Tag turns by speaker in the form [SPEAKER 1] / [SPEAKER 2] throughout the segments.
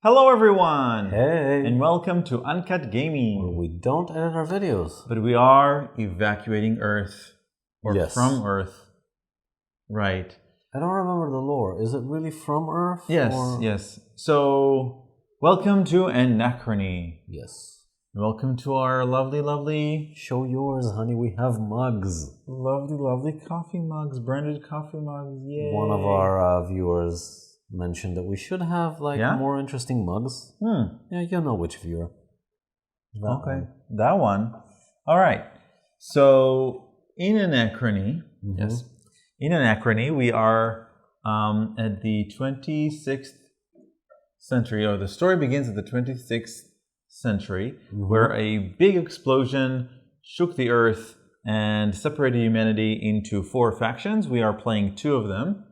[SPEAKER 1] Hello everyone!
[SPEAKER 2] Hey!
[SPEAKER 1] And welcome to Uncut Gaming.
[SPEAKER 2] We don't edit our videos.
[SPEAKER 1] But we are evacuating Earth. Or
[SPEAKER 2] Yes.
[SPEAKER 1] from Earth. Right.
[SPEAKER 2] I don't remember the lore. Is it really from Earth?
[SPEAKER 1] Yes. So, welcome to Anachrony.
[SPEAKER 2] Yes.
[SPEAKER 1] Welcome to our lovely...
[SPEAKER 2] Show yours, honey. We have mugs.
[SPEAKER 1] Lovely coffee mugs. Branded coffee mugs. Yay!
[SPEAKER 2] One of our viewers mentioned that we should have more interesting mugs. Yeah, you know which viewer.
[SPEAKER 1] That one. All right. So in Anachrony, in Anachrony, we are at the 26th century, or the story begins at the 26th century, where a big explosion shook the earth and separated humanity into 4 factions. We are playing 2 of them.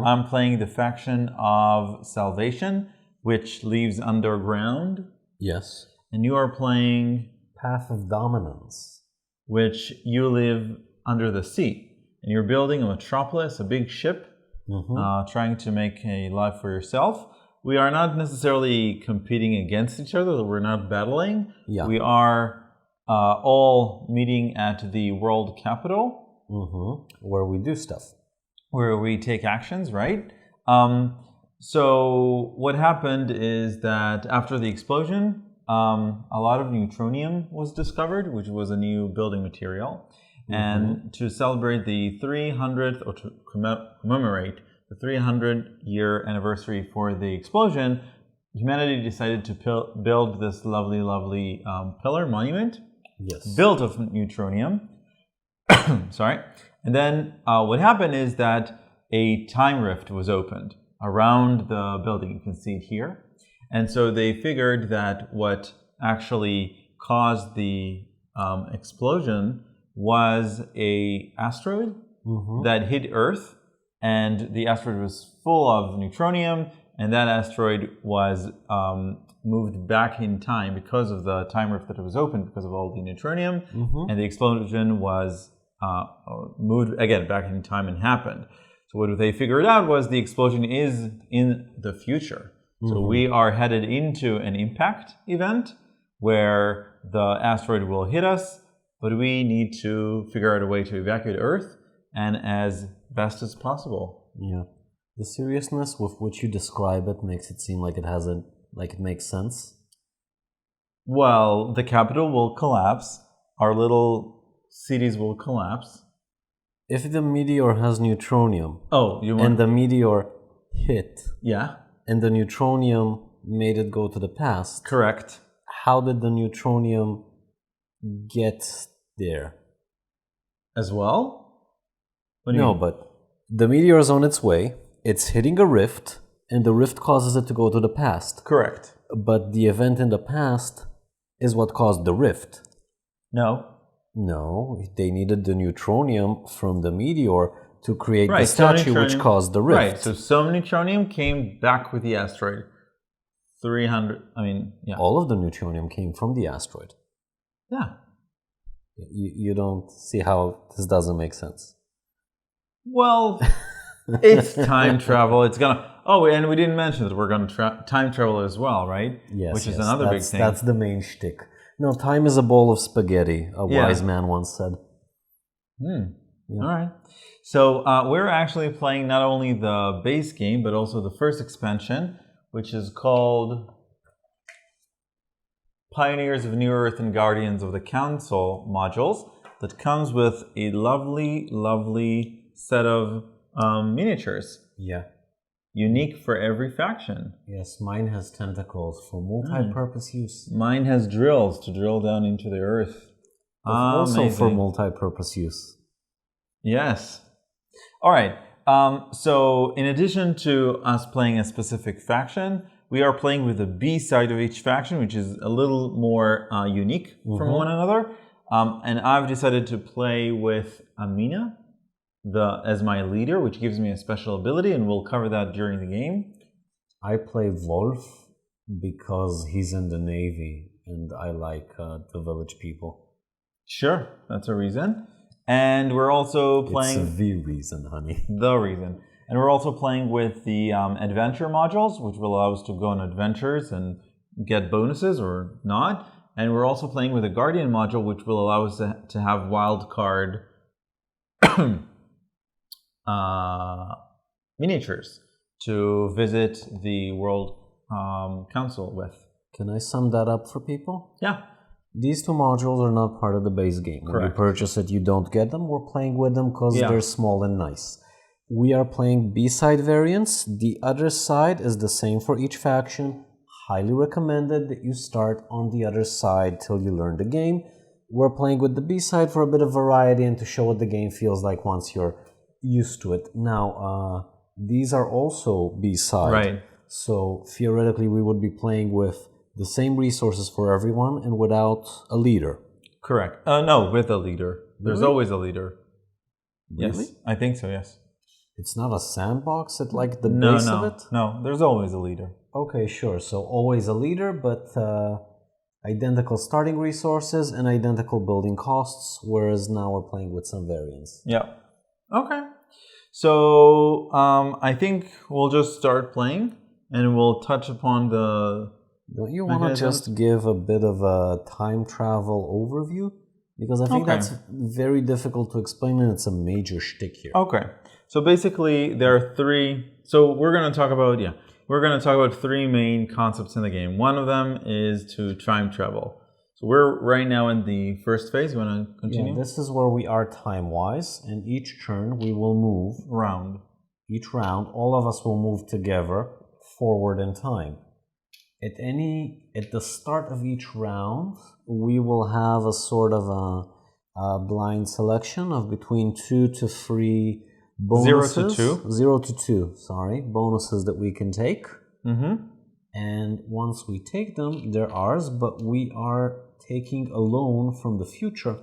[SPEAKER 1] I'm playing the faction of Salvation, which lives underground.
[SPEAKER 2] Yes.
[SPEAKER 1] And you are playing
[SPEAKER 2] Path of Dominance,
[SPEAKER 1] which you live under the sea. And you're building a metropolis, a big ship, trying to make a life for yourself. We are not necessarily competing against each other. We're not battling.
[SPEAKER 2] Yeah.
[SPEAKER 1] We are all meeting at the world capital.
[SPEAKER 2] Where we do stuff.
[SPEAKER 1] Where we take actions, right? So what happened is that after the explosion, a lot of neutronium was discovered, which was a new building material. And to celebrate the 300th, or to commemorate the 300-year anniversary for the explosion, humanity decided to build this lovely pillar monument.
[SPEAKER 2] Yes.
[SPEAKER 1] Built of neutronium. Sorry. And then what happened is that a time rift was opened around the building. You can see it here. And so they figured that what actually caused the explosion was an asteroid that hit Earth. And the asteroid was full of neutronium. And that asteroid was moved back in time because of the time rift that it was opened because of all the neutronium. And the explosion was moved again back in time and happened. So what they figured out was the explosion is in the future. So we are headed into an impact event where the asteroid will hit us, but we need to figure out a way to evacuate Earth and as best as possible.
[SPEAKER 2] Yeah. The seriousness with which you describe it makes it seem like it makes sense.
[SPEAKER 1] Well, the capital will collapse. Our little cities will collapse.
[SPEAKER 2] If the meteor has neutronium,
[SPEAKER 1] and
[SPEAKER 2] the meteor hit,
[SPEAKER 1] yeah,
[SPEAKER 2] and the neutronium made it go to the past,
[SPEAKER 1] correct.
[SPEAKER 2] How did the neutronium get there?
[SPEAKER 1] As well?
[SPEAKER 2] But the meteor is on its way. It's hitting a rift, and the rift causes it to go to the past.
[SPEAKER 1] Correct.
[SPEAKER 2] But the event in the past is what caused the rift.
[SPEAKER 1] No,
[SPEAKER 2] they needed the neutronium from the meteor to create the statue which caused the rift.
[SPEAKER 1] Right, so some neutronium came back with the asteroid. 300,
[SPEAKER 2] All of the neutronium came from the asteroid.
[SPEAKER 1] Yeah.
[SPEAKER 2] You don't see how this doesn't make sense.
[SPEAKER 1] Well... It's time travel. It's gonna. Oh, and we didn't mention that we're gonna time travel as well, right?
[SPEAKER 2] Yes.
[SPEAKER 1] Which is another big thing.
[SPEAKER 2] That's the main shtick. No, time is a bowl of spaghetti. A wise man once said.
[SPEAKER 1] Yeah. All right. So we're actually playing not only the base game but also the first expansion, which is called Pioneers of New Earth and Guardians of the Council modules. That comes with a lovely set of miniatures.
[SPEAKER 2] Yeah.
[SPEAKER 1] Unique for every faction.
[SPEAKER 2] Yes, mine has tentacles for multi-purpose use.
[SPEAKER 1] Mine has drills to drill down into the earth.
[SPEAKER 2] Also for multi-purpose use.
[SPEAKER 1] Yes. All right. So in addition to us playing a specific faction, we are playing with the B side of each faction, which is a little more unique from one another. And I've decided to play with Amina as my leader, which gives me a special ability, and we'll cover that during the game.
[SPEAKER 2] I play Wolf because he's in the Navy, and I like the village people.
[SPEAKER 1] Sure, that's a reason. And we're also playing...
[SPEAKER 2] It's the reason, honey.
[SPEAKER 1] The reason. And we're also playing with the adventure modules, which will allow us to go on adventures and get bonuses or not. And we're also playing with a Guardian module, which will allow us to have wild card miniatures to visit the World Council with.
[SPEAKER 2] Can I sum that up for people?
[SPEAKER 1] Yeah.
[SPEAKER 2] These two modules are not part of the base game.
[SPEAKER 1] Correct.
[SPEAKER 2] When you purchase it, you don't get them. We're playing with them because they're small and nice. We are playing B-side variants. The other side is the same for each faction. Highly recommended that you start on the other side till you learn the game. We're playing with the B-side for a bit of variety and to show what the game feels like once you're used to it. Now, these are also B-side.
[SPEAKER 1] Right.
[SPEAKER 2] So theoretically, we would be playing with the same resources for everyone and without a leader.
[SPEAKER 1] Correct. No, with a leader. There's
[SPEAKER 2] Really?
[SPEAKER 1] always a leader.
[SPEAKER 2] Really?
[SPEAKER 1] Yes, I think so, yes.
[SPEAKER 2] It's not a sandbox at like the base of it?
[SPEAKER 1] No, there's always a leader.
[SPEAKER 2] Okay, sure. So always a leader, but identical starting resources and identical building costs, whereas now we're playing with some variants.
[SPEAKER 1] Yeah. Okay. So I think we'll just start playing and we'll touch upon the...
[SPEAKER 2] Don't you want to just give a bit of a time travel overview? Because I think that's very difficult to explain and it's a major shtick here.
[SPEAKER 1] Okay. So basically there are three... So we're going to talk about... We're going to talk about three main concepts in the game. One of them is to time travel. So we're right now in the first phase. You want to continue?
[SPEAKER 2] Yeah, this is where we are time-wise, and each turn we will move...
[SPEAKER 1] Round.
[SPEAKER 2] Each round, all of us will move together forward in time. At the start of each round, we will have a sort of a blind selection of between 2 to 3 bonuses.
[SPEAKER 1] 0 to 2.
[SPEAKER 2] 0 to 2, sorry. Bonuses that we can take.
[SPEAKER 1] Mm-hmm.
[SPEAKER 2] And once we take them, they're ours, but we are taking a loan from the future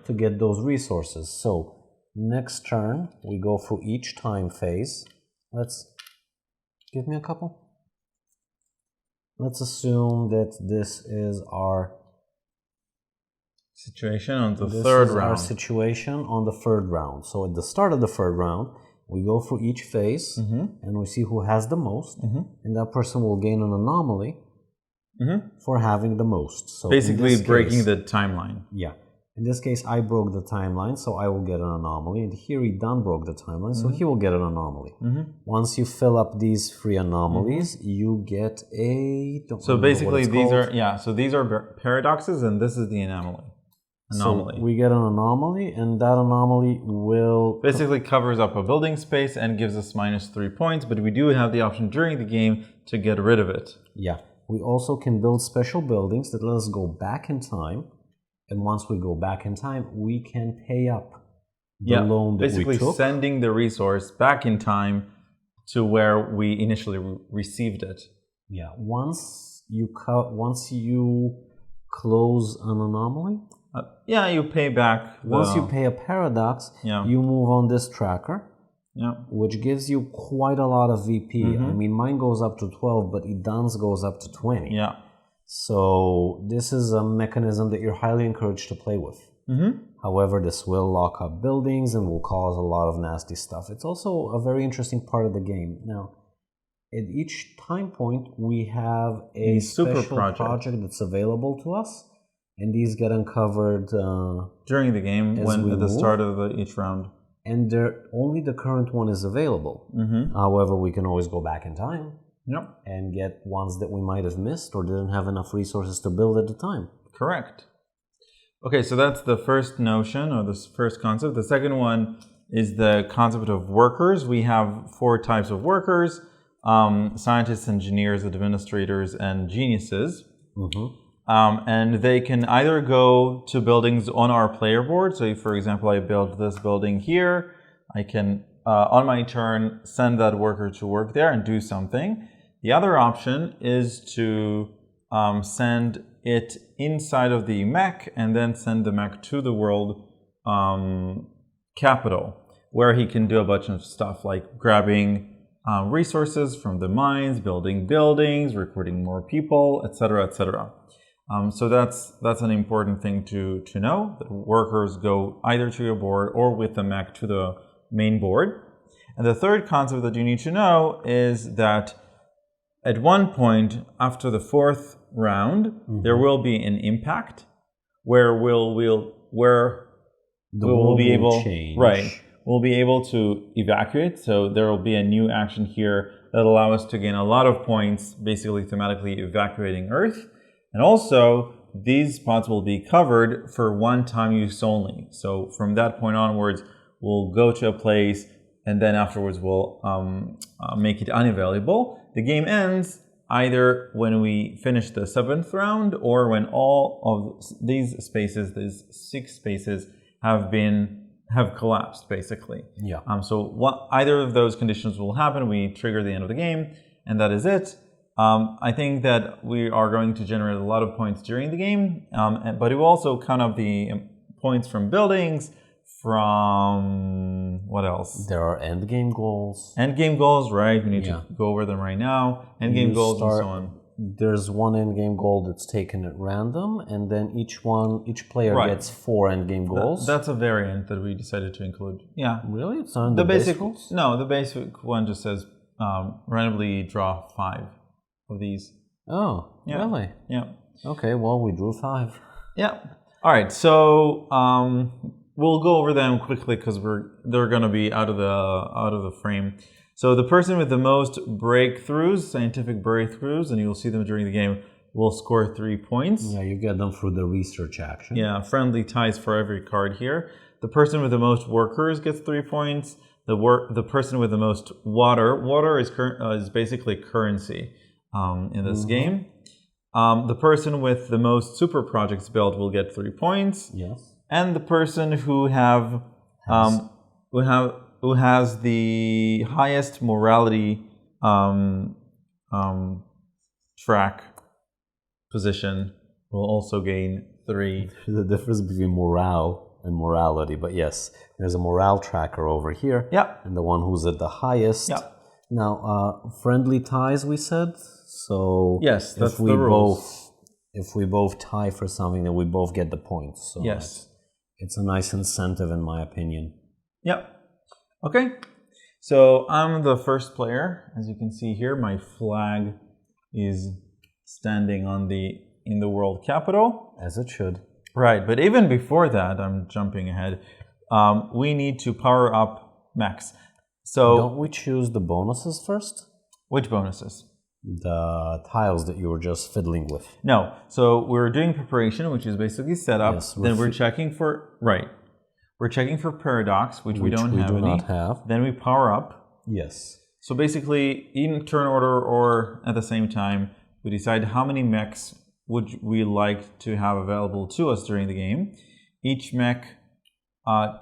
[SPEAKER 2] to get those resources. So next turn, we go through each time phase. Give me a couple. Let's assume that this is our
[SPEAKER 1] situation on the third round.
[SPEAKER 2] Our situation on the third round. So at the start of the third round, we go through each phase and we see who has the most, and that person will gain an anomaly for having the most. So
[SPEAKER 1] basically breaking the timeline.
[SPEAKER 2] Yeah. In this case, I broke the timeline, so I will get an anomaly. And here he done broke the timeline, so he will get an anomaly. Once you fill up these 3 anomalies, you get a...
[SPEAKER 1] So basically these are... So these are paradoxes and this is the anomaly.
[SPEAKER 2] So we get an anomaly and that anomaly will...
[SPEAKER 1] Basically covers up a building space and gives us -3 points, but we do have the option during the game to get rid of it.
[SPEAKER 2] Yeah. We also can build special buildings that let us go back in time. And once we go back in time, we can pay up the loan that we took.
[SPEAKER 1] Basically sending the resource back in time to where we initially received it.
[SPEAKER 2] Yeah. Once you close an anomaly.
[SPEAKER 1] You pay back.
[SPEAKER 2] Once you pay a paradox, you move on this tracker. Which gives you quite a lot of VP. I mean, mine goes up to 12, but Idan's goes up to 20.
[SPEAKER 1] Yeah.
[SPEAKER 2] So this is a mechanism that you're highly encouraged to play with. However, this will lock up buildings and will cause a lot of nasty stuff. It's also a very interesting part of the game. Now, at each time point, we have a
[SPEAKER 1] super
[SPEAKER 2] project that's available to us. And these get uncovered
[SPEAKER 1] during the game at the start of each round.
[SPEAKER 2] And only the current one is available. However, we can always go back in time. And get ones that we might have missed or didn't have enough resources to build at the time.
[SPEAKER 1] Correct. Okay, so that's the first notion or the first concept. The second one is the concept of workers. We have 4 types of workers: scientists, engineers, administrators, and geniuses. And they can either go to buildings on our player board. So if, for example, I build this building here, I can, on my turn, send that worker to work there and do something. The other option is to send it inside of the mech and then send the mech to the world capital, where he can do a bunch of stuff like grabbing resources from the mines, building buildings, recruiting more people, etc., etc. So that's an important thing to know, that workers go either to your board or with the mech to the main board. And the third concept that you need to know is that at one point after the fourth round, there will be an impact where we'll be able
[SPEAKER 2] change.
[SPEAKER 1] Right. We'll be able to evacuate. So there will be a new action here that allow us to gain a lot of points, basically thematically evacuating Earth. And also, these spots will be covered for one-time use only. So from that point onwards, we'll go to a place, and then afterwards we'll make it unavailable. The game ends either when we finish the 7th round or when all of these spaces, these 6 spaces, have collapsed, basically.
[SPEAKER 2] Yeah.
[SPEAKER 1] So either of those conditions will happen. We trigger the end of the game, and that is it. I think that we are going to generate a lot of points during the game, but it will also count up the points from buildings, from what else?
[SPEAKER 2] There are end game goals.
[SPEAKER 1] End game goals, right? We need to go over them right now. End game goals and so on.
[SPEAKER 2] There's one end game goal that's taken at random, and then each player gets 4 end game goals.
[SPEAKER 1] That's a variant that we decided to include. Yeah.
[SPEAKER 2] Really? It's not the basic goals?
[SPEAKER 1] No, the basic one just says randomly draw 5 of these.
[SPEAKER 2] Oh, really?
[SPEAKER 1] Yeah.
[SPEAKER 2] Okay, well, we drew 5.
[SPEAKER 1] Yeah. All right, so we'll go over them quickly because they're going to be out of the frame. So the person with the most breakthroughs, scientific breakthroughs, and you'll see them during the game, will score 3 points.
[SPEAKER 2] Yeah, you get them through the research action.
[SPEAKER 1] Yeah, friendly ties for every card here. The person with the most workers gets 3 points. The person with the most water is basically currency in this game. The person with the most super projects built will get 3 points.
[SPEAKER 2] Yes.
[SPEAKER 1] And the person who has the highest morality track position will also gain 3.
[SPEAKER 2] There's a difference between morale and morality, but yes, there's a morale tracker over here.
[SPEAKER 1] Yeah.
[SPEAKER 2] And the one who's at the highest.
[SPEAKER 1] Yeah.
[SPEAKER 2] Now, friendly ties, we said. So
[SPEAKER 1] yes, that's the rules.
[SPEAKER 2] If we both tie for something, then we both get the points. So
[SPEAKER 1] yes.
[SPEAKER 2] It's a nice incentive, in my opinion.
[SPEAKER 1] Yep. Okay, so I'm the first player. As you can see here, my flag is standing in the world capital.
[SPEAKER 2] As it should.
[SPEAKER 1] Right, but even before that, I'm jumping ahead. We need to power up mechs. So
[SPEAKER 2] don't we choose the bonuses first?
[SPEAKER 1] Which bonuses?
[SPEAKER 2] The tiles that you were just fiddling with.
[SPEAKER 1] No, so we're doing preparation, which is basically setup. Yes, then we're checking for We're checking for paradox, which we don't have any.
[SPEAKER 2] Not have.
[SPEAKER 1] Then we power up.
[SPEAKER 2] Yes.
[SPEAKER 1] So basically, in turn order or at the same time, we decide how many mechs would we like to have available to us during the game. Each mech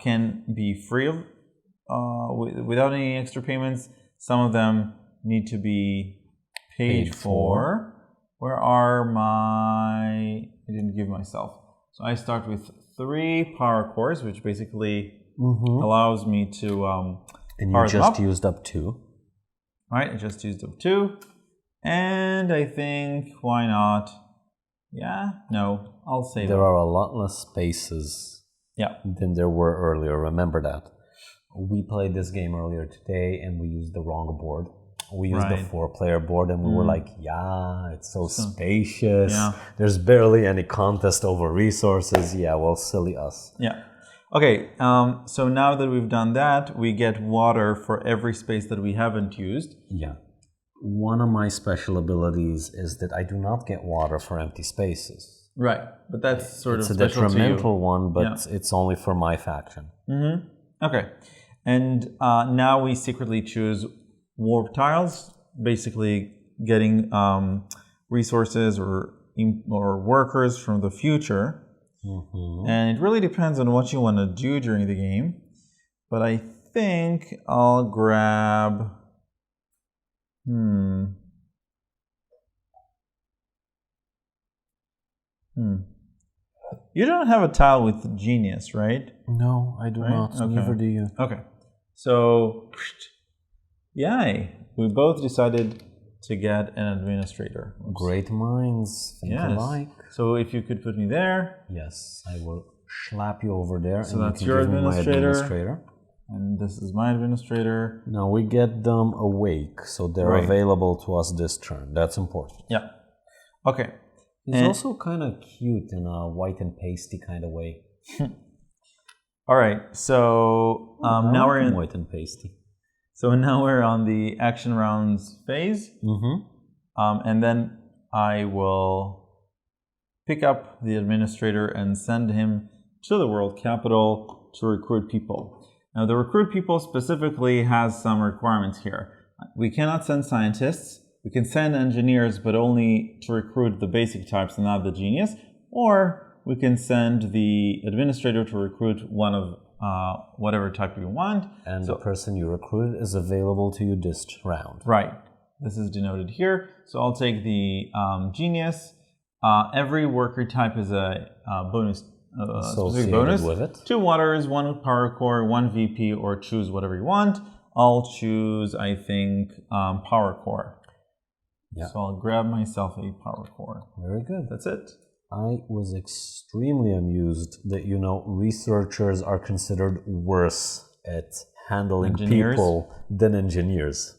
[SPEAKER 1] can be free of, without any extra payments. Some of them need to be paid for. Where are I didn't give myself. So I start with 3 power cores, which basically allows me to
[SPEAKER 2] and you just used up 2.
[SPEAKER 1] All right, I just used up 2. And I think, why not? Yeah, no, I'll save
[SPEAKER 2] There are a lot less spaces than there were earlier. Remember that. We played this game earlier today and we used the wrong board. We used the 4-player board and we were like, yeah, it's so spacious.
[SPEAKER 1] Yeah.
[SPEAKER 2] There's barely any contest over resources. Yeah, well, silly us.
[SPEAKER 1] Yeah. Okay, so now that we've done that, we get water for every space that we haven't used.
[SPEAKER 2] Yeah. One of my special abilities is that I do not get water for empty spaces.
[SPEAKER 1] Right, but that's sort of
[SPEAKER 2] special to you. It's a detrimental one, but it's only for my faction.
[SPEAKER 1] Okay, and now we secretly choose warp tiles, basically getting resources or workers from the future. And it really depends on what you want to do during the game. But I think I'll grab... You don't have a tile with genius, right?
[SPEAKER 2] No, I do not.
[SPEAKER 1] Okay.
[SPEAKER 2] Neither do you.
[SPEAKER 1] Okay. So, yay. We both decided to get an administrator. Oops.
[SPEAKER 2] Great minds think alike.
[SPEAKER 1] So if you could put me there.
[SPEAKER 2] Yes, I will slap you over there.
[SPEAKER 1] So
[SPEAKER 2] and
[SPEAKER 1] that's
[SPEAKER 2] you
[SPEAKER 1] your
[SPEAKER 2] can give me my
[SPEAKER 1] administrator. And this is my administrator.
[SPEAKER 2] Now we get them awake, so they're available to us this turn. That's important.
[SPEAKER 1] Yeah. Okay.
[SPEAKER 2] He's also kind of cute in a white and pasty kind of way.
[SPEAKER 1] All right. So now we're in
[SPEAKER 2] white and pasty.
[SPEAKER 1] So now we're on the action rounds phase. And then I will pick up the administrator and send him to the world capital to recruit people. Now, the recruit people specifically has some requirements here. We cannot send scientists. We can send engineers, but only to recruit the basic types and not the genius. Or we can send the administrator to recruit one of whatever type you want.
[SPEAKER 2] And the person you recruited is available to you this round.
[SPEAKER 1] Right. This is denoted here. So I'll take the genius. Every worker type is a bonus. Specific bonus.
[SPEAKER 2] With it.
[SPEAKER 1] 2 waters, 1 power core, 1 VP, or choose whatever you want. I'll choose, I think, power core. Yeah. So I'll grab myself a power core.
[SPEAKER 2] Very good.
[SPEAKER 1] That's it.
[SPEAKER 2] I was extremely amused that, researchers are considered worse at handling people than engineers.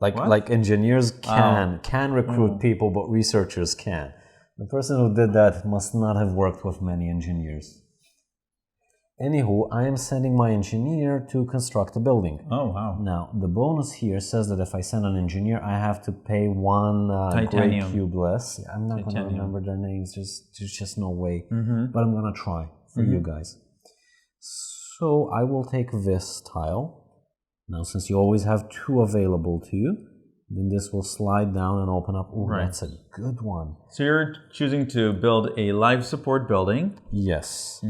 [SPEAKER 2] Like engineers can recruit people, but researchers can't. The person who did that must not have worked with many engineers. Anywho, I am sending my engineer to construct a building.
[SPEAKER 1] Oh, wow.
[SPEAKER 2] Now, the bonus here says that if I send an engineer, I have to pay 1 gray cube less. I'm not going to remember their names. There's just no way. But I'm going to try for you guys. So I will take this tile. Now, since you always have 2 available to you, then this will slide down and open up. Ooh, that's a good one.
[SPEAKER 1] So you're choosing to build a life support building.
[SPEAKER 2] Yes.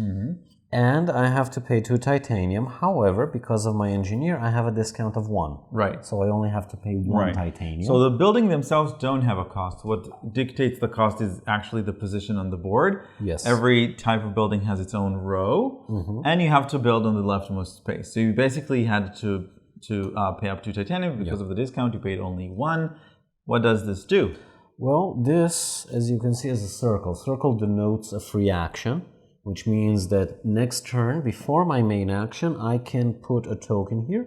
[SPEAKER 2] And I have to pay 2 titanium. However, because of my engineer, I have a discount of 1.
[SPEAKER 1] Right.
[SPEAKER 2] So I only have to pay 1 titanium.
[SPEAKER 1] So the building themselves don't have a cost. What dictates the cost is actually the position on the board.
[SPEAKER 2] Yes.
[SPEAKER 1] Every type of building has its own row. And you have to build on the leftmost space. So you basically had to pay up 2 titanium. Because of the discount, you paid only 1. What does this do?
[SPEAKER 2] Well, this, as you can see, is a circle. Circle denotes a free action, which means that next turn, before my main action, I can put a token here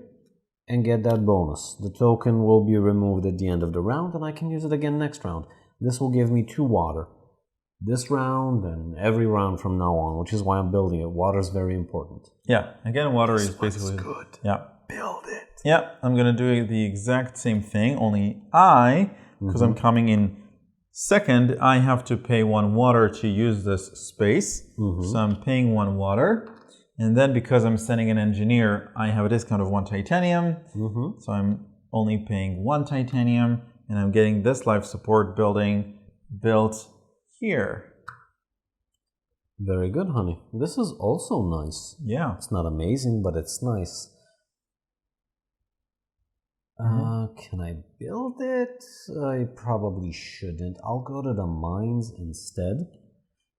[SPEAKER 2] and get that bonus. The token will be removed at the end of the round, and I can use it again next round. This will give me 2 water. This round and every round from now on, which is why I'm building it. Water is very important.
[SPEAKER 1] Yeah, again, water is basically
[SPEAKER 2] good.
[SPEAKER 1] Yeah.
[SPEAKER 2] Build it.
[SPEAKER 1] Yeah, I'm going to do the exact same thing, only because I'm coming in second, I have to pay 1 water to use this space. So I'm paying 1 water. And then because I'm sending an engineer, I have a discount of 1 titanium. So I'm only paying 1 titanium. And I'm getting this life support building built here.
[SPEAKER 2] Very good, honey. This is also nice.
[SPEAKER 1] Yeah.
[SPEAKER 2] It's not amazing, but it's nice. Can I build it? I probably shouldn't. I'll go to the mines instead.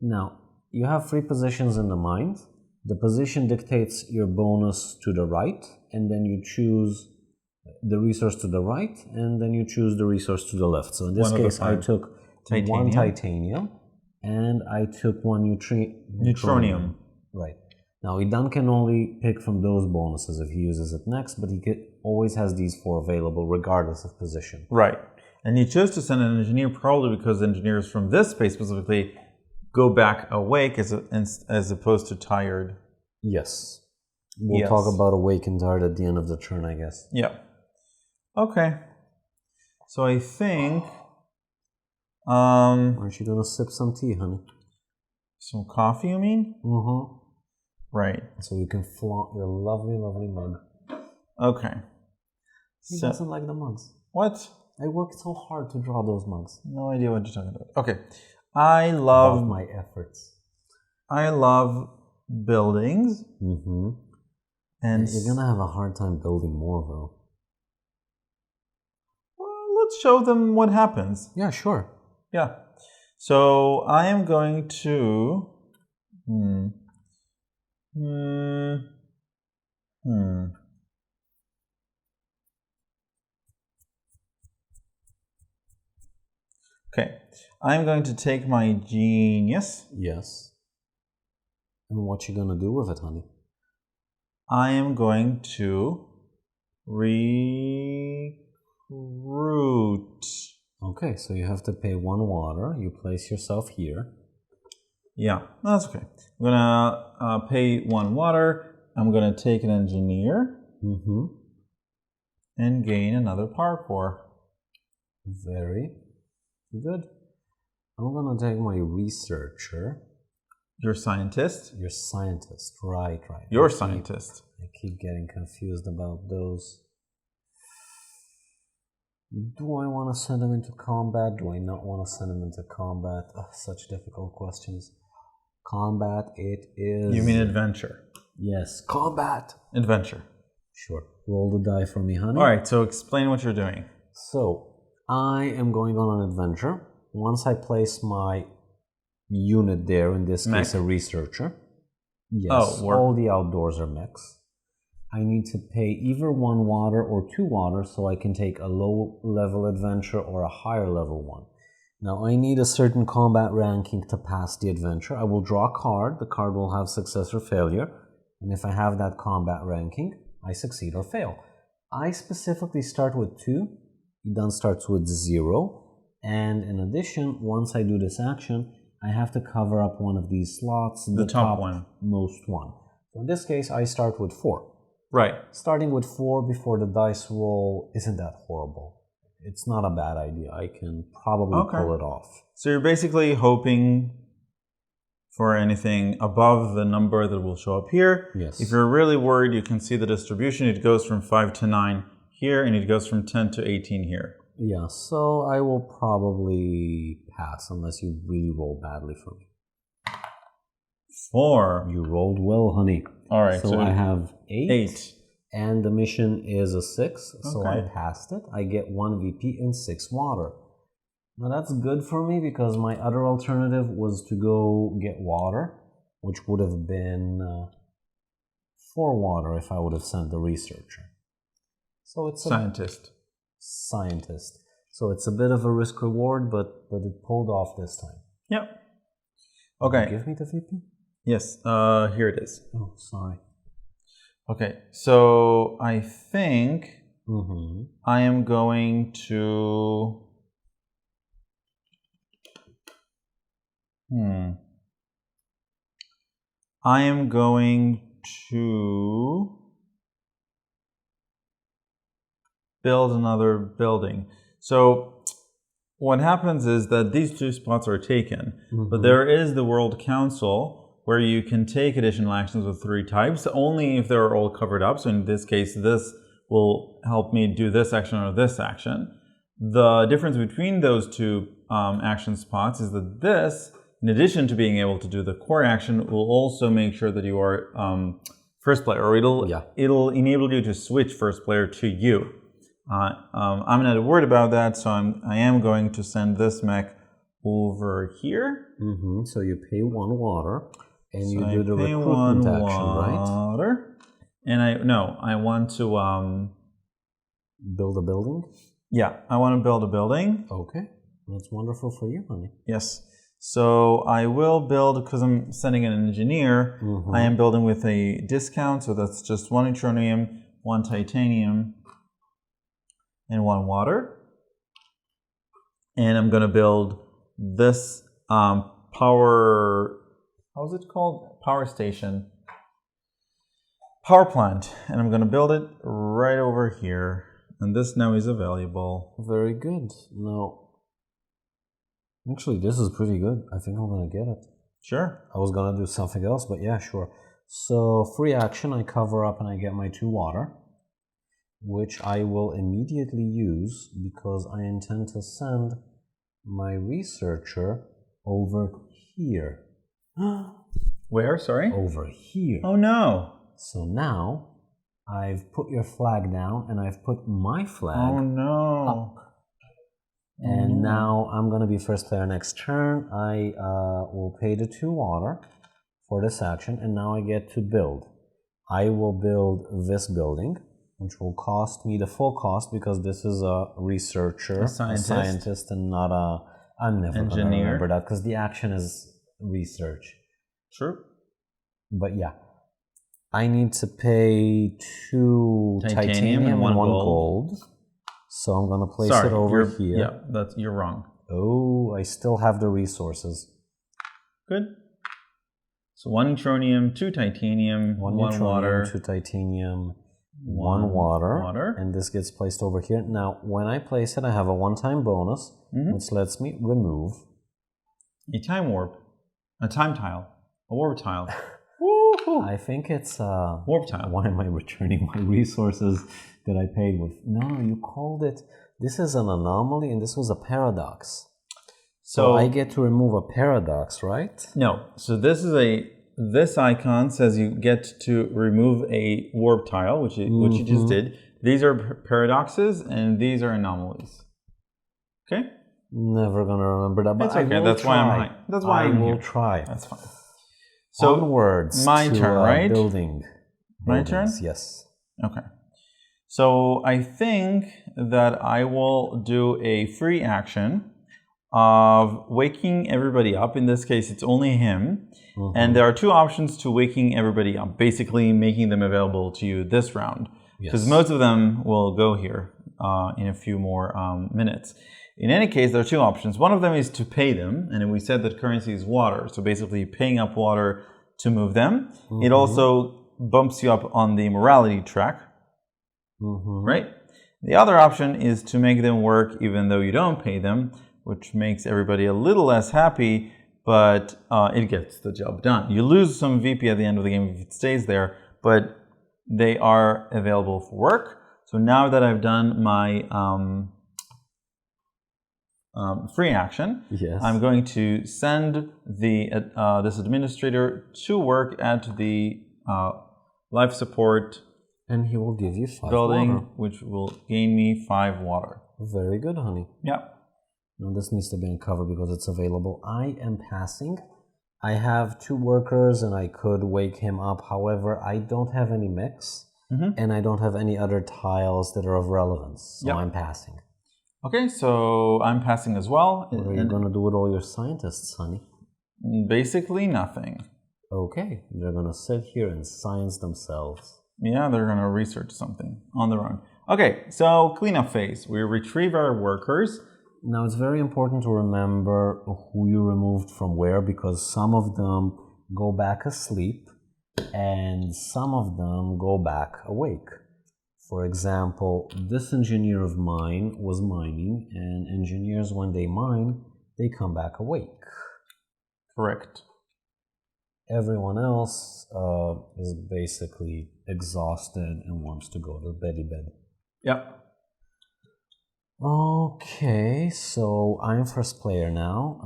[SPEAKER 2] Now, you have 3 positions in the mines. The position dictates your bonus to the right, and then you choose the resource to the right, and then you choose the resource to the left. So in this case, I took 1 titanium, and I took 1 neutronium. Right. Now, Idan can only pick from those bonuses if he uses it next, but he always has these 4 available regardless of position.
[SPEAKER 1] Right. And you chose to send an engineer probably because engineers from this space specifically go back awake as opposed to tired.
[SPEAKER 2] Yes. We'll talk about awake and tired at the end of the turn, I guess.
[SPEAKER 1] Yeah. Okay. So I think...
[SPEAKER 2] Aren't you going to sip some tea, honey?
[SPEAKER 1] Some coffee, you mean? Right.
[SPEAKER 2] So you can flaunt your lovely, lovely mug.
[SPEAKER 1] Okay.
[SPEAKER 2] He doesn't like the mugs.
[SPEAKER 1] What?
[SPEAKER 2] I worked so hard to draw those mugs.
[SPEAKER 1] No idea what you're talking about. Okay. I love
[SPEAKER 2] my efforts.
[SPEAKER 1] I love buildings. And
[SPEAKER 2] you're going to have a hard time building more, though.
[SPEAKER 1] Well, let's show them what happens.
[SPEAKER 2] Yeah, sure.
[SPEAKER 1] Yeah. So I am going to... Okay, I'm going to take my genius.
[SPEAKER 2] Yes. And what you gonna do with it, honey?
[SPEAKER 1] I am going to recruit.
[SPEAKER 2] Okay, so you have to pay 1 water. You place yourself here.
[SPEAKER 1] Yeah, that's okay. I'm gonna pay 1 water. I'm gonna take an engineer and gain another power core.
[SPEAKER 2] Very good. I'm gonna take my researcher.
[SPEAKER 1] Your scientist?
[SPEAKER 2] Your scientist, right.
[SPEAKER 1] Your scientist.
[SPEAKER 2] I keep getting confused about those. Do I want to send him into combat? Do I not want to send him into combat? Such difficult questions. Combat, it is...
[SPEAKER 1] You mean adventure?
[SPEAKER 2] Yes, combat.
[SPEAKER 1] Adventure.
[SPEAKER 2] Sure. Roll the die for me, honey.
[SPEAKER 1] All right, so explain what you're doing.
[SPEAKER 2] So, I am going on an adventure. Once I place my unit there, in this case a researcher. Yes, all the outdoors are mechs. I need to pay either 1 water or 2 water so I can take a low level adventure or a higher level one. Now I need a certain combat ranking to pass the adventure. I will draw a card. The card will have success or failure. And if I have that combat ranking, I succeed or fail. I specifically start with 2. He then starts with 0. And in addition, once I do this action, I have to cover up one of these slots, the top one, most one. So in this case, I start with 4.
[SPEAKER 1] Right.
[SPEAKER 2] Starting with 4 before the dice roll isn't that horrible. It's not a bad idea. I can probably pull it off.
[SPEAKER 1] So you're basically hoping for anything above the number that will show up here.
[SPEAKER 2] Yes.
[SPEAKER 1] If you're really worried, you can see the distribution. It goes from 5 to 9 here, and it goes from 10 to 18 here.
[SPEAKER 2] Yeah, so I will probably pass unless you really roll badly for me.
[SPEAKER 1] 4.
[SPEAKER 2] You rolled well, honey.
[SPEAKER 1] All right.
[SPEAKER 2] So I have 8.
[SPEAKER 1] 8.
[SPEAKER 2] And the mission is a 6, so I passed it. I get 1 VP and 6 water. Now that's good for me because my other alternative was to go get water, which would have been 4 water if I would have sent the researcher. So it's a scientist. So it's a bit of a risk reward, but it pulled off this time.
[SPEAKER 1] Yep. Okay.
[SPEAKER 2] Give me the VP?
[SPEAKER 1] Yes. Here it is.
[SPEAKER 2] Oh, sorry.
[SPEAKER 1] Okay. So I think I am going to. I am going to build another building. So what happens is that these 2 spots are taken, but there is the World Council where you can take additional actions with 3 types, only if they're all covered up. So in this case, this will help me do this action or this action. The difference between those 2 action spots is that this, in addition to being able to do the core action, will also make sure that you are first player, or it'll enable you to switch first player to you. I'm not worried about that, so I am going to send this mech over here.
[SPEAKER 2] So you pay 1 water, and you do the recruitment action, right?
[SPEAKER 1] And I want to
[SPEAKER 2] build a building.
[SPEAKER 1] Yeah, I want to build a building.
[SPEAKER 2] Okay, that's wonderful for you, honey.
[SPEAKER 1] Yes. So I will build, because I'm sending an engineer, I am building with a discount, so that's just 1 Anachrony, 1 titanium, and 1 water. And I'm going to build this power, how is it called? Power station. Power plant. And I'm going to build it right over here. And this now is available.
[SPEAKER 2] Very good. Now, actually, this is pretty good. I think I'm going to get it.
[SPEAKER 1] Sure.
[SPEAKER 2] I was going to do something else, but yeah, sure. So, free action, I cover up and I get my 2 water, which I will immediately use because I intend to send my researcher over here.
[SPEAKER 1] Where? Sorry?
[SPEAKER 2] Over here.
[SPEAKER 1] Oh, no.
[SPEAKER 2] So now, I've put your flag down and I've put my flag up. And now I'm going to be first player next turn. I will pay the 2 water for this action, and now I get to build. I will build this building, which will cost me the full cost because this is a researcher, a scientist, and not a... I'm never going to remember that because the action is research.
[SPEAKER 1] True.
[SPEAKER 2] But yeah. I need to pay 2 titanium and 1 gold. So I'm going to place it over here.
[SPEAKER 1] Yeah, you're wrong.
[SPEAKER 2] Oh, I still have the resources.
[SPEAKER 1] Good. So 1 Anachronium, 2 titanium, 1 water.
[SPEAKER 2] 2 titanium, 1 water. And this gets placed over here. Now, when I place it, I have a one-time bonus, which lets me remove
[SPEAKER 1] a time warp, a time tile, a warp tile.
[SPEAKER 2] I think it's
[SPEAKER 1] warp tile.
[SPEAKER 2] Why am I returning my resources that I paid with? No, you called it. This is an anomaly, and this was a paradox. So I get to remove a paradox, right?
[SPEAKER 1] No. So this icon says you get to remove a warp tile, which you just did. These are paradoxes, and these are anomalies. Okay.
[SPEAKER 2] Never gonna remember that. But
[SPEAKER 1] it's okay. That's why I'm high. That's why I will
[SPEAKER 2] try.
[SPEAKER 1] That's fine. So
[SPEAKER 2] onwards
[SPEAKER 1] my turn, right?
[SPEAKER 2] Building.
[SPEAKER 1] My turn?
[SPEAKER 2] Yes.
[SPEAKER 1] Okay. So I think that I will do a free action of waking everybody up. In this case, it's only him. And there are 2 options to waking everybody up, basically making them available to you this round. Because most of them will go here in a few more minutes. In any case, there are 2 options. One of them is to pay them, and we said that currency is water, so basically paying up water to move them. It also bumps you up on the morality track, right? The other option is to make them work even though you don't pay them, which makes everybody a little less happy, but it gets the job done. You lose some VP at the end of the game if it stays there, but they are available for work. So now that I've done my free action, I'm going to send this administrator to work at the life support
[SPEAKER 2] and he will give you 5
[SPEAKER 1] building,
[SPEAKER 2] water,
[SPEAKER 1] which will gain me 5 water.
[SPEAKER 2] Very good, honey.
[SPEAKER 1] Yeah.
[SPEAKER 2] Now this needs to be uncovered because it's available. I am passing. I have 2 workers and I could wake him up. However, I don't have any mix and I don't have any other tiles that are of relevance. So I'm passing.
[SPEAKER 1] Okay, so I'm passing as well.
[SPEAKER 2] What are you going to do with all your scientists, honey?
[SPEAKER 1] Basically nothing.
[SPEAKER 2] Okay, they're going to sit here and science themselves.
[SPEAKER 1] Yeah, they're going to research something on their own. Okay, so cleanup phase. We retrieve our workers.
[SPEAKER 2] Now, it's very important to remember who you removed from where, because some of them go back asleep and some of them go back awake. For example, this engineer of mine was mining, and engineers, when they mine, they come back awake.
[SPEAKER 1] Correct.
[SPEAKER 2] Everyone else is basically exhausted and wants to go to bed.
[SPEAKER 1] Yep.
[SPEAKER 2] Okay, so I'm first player now.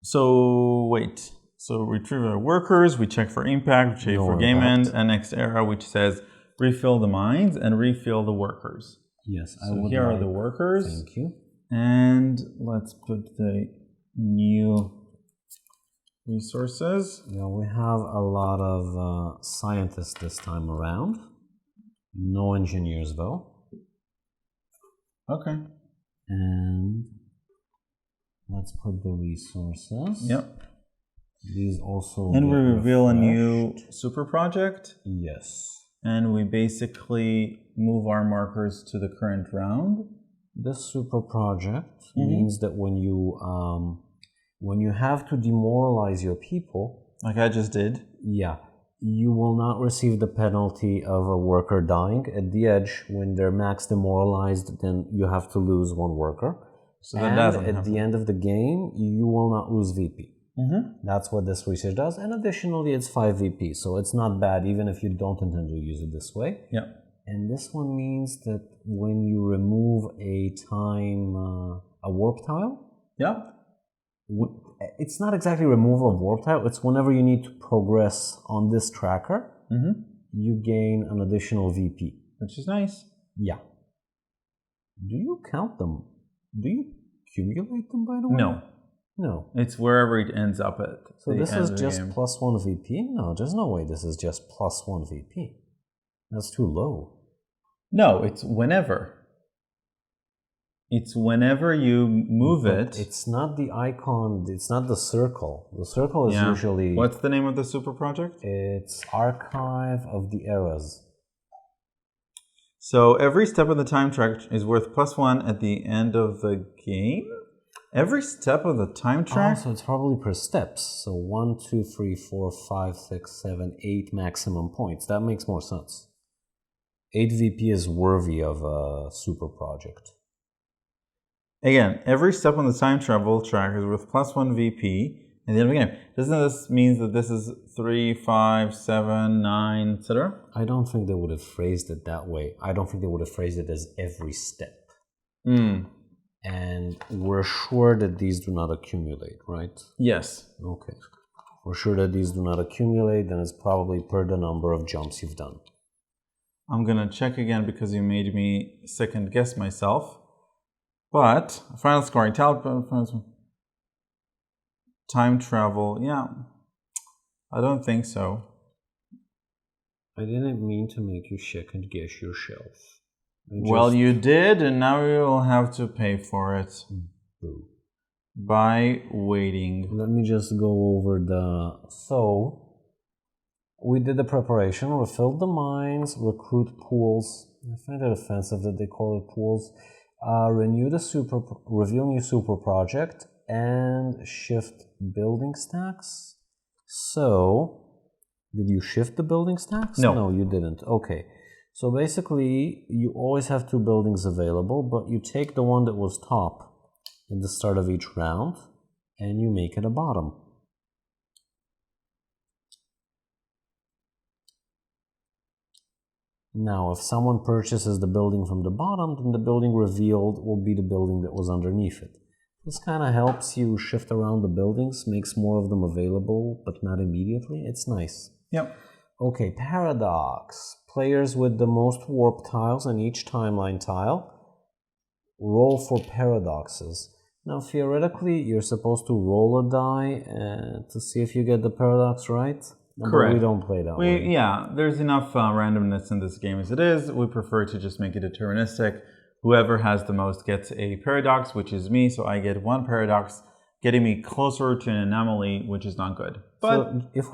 [SPEAKER 1] So wait. So retrieve our workers. We check for impact. We check for game end. And next era, which says refill the mines and refill the workers.
[SPEAKER 2] Yes,
[SPEAKER 1] so here are the workers.
[SPEAKER 2] Thank you.
[SPEAKER 1] And let's put the new resources.
[SPEAKER 2] Yeah, we have a lot of scientists this time around. No engineers though.
[SPEAKER 1] Okay.
[SPEAKER 2] And let's put the resources.
[SPEAKER 1] Yep.
[SPEAKER 2] These also.
[SPEAKER 1] And we reveal a new super project.
[SPEAKER 2] Yes.
[SPEAKER 1] And we basically move our markers to the current round.
[SPEAKER 2] This super project means that when you have to demoralize your people,
[SPEAKER 1] like I just did,
[SPEAKER 2] you will not receive the penalty of a worker dying. At the edge, when they're max demoralized, then you have to lose 1 worker.
[SPEAKER 1] So that doesn't
[SPEAKER 2] at
[SPEAKER 1] happen.
[SPEAKER 2] the end of the game, you will not lose VP. That's what this research does. And additionally, it's 5 VP, so it's not bad even if you don't intend to use it this way.
[SPEAKER 1] Yeah.
[SPEAKER 2] And this one means that when you remove a warp tile, it's not exactly removal of warp tile, it's whenever you need to progress on this tracker, you gain an additional VP.
[SPEAKER 1] Which is nice.
[SPEAKER 2] Yeah. Do you count them? Do you accumulate them, by the way? No.
[SPEAKER 1] It's wherever it ends up at.
[SPEAKER 2] So this is just +1 VP? No, there's no way this is just +1 VP. That's too low.
[SPEAKER 1] No, it's whenever. It's whenever you move it.
[SPEAKER 2] It's not the icon, it's not the circle. The circle is usually...
[SPEAKER 1] What's the name of the super project?
[SPEAKER 2] It's Archive of the Eras.
[SPEAKER 1] So every step of the time track is worth +1 at the end of the game? Every step of the time track?
[SPEAKER 2] Oh, so it's probably per steps. So 1, 2, 3, 4, 5, 6, 7, 8 maximum points. That makes more sense. 8 VP is worthy of a super project.
[SPEAKER 1] Again, every step on the time travel track is worth +1 VP at the end of the game. Doesn't this mean that this is 3, 5, 7, 9, etc.?
[SPEAKER 2] I don't think they would have phrased it that way. I don't think they would have phrased it as every step. And we're sure that these do not accumulate, right?
[SPEAKER 1] Yes.
[SPEAKER 2] Okay. We're sure that these do not accumulate, then it's probably per the number of jumps you've done.
[SPEAKER 1] I'm gonna check again because you made me second guess myself. But final scoring, time travel, yeah. I don't think so.
[SPEAKER 2] I didn't mean to make you second guess yourself.
[SPEAKER 1] Well, you did, and now you'll have to pay for it by waiting.
[SPEAKER 2] Let me just go over the... So, we did the preparation, refilled the mines, recruit pools. I find it offensive that they call it pools. Reveal new super project, and shift building stacks. So, did you shift the building stacks?
[SPEAKER 1] No.
[SPEAKER 2] No, you didn't. Okay. So basically, you always have 2 buildings available, but you take the one that was top at the start of each round, and you make it a bottom. Now, if someone purchases the building from the bottom, then the building revealed will be the building that was underneath it. This kind of helps you shift around the buildings, makes more of them available, but not immediately. It's nice.
[SPEAKER 1] Yep.
[SPEAKER 2] Okay, paradox. Players with the most warp tiles on each timeline tile roll for paradoxes. Now, theoretically, you're supposed to roll a die to see if you get the paradox right.
[SPEAKER 1] Correct.
[SPEAKER 2] But we don't play that way.
[SPEAKER 1] Yeah, there's enough randomness in this game as it is. We prefer to just make it deterministic. Whoever has the most gets a paradox, which is me, so I get 1 paradox, getting me closer to an anomaly, which is not good. But
[SPEAKER 2] so if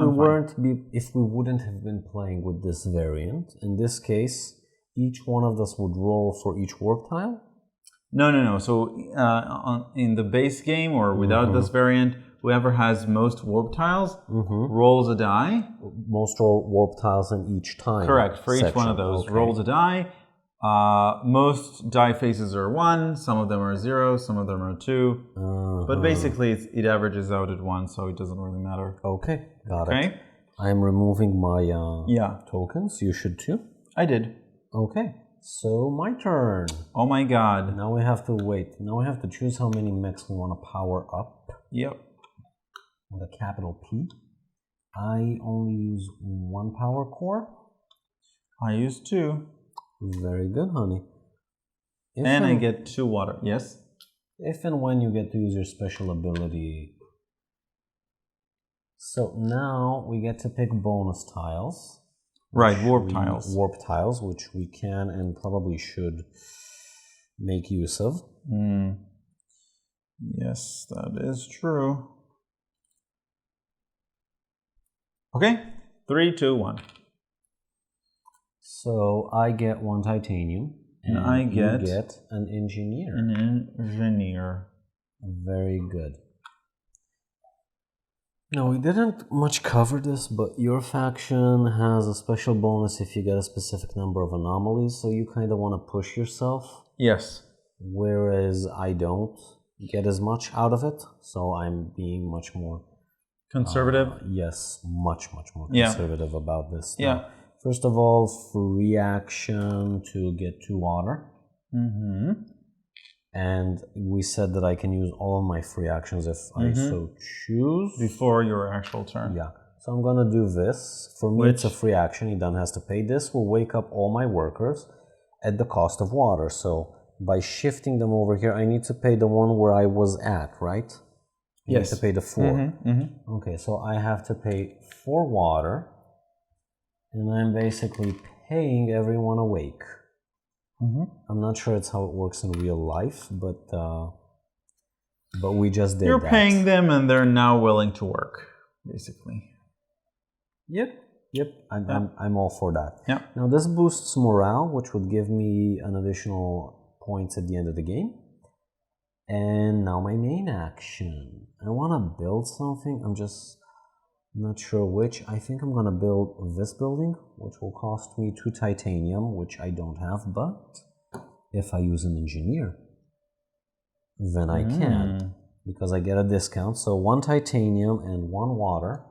[SPEAKER 2] we wouldn't have been playing with this variant, in this case, each one of us would roll for each warp tile?
[SPEAKER 1] No. So in the base game or without this variant, whoever has most warp tiles rolls a die.
[SPEAKER 2] Most warp tiles in each time.
[SPEAKER 1] Correct. For each one of those, rolls a die. Most die faces are 1, some of them are 0, some of them are 2. But basically it averages out at 1, so it doesn't really matter.
[SPEAKER 2] Okay, got it. I'm removing my tokens. You should too.
[SPEAKER 1] I did.
[SPEAKER 2] Okay, so my turn.
[SPEAKER 1] Oh my god.
[SPEAKER 2] Now we have to wait. Now we have to choose how many mechs we want to power up.
[SPEAKER 1] Yep.
[SPEAKER 2] With a capital P. I only use 1 power core.
[SPEAKER 1] I use 2.
[SPEAKER 2] Very good, honey.
[SPEAKER 1] I get 2 water. Yes?
[SPEAKER 2] If and when you get to use your special ability. So now we get to pick bonus tiles.
[SPEAKER 1] Right, warp tiles.
[SPEAKER 2] Warp tiles, which we can and probably should make use of.
[SPEAKER 1] Yes, that is true. Okay, 3, 2, 1.
[SPEAKER 2] So I get 1 titanium.
[SPEAKER 1] And I get
[SPEAKER 2] an engineer.
[SPEAKER 1] An engineer.
[SPEAKER 2] Very good. Now, we didn't much cover this, but your faction has a special bonus if you get a specific number of anomalies, so you kind of want to push yourself.
[SPEAKER 1] Yes.
[SPEAKER 2] Whereas I don't get as much out of it, so I'm being much more...
[SPEAKER 1] Conservative?
[SPEAKER 2] Yes, much more conservative about this.
[SPEAKER 1] Yeah.
[SPEAKER 2] Now, first of all, free action to get 2 water. And we said that I can use all of my free actions if I so choose.
[SPEAKER 1] Before your actual turn.
[SPEAKER 2] Yeah. So I'm going to do this. For me, it's a free action. He doesn't have to pay. This will wake up all my workers at the cost of water. So by shifting them over here, I need to pay the one where I was at, right? I need to pay the 4. Okay, so I have to pay 4 water. And I'm basically paying everyone awake. I'm not sure it's how it works in real life, but we just did
[SPEAKER 1] You're
[SPEAKER 2] that.
[SPEAKER 1] paying them and they're now willing to work, basically.
[SPEAKER 2] Yep. I'm all for that.
[SPEAKER 1] Yeah.
[SPEAKER 2] Now this boosts morale, which would give me an additional points at the end of the game. And now my main action. I want to build something. I'm just not sure which. I think I'm going to build this building, which will cost me 2 titanium, which I don't have, but if I use an engineer, then I can, because I get a discount. So 1 titanium and 1 water.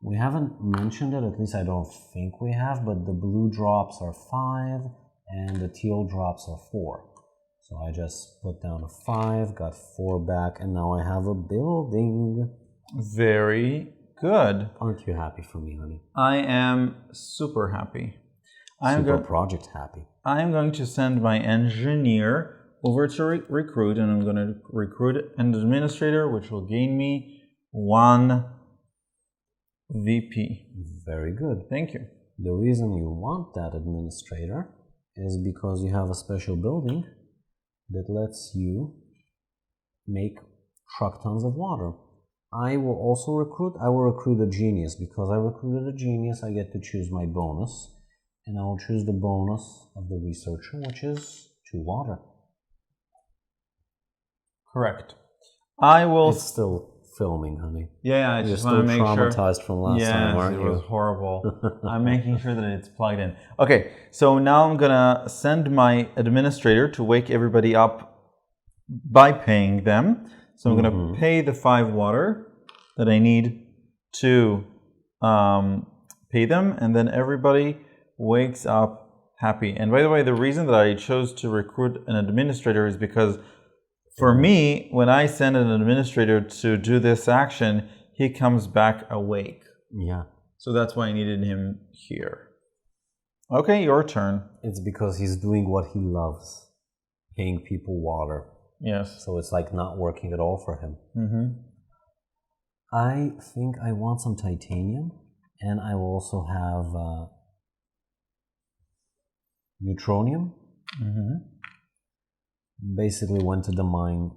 [SPEAKER 2] We haven't mentioned it, at least I don't think we have, but the blue drops are 5 and the teal drops are 4. So I just put down a 5, got 4 back, and now I have a building.
[SPEAKER 1] Very good.
[SPEAKER 2] Aren't you happy for me, honey?
[SPEAKER 1] I am super happy.
[SPEAKER 2] Super project happy.
[SPEAKER 1] I am going to send my engineer over to recruit, and I'm going to recruit an administrator, which will gain me 1 VP.
[SPEAKER 2] Very good.
[SPEAKER 1] Thank you.
[SPEAKER 2] The reason you want that administrator is because you have a special building that lets you make truck tons of water. I will also recruit a genius. Because I recruited a genius, I get to choose my bonus. And I will choose the bonus of the researcher, which is 2 water.
[SPEAKER 1] Correct. I will...
[SPEAKER 2] It's still filming, honey.
[SPEAKER 1] Yeah, I just want to make sure.
[SPEAKER 2] You're still traumatized from last time, aren't you?
[SPEAKER 1] Yes, it was horrible. I'm making sure that it's plugged in. Okay, so now I'm going to send my administrator to wake everybody up by paying them. So I'm going to pay the 5 water that I need to pay them, and then everybody wakes up happy. And by the way, the reason that I chose to recruit an administrator is because for me, when I send an administrator to do this action, he comes back awake.
[SPEAKER 2] Yeah.
[SPEAKER 1] So that's why I needed him here. Okay, your turn.
[SPEAKER 2] It's because he's doing what he loves, paying people water.
[SPEAKER 1] Yes.
[SPEAKER 2] So it's like not working at all for him. I think I want some titanium, and I will also have neutronium. Basically went to the mine,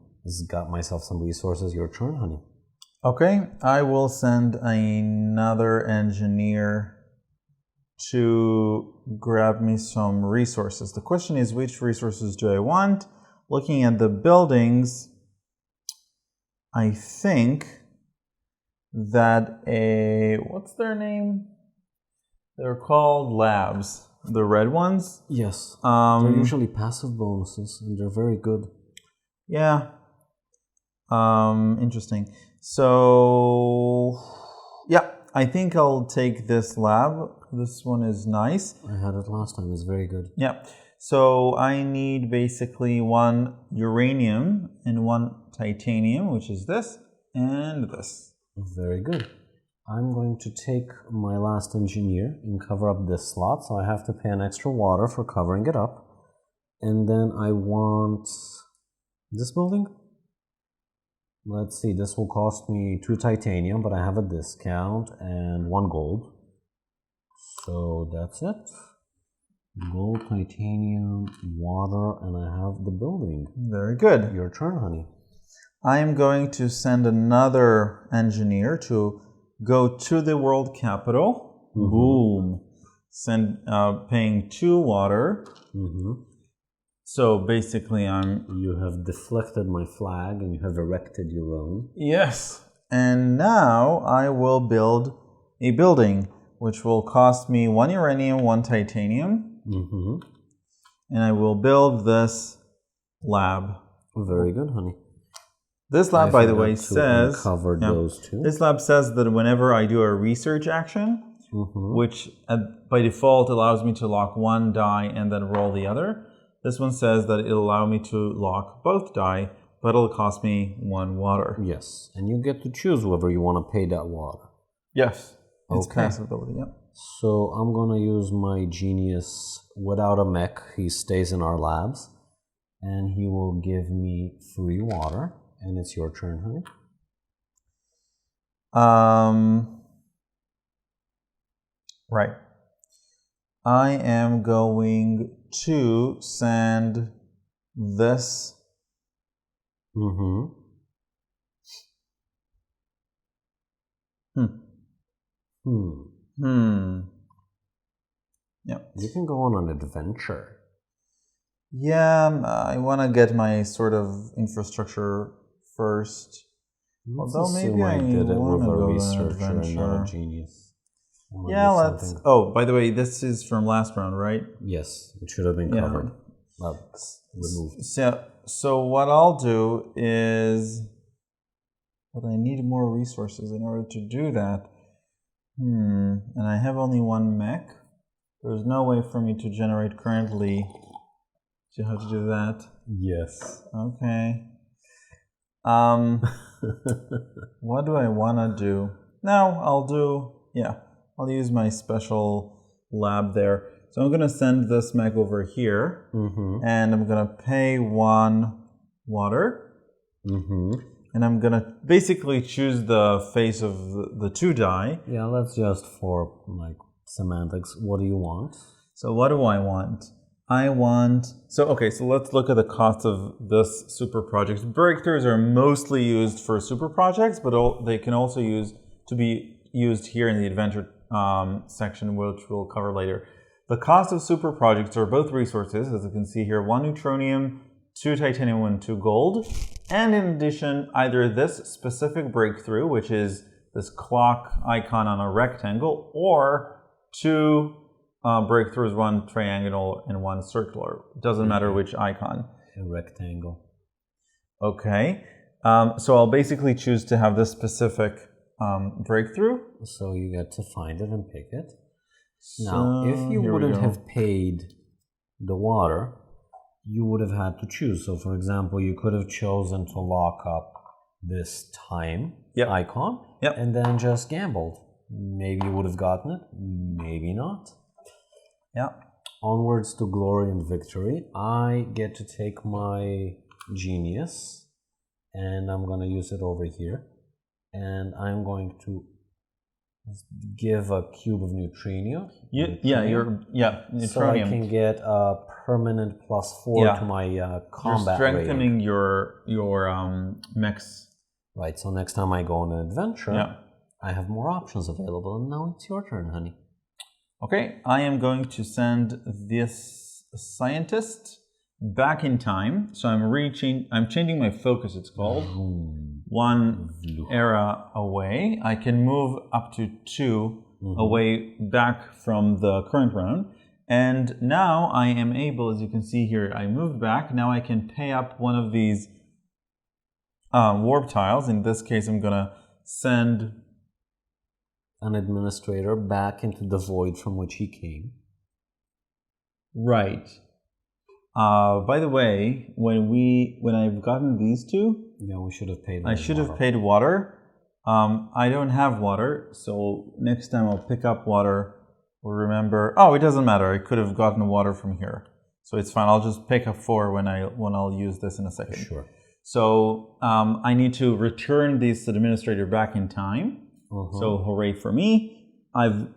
[SPEAKER 2] got myself some resources. Your turn, honey.
[SPEAKER 1] Okay, I will send another engineer to grab me some resources. The question is, which resources do I want? Looking at the buildings, I think that what's their name? They're called labs. The red ones?
[SPEAKER 2] Yes. They're usually passive bonuses, and they're very good.
[SPEAKER 1] Yeah. Interesting. So, yeah, I think I'll take this lab. This one is nice.
[SPEAKER 2] I had it last time. It's very good.
[SPEAKER 1] Yeah. So I need basically 1 uranium and 1 titanium, which is this and this.
[SPEAKER 2] Very good. I'm going to take my last engineer and cover up this slot, so I have to pay an extra water for covering it up. And then I want this building. Let's see, this will cost me 2 titanium, but I have a discount and 1 gold. So that's it. Gold, titanium, water, and I have the building.
[SPEAKER 1] Very good.
[SPEAKER 2] Your turn, honey.
[SPEAKER 1] I am going to send another engineer to go to the world capital. Boom. Paying 2 water. So basically
[SPEAKER 2] You have deflected my flag and you have erected your own.
[SPEAKER 1] Yes. And now I will build a building, which will cost me 1 uranium, 1 titanium. And I will build this lab.
[SPEAKER 2] Very good, honey.
[SPEAKER 1] This lab, by the way, says...
[SPEAKER 2] those two.
[SPEAKER 1] This lab says that whenever I do a research action, which by default allows me to lock 1 die and then roll the other, this one says that it'll allow me to lock both die, but it'll cost me 1 water.
[SPEAKER 2] Yes, and you get to choose whether you want to pay that water.
[SPEAKER 1] Yes, it's passive ability, yeah.
[SPEAKER 2] So I'm going to use my genius without a mech. He stays in our labs, and he will give me 3 water. And it's your turn, honey.
[SPEAKER 1] Right. I am going to send this.
[SPEAKER 2] Mm-hmm.
[SPEAKER 1] Yeah.
[SPEAKER 2] You can go on an adventure.
[SPEAKER 1] Yeah, I want to get my sort of infrastructure first. Although maybe I
[SPEAKER 2] did it
[SPEAKER 1] want
[SPEAKER 2] with
[SPEAKER 1] to
[SPEAKER 2] a
[SPEAKER 1] go on an
[SPEAKER 2] researcher and not a
[SPEAKER 1] adventure.
[SPEAKER 2] genius.
[SPEAKER 1] Yeah, let's. Oh, by the way, this is from last round, right?
[SPEAKER 2] Yes, it should have been covered. Removed.
[SPEAKER 1] So what I'll do is, but I need more resources in order to do that. And I have only one mech. There's no way for me to generate currently. Do you have to do that?
[SPEAKER 2] Yes.
[SPEAKER 1] Okay. What do I want to do? No, I'll use my special lab there. So I'm going to send this mech over here, and I'm going to pay 1 water, and I'm going to basically choose the face of the 2 die.
[SPEAKER 2] Yeah, let's just for like semantics. What do you want?
[SPEAKER 1] So what do I want? So let's look at the cost of this super project. Breakthroughs are mostly used for super projects, but they can also be used here in the adventure section, which we'll cover later. The cost of super projects are both resources, as you can see here, 1 neutronium, 2 titanium, and 2 gold. And in addition, either this specific breakthrough, which is this clock icon on a rectangle, or 2 breakthroughs, 1 triangular and 1 circular. It doesn't matter which icon.
[SPEAKER 2] A rectangle.
[SPEAKER 1] Okay. So I'll basically choose to have this specific breakthrough.
[SPEAKER 2] So you get to find it and pick it.
[SPEAKER 1] So
[SPEAKER 2] now, if you wouldn't have paid the water, you would have had to choose. So for example, you could have chosen to lock up this time icon and then just gambled. Maybe you would have gotten it, maybe not.
[SPEAKER 1] Yeah.
[SPEAKER 2] Onwards to glory and victory. I get to take my genius and I'm going to use it over here. And I'm going to give a cube of neutrino. Neutronium. So I can get a permanent +4 to my combat
[SPEAKER 1] You're strengthening your mechs.
[SPEAKER 2] Right, so next time I go on an adventure, I have more options available. And now it's your turn, honey.
[SPEAKER 1] Okay, I am going to send this scientist back in time. So I'm changing my focus, it's called. 1 era away. I can move up to 2 away back from the current round. And now I am able, as you can see here, I moved back. Now I can pay up one of these warp tiles. In this case, I'm going to send
[SPEAKER 2] an administrator back into the void from which he came.
[SPEAKER 1] Right. By the way, when I've gotten these 2,
[SPEAKER 2] we should have paid.
[SPEAKER 1] I should have paid water. I don't have water, so next time I'll pick up water. We'll remember. Oh, it doesn't matter. I could have gotten water from here, so it's fine. I'll just pick up 4 when I'll use this in a second.
[SPEAKER 2] Sure.
[SPEAKER 1] So I need to return this administrator back in time. So hooray for me! I've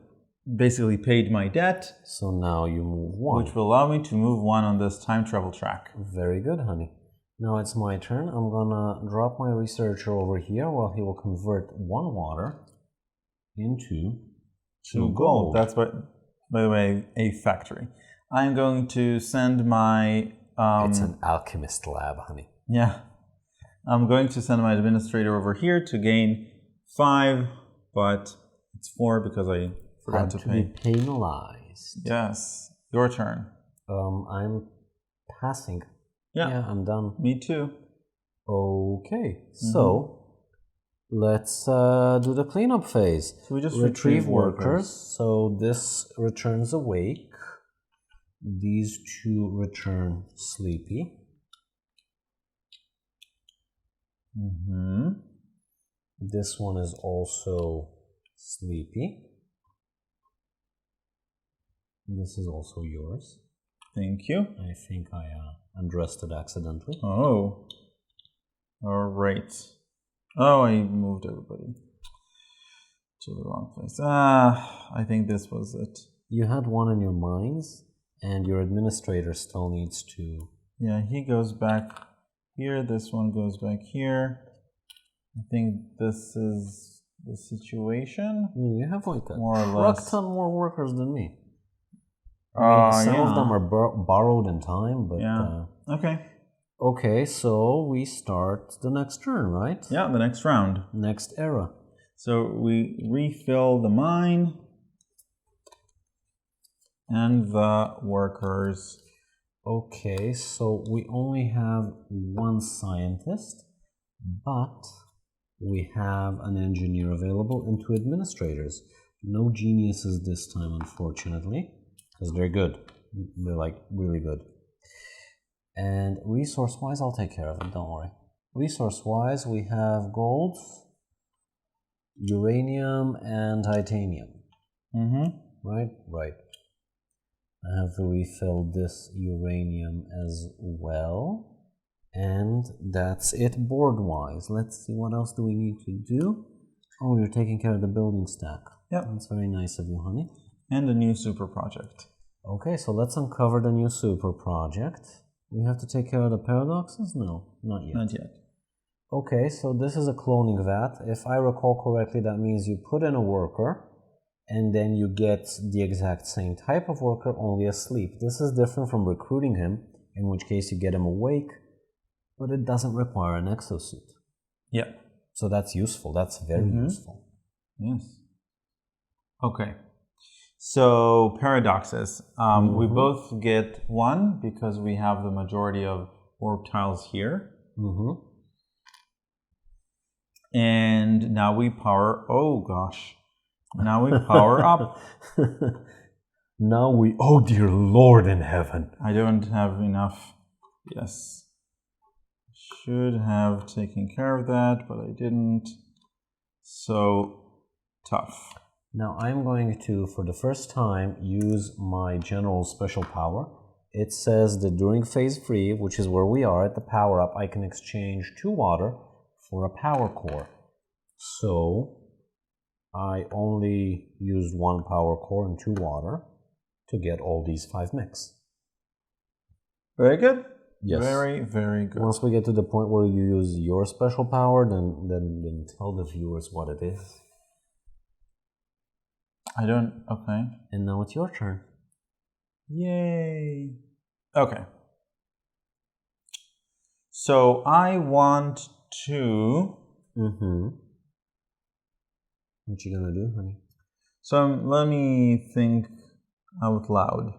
[SPEAKER 1] basically paid my debt.
[SPEAKER 2] So now you move 1.
[SPEAKER 1] Which will allow me to move 1 on this time travel track.
[SPEAKER 2] Very good, honey. Now it's my turn. I'm gonna drop my researcher over here while he will convert 1 water into 2 gold.
[SPEAKER 1] That's by the way, a factory. I'm going to send my...
[SPEAKER 2] it's an alchemist lab, honey.
[SPEAKER 1] Yeah. I'm going to send my administrator over here to gain 5, but it's 4 because I forgot to pay.
[SPEAKER 2] Be penalized.
[SPEAKER 1] Yes. Your turn.
[SPEAKER 2] I'm passing.
[SPEAKER 1] Yeah,
[SPEAKER 2] I'm done.
[SPEAKER 1] Me too.
[SPEAKER 2] Okay, so let's do the cleanup phase.
[SPEAKER 1] So we just
[SPEAKER 2] retrieve workers. So this returns awake. These 2 return sleepy. This one is also sleepy. This is also yours.
[SPEAKER 1] Thank you.
[SPEAKER 2] I think I undressed it accidentally.
[SPEAKER 1] Oh. All right. Oh, I moved everybody to the wrong place. I think this was it.
[SPEAKER 2] You had 1 in your mines? And your administrator still needs to...
[SPEAKER 1] Yeah, he goes back here. This one goes back here. I think this is the situation.
[SPEAKER 2] You have like a
[SPEAKER 1] more or less
[SPEAKER 2] ton more workers than me. I mean, some of them are borrowed in time, but...
[SPEAKER 1] Yeah. Okay.
[SPEAKER 2] Okay, so we start the next turn, right?
[SPEAKER 1] Yeah, the next round.
[SPEAKER 2] Next era.
[SPEAKER 1] So we refill the mine and the workers.
[SPEAKER 2] Okay, so we only have one scientist, but we have an engineer available and two administrators. No geniuses this time, unfortunately, because they're good. They're like really good. And resource-wise, I'll take care of it, don't worry. Resource-wise, we have gold, uranium, and titanium. Right? Right. I have to refill this uranium as well. And that's it board-wise. Let's see, what else do we need to do? Oh, you're taking care of the building stack.
[SPEAKER 1] Yep.
[SPEAKER 2] That's very nice of you, honey.
[SPEAKER 1] And a new super project.
[SPEAKER 2] Okay, so let's uncover the new super project. We have to take care of the paradoxes? No, not yet.
[SPEAKER 1] Not yet.
[SPEAKER 2] Okay, so this is a cloning vat. If I recall correctly, that means you put in a worker and then you get the exact same type of worker, only asleep. This is different from recruiting him, in which case you get him awake, but it doesn't require an exosuit.
[SPEAKER 1] Yeah.
[SPEAKER 2] So that's useful. That's very useful.
[SPEAKER 1] Yes. Okay. So paradoxes. We both get one because we have the majority of orb tiles here. And now we power, oh gosh. Now we power up.
[SPEAKER 2] Now we, oh dear Lord in heaven.
[SPEAKER 1] I don't have enough. Yes. Should have taken care of that, but I didn't. So tough.
[SPEAKER 2] Now I'm going to, for the first time, use my general special power. It says that during phase 3, which is where we are at the power up, I can exchange 2 water for a power core. So I only used 1 power core and 2 water to get all these 5 mechs.
[SPEAKER 1] Very good.
[SPEAKER 2] Yes.
[SPEAKER 1] Very, very good.
[SPEAKER 2] Once we get to the point where you use your special power, then tell the viewers what it is.
[SPEAKER 1] I don't, okay.
[SPEAKER 2] And now it's your turn.
[SPEAKER 1] Yay. Okay. So I want to...
[SPEAKER 2] What you gonna do, honey?
[SPEAKER 1] So let me think out loud.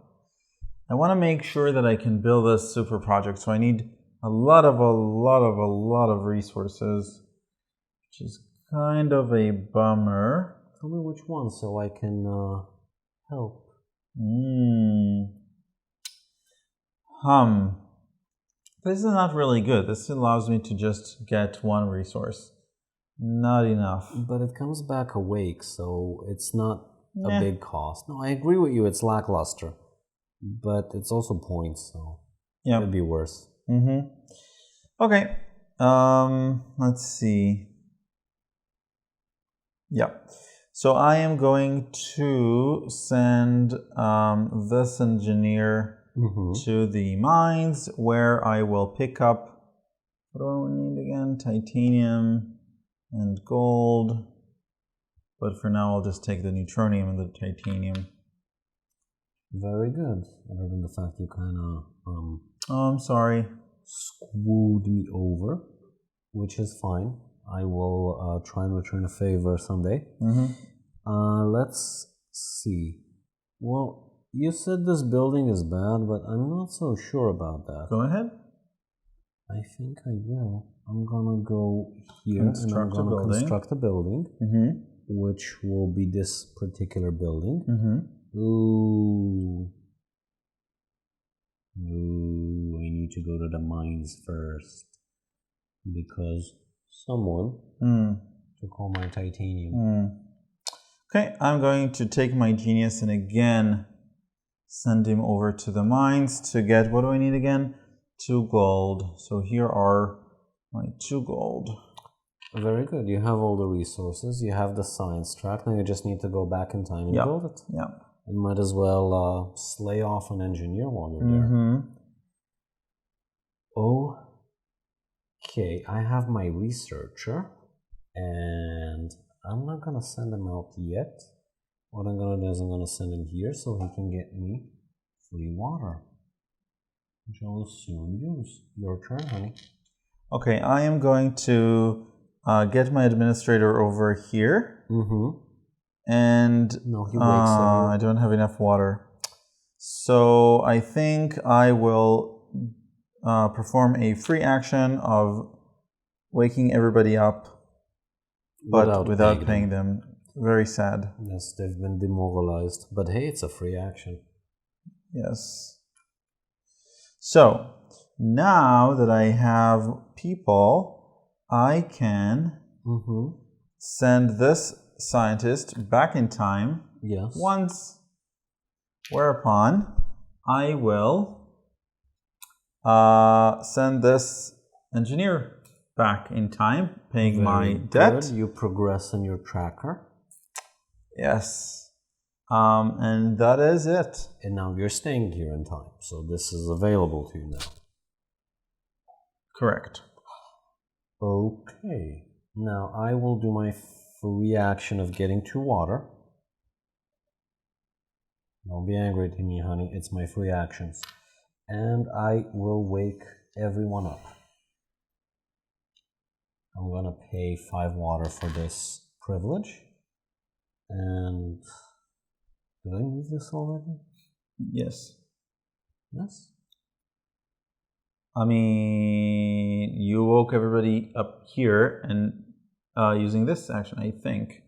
[SPEAKER 1] I want to make sure that I can build this super project. So I need a lot of resources, which is kind of a bummer.
[SPEAKER 2] Tell me which one so I can help.
[SPEAKER 1] This is not really good. This allows me to just get 1 resource. Not enough.
[SPEAKER 2] But it comes back awake, so it's not a big cost. No, I agree with you, it's lackluster. But it's also points, so it would be worse.
[SPEAKER 1] Okay. Let's see. Yeah. So I am going to send this engineer to the mines, where I will pick up, what do I need again? Titanium and gold. But for now, I'll just take the neutronium and the titanium.
[SPEAKER 2] Very good. Other than the fact you kind of
[SPEAKER 1] oh, I'm sorry.
[SPEAKER 2] Screwed me over, which is fine. I will try and return a favor someday. Let's see. Well, you said this building is bad, but I'm not so sure about that.
[SPEAKER 1] Go ahead.
[SPEAKER 2] I think I will. I'm gonna go here and I'm gonna construct a building, which will be this particular building. Ooh, I need to go to the mines first because someone took all my titanium.
[SPEAKER 1] Okay, I'm going to take my genius and again send him over to the mines to get, what do I need again? 2 gold. So here are my 2 gold.
[SPEAKER 2] Very good. You have all the resources. You have the science track. Now you just need to go back in time and build it.
[SPEAKER 1] Yeah.
[SPEAKER 2] And might as well slay off an engineer while you're there. Okay, I have my researcher, and I'm not gonna send him out yet. What I'm gonna do is I'm gonna send him here so he can get me free water, which I will soon use. Your turn, honey.
[SPEAKER 1] Okay, I am going to get my administrator over here. And
[SPEAKER 2] no, he wakes up.
[SPEAKER 1] I don't have enough water. So I think I will perform a free action of waking everybody up, but without paying them. Very sad.
[SPEAKER 2] Yes, they've been demobilized. But hey, it's a free action.
[SPEAKER 1] Yes. So now that I have people, I can send this scientist back in time.
[SPEAKER 2] Yes.
[SPEAKER 1] Once, whereupon I will send this engineer back in time, paying my debt.
[SPEAKER 2] Good. You progress in your tracker.
[SPEAKER 1] Yes. And that is it.
[SPEAKER 2] And now you're staying here in time, so this is available to you now.
[SPEAKER 1] Correct.
[SPEAKER 2] Okay. Now I will do my free action of getting to water. Don't be angry at me, honey. It's my free actions. And I will wake everyone up. I'm gonna pay 5 water for this privilege. And did I move this already?
[SPEAKER 1] Yes.
[SPEAKER 2] Yes?
[SPEAKER 1] I mean, you woke everybody up here and using this action, I think.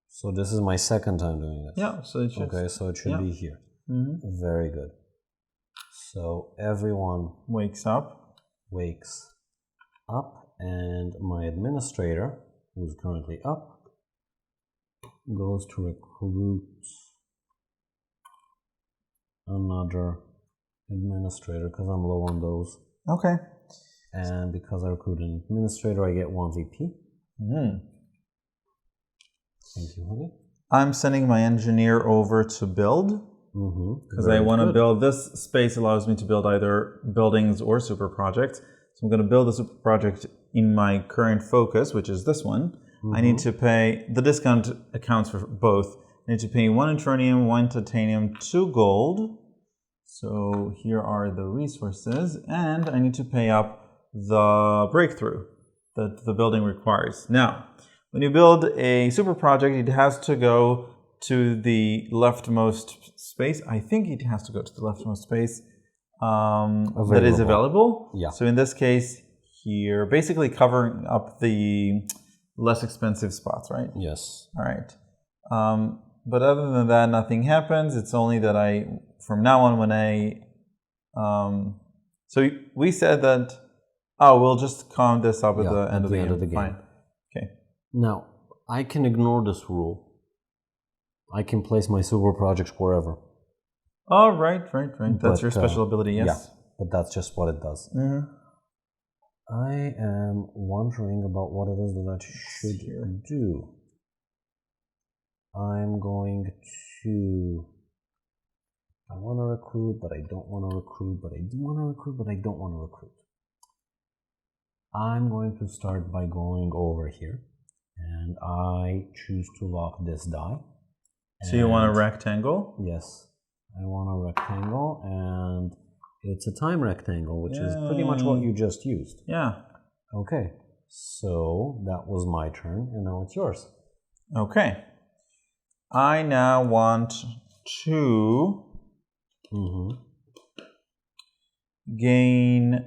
[SPEAKER 2] So this is my second time doing this?
[SPEAKER 1] Yeah, so it should.
[SPEAKER 2] Okay, so it should be here. Very good. So everyone
[SPEAKER 1] wakes up,
[SPEAKER 2] and my administrator, who's currently up, goes to recruit another administrator because I'm low on those.
[SPEAKER 1] Okay.
[SPEAKER 2] And because I recruit an administrator, I get 1 VP. Thank you, honey.
[SPEAKER 1] I'm sending my engineer over to build. Because I want to build, this space allows me to build either buildings or super projects. So I'm going to build a super project in my current focus, which is this one. I need to pay, the discount accounts for both. I need to pay 1 Anachrony, 1 titanium, 2 gold. So here are the resources. And I need to pay up the breakthrough that the building requires. Now, when you build a super project, it has to go to the leftmost space. I think it has to go to the leftmost space that is available.
[SPEAKER 2] Yeah.
[SPEAKER 1] So in this case, here, basically covering up the less expensive spots, right?
[SPEAKER 2] Yes.
[SPEAKER 1] All right. But other than that, nothing happens. It's only that I, from now on, when I, so we said that, we'll just count this up at the end of the game. Fine. Okay.
[SPEAKER 2] Now, I can ignore this rule. I can place my super projects wherever.
[SPEAKER 1] Oh, right. That's your special ability, yes.
[SPEAKER 2] Yeah, but that's just what it does. I am wondering about what it is that I should do. I'm going to... I want to recruit, but I don't want to recruit, but I do want to recruit, but I don't want to recruit. I'm going to start by going over here, and I choose to lock this die.
[SPEAKER 1] So you want a rectangle?
[SPEAKER 2] Yes, I want a rectangle, and it's a time rectangle, which is pretty much what you just used.
[SPEAKER 1] Yeah.
[SPEAKER 2] Okay, so that was my turn, and now it's yours.
[SPEAKER 1] Okay. I now want to gain...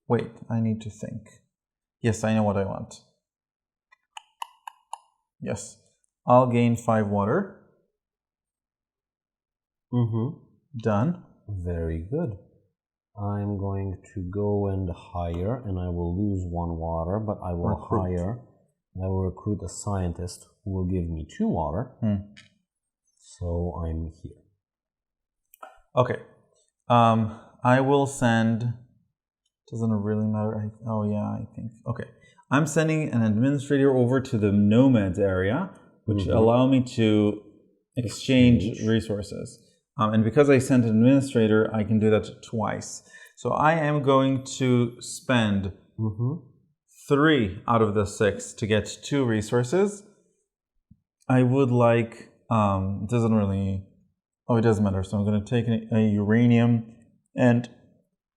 [SPEAKER 1] Wait, I need to think. Yes, I know what I want. Yes. I'll gain 5 water. Done.
[SPEAKER 2] Very good. I'm going to go and hire, and I will lose 1 water, but I will hire, and I will recruit a scientist who will give me 2 water. So I'm here.
[SPEAKER 1] Okay. I will send... Doesn't it really matter? Oh yeah, I think. Okay. I'm sending an administrator over to the nomads area, which allow me to exchange resources. And because I sent an administrator, I can do that twice. So I am going to spend 3 out of the 6 to get 2 resources. I would like, it doesn't really, it doesn't matter. So I'm going to take a uranium and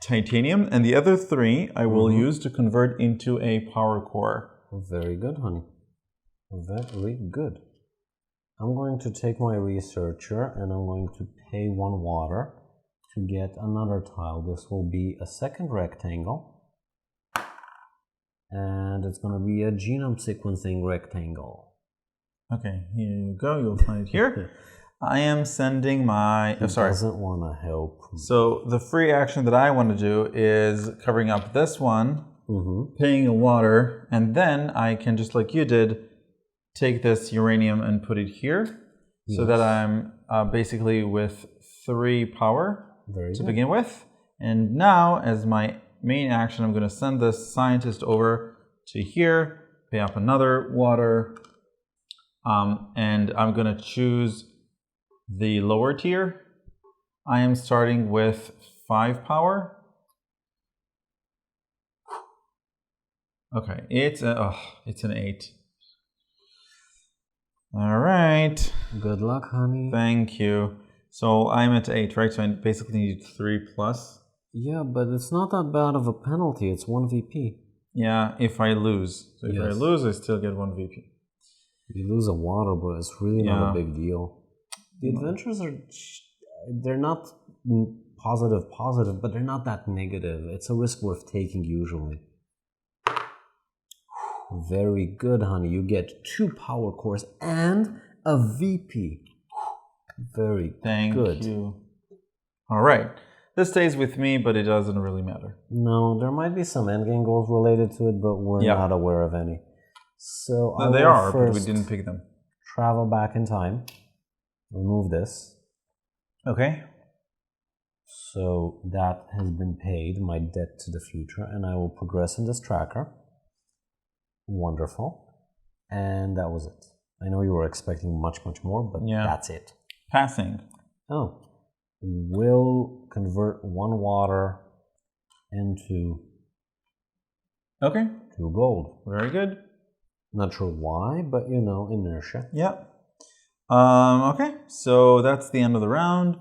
[SPEAKER 1] titanium, and the other 3 I will use to convert into a power core.
[SPEAKER 2] Very good, honey. Very good. I'm going to take my researcher and I'm going to pay 1 water to get another tile. This will be a second rectangle. And it's going to be a genome sequencing rectangle.
[SPEAKER 1] Okay, here you go. You'll find it here. I am sending my...
[SPEAKER 2] He doesn't want to help.
[SPEAKER 1] So the free action that I want to do is covering up this one, paying a water, and then I can, just like you did, take this uranium and put it here, so that I'm basically with 3 power to begin with. And now, as my main action, I'm going to send this scientist over to here, pay up another water, and I'm going to choose the lower tier. I am starting with 5 power. Okay, it's an 8. All right.
[SPEAKER 2] Good luck, honey.
[SPEAKER 1] Thank you. So I'm at 8, right? So I basically need 3 plus.
[SPEAKER 2] Yeah, but it's not that bad of a penalty. It's 1 VP.
[SPEAKER 1] Yeah, if I lose. So if I lose, I still get 1 VP.
[SPEAKER 2] You lose a water, but it's really not a big deal. The adventures they're not positive, but they're not that negative. It's a risk worth taking usually. Very good, honey. You get 2 power cores and a VP. Very good.
[SPEAKER 1] Thank you. All right. This stays with me, but it doesn't really matter.
[SPEAKER 2] No, there might be some endgame goals related to it, but we're not aware of any. So
[SPEAKER 1] no, they are, but we didn't pick them.
[SPEAKER 2] Travel back in time. Remove this.
[SPEAKER 1] Okay.
[SPEAKER 2] So that has been paid, my debt to the future, and I will progress in this tracker. Wonderful. And that was it. I know you were expecting much more, but that's it.
[SPEAKER 1] Passing.
[SPEAKER 2] Oh. Will convert 1 water into 2 gold.
[SPEAKER 1] Very good.
[SPEAKER 2] Not sure why, but you know, inertia.
[SPEAKER 1] Yep. Okay, so that's the end of the round.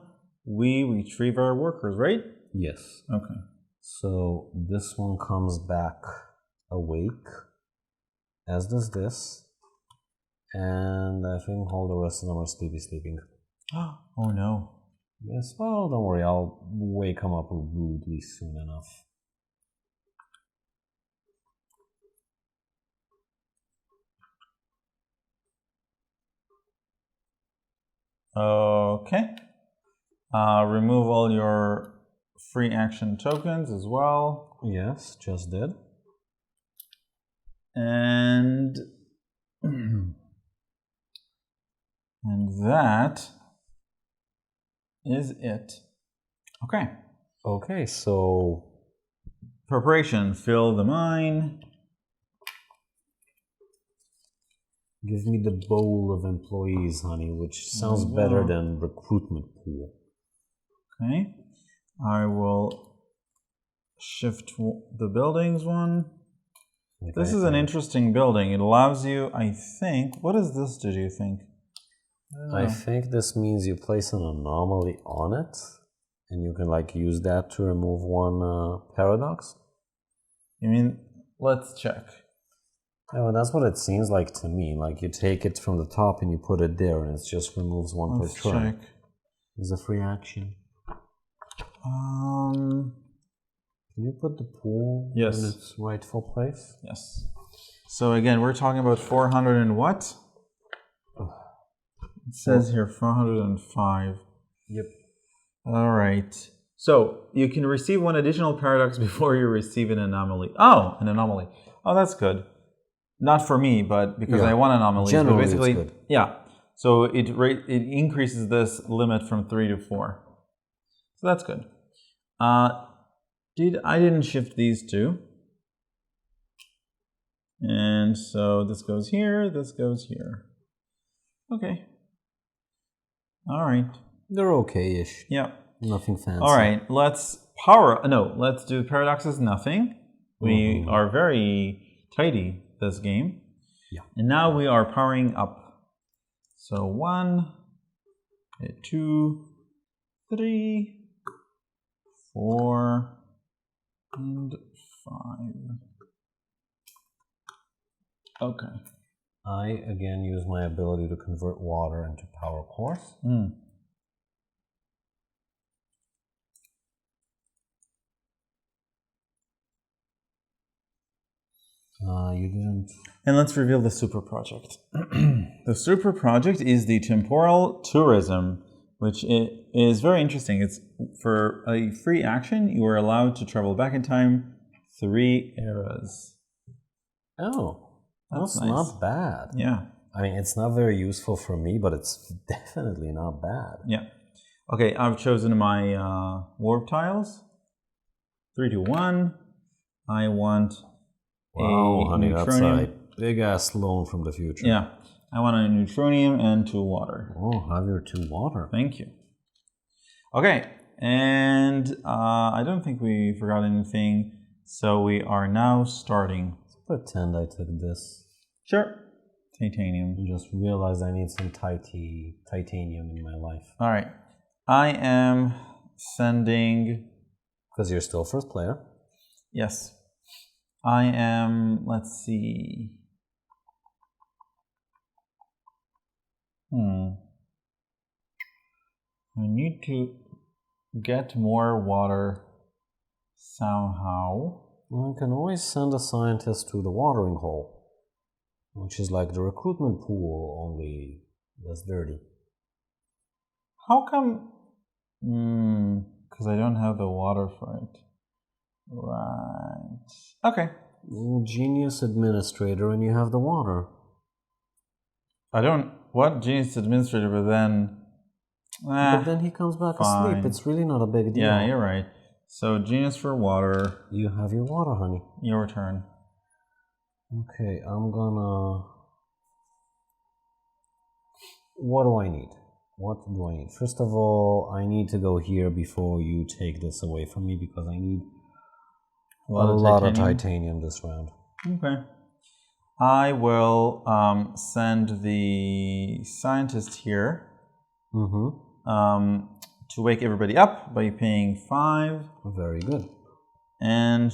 [SPEAKER 1] We retrieve our workers, right?
[SPEAKER 2] Yes.
[SPEAKER 1] Okay.
[SPEAKER 2] So this one comes back awake, as does this. And I think all the rest of them are sleeping.
[SPEAKER 1] Oh no.
[SPEAKER 2] Yes, well, don't worry, I'll wake them up rudely soon enough.
[SPEAKER 1] Okay. Remove all your free action tokens as well.
[SPEAKER 2] Yes, just did.
[SPEAKER 1] And that is it. Okay.
[SPEAKER 2] Okay, so
[SPEAKER 1] preparation, fill the mine.
[SPEAKER 2] Give me the bowl of employees, honey, which sounds better than recruitment pool.
[SPEAKER 1] Okay. I will shift the buildings one. Okay. This is an interesting building. It allows you, I think, what does this do, do you think?
[SPEAKER 2] I think this means you place an anomaly on it, and you can like use that to remove 1 paradox.
[SPEAKER 1] You mean, let's check.
[SPEAKER 2] Yeah, well, that's what it seems like to me. Like you take it from the top and you put it there, and it just removes 1 per turn.
[SPEAKER 1] Check.
[SPEAKER 2] It's a free action. Can you put the pool in its rightful place?
[SPEAKER 1] Yes. So again, we're talking about 400 and what? It says here 405.
[SPEAKER 2] Yep.
[SPEAKER 1] All right. So you can receive 1 additional paradox before you receive an anomaly. Oh, an anomaly. Oh, that's good. Not for me, but because I want anomalies.
[SPEAKER 2] Generally,
[SPEAKER 1] but basically,
[SPEAKER 2] it's good.
[SPEAKER 1] Yeah. So it increases this limit from 3 to 4. So that's good. I didn't shift these 2. And so this goes here, this goes here. Okay. All right.
[SPEAKER 2] They're okay-ish.
[SPEAKER 1] Yeah.
[SPEAKER 2] Nothing fancy.
[SPEAKER 1] All right. Let's do paradoxes. Nothing. We are very tidy this game.
[SPEAKER 2] Yeah.
[SPEAKER 1] And now we are powering up. So 1, 2, 3, 4, and 5. Okay.
[SPEAKER 2] I again use my ability to convert water into power cores. You didn't.
[SPEAKER 1] And let's reveal the super project. The super project is the temporal tourism, which is very interesting. It's for a free action, you are allowed to travel back in time 3 eras.
[SPEAKER 2] Oh, that's
[SPEAKER 1] nice.
[SPEAKER 2] not bad.
[SPEAKER 1] Yeah.
[SPEAKER 2] I mean, it's not very useful for me, but it's definitely not bad.
[SPEAKER 1] Yeah. Okay, I've chosen my warp tiles. 3, 2, 1. I want
[SPEAKER 2] Wow,
[SPEAKER 1] a
[SPEAKER 2] honey,
[SPEAKER 1] neutronium.
[SPEAKER 2] that's a big-ass loan from the future.
[SPEAKER 1] Yeah. I want a neutronium and 2 water.
[SPEAKER 2] Oh, have your 2 water.
[SPEAKER 1] Thank you. Okay, and I don't think we forgot anything, so we are now starting.
[SPEAKER 2] Let's pretend I took this.
[SPEAKER 1] Sure. Titanium.
[SPEAKER 2] And just realized I need some titanium in my life.
[SPEAKER 1] All right. I am sending...
[SPEAKER 2] Because you're still first player.
[SPEAKER 1] Yes. I am... Let's see... I need to get more water somehow.
[SPEAKER 2] Well, I can always send a scientist to the watering hole, which is like the recruitment pool, only less dirty.
[SPEAKER 1] How come? Because I don't have the water for it. Right. Okay.
[SPEAKER 2] Genius administrator, and you have the water.
[SPEAKER 1] I don't... What? Genius administrator, but then...
[SPEAKER 2] But then he comes back asleep. It's really not a big deal.
[SPEAKER 1] Yeah, you're right. So, genius for water.
[SPEAKER 2] You have your water, honey.
[SPEAKER 1] Your turn.
[SPEAKER 2] Okay, I'm gonna... What do I need? What do I need? First of all, I need to go here before you take this away from me because I need a lot of titanium this round.
[SPEAKER 1] Okay. I will send the scientist here to wake everybody up by paying 5.
[SPEAKER 2] Very good.
[SPEAKER 1] And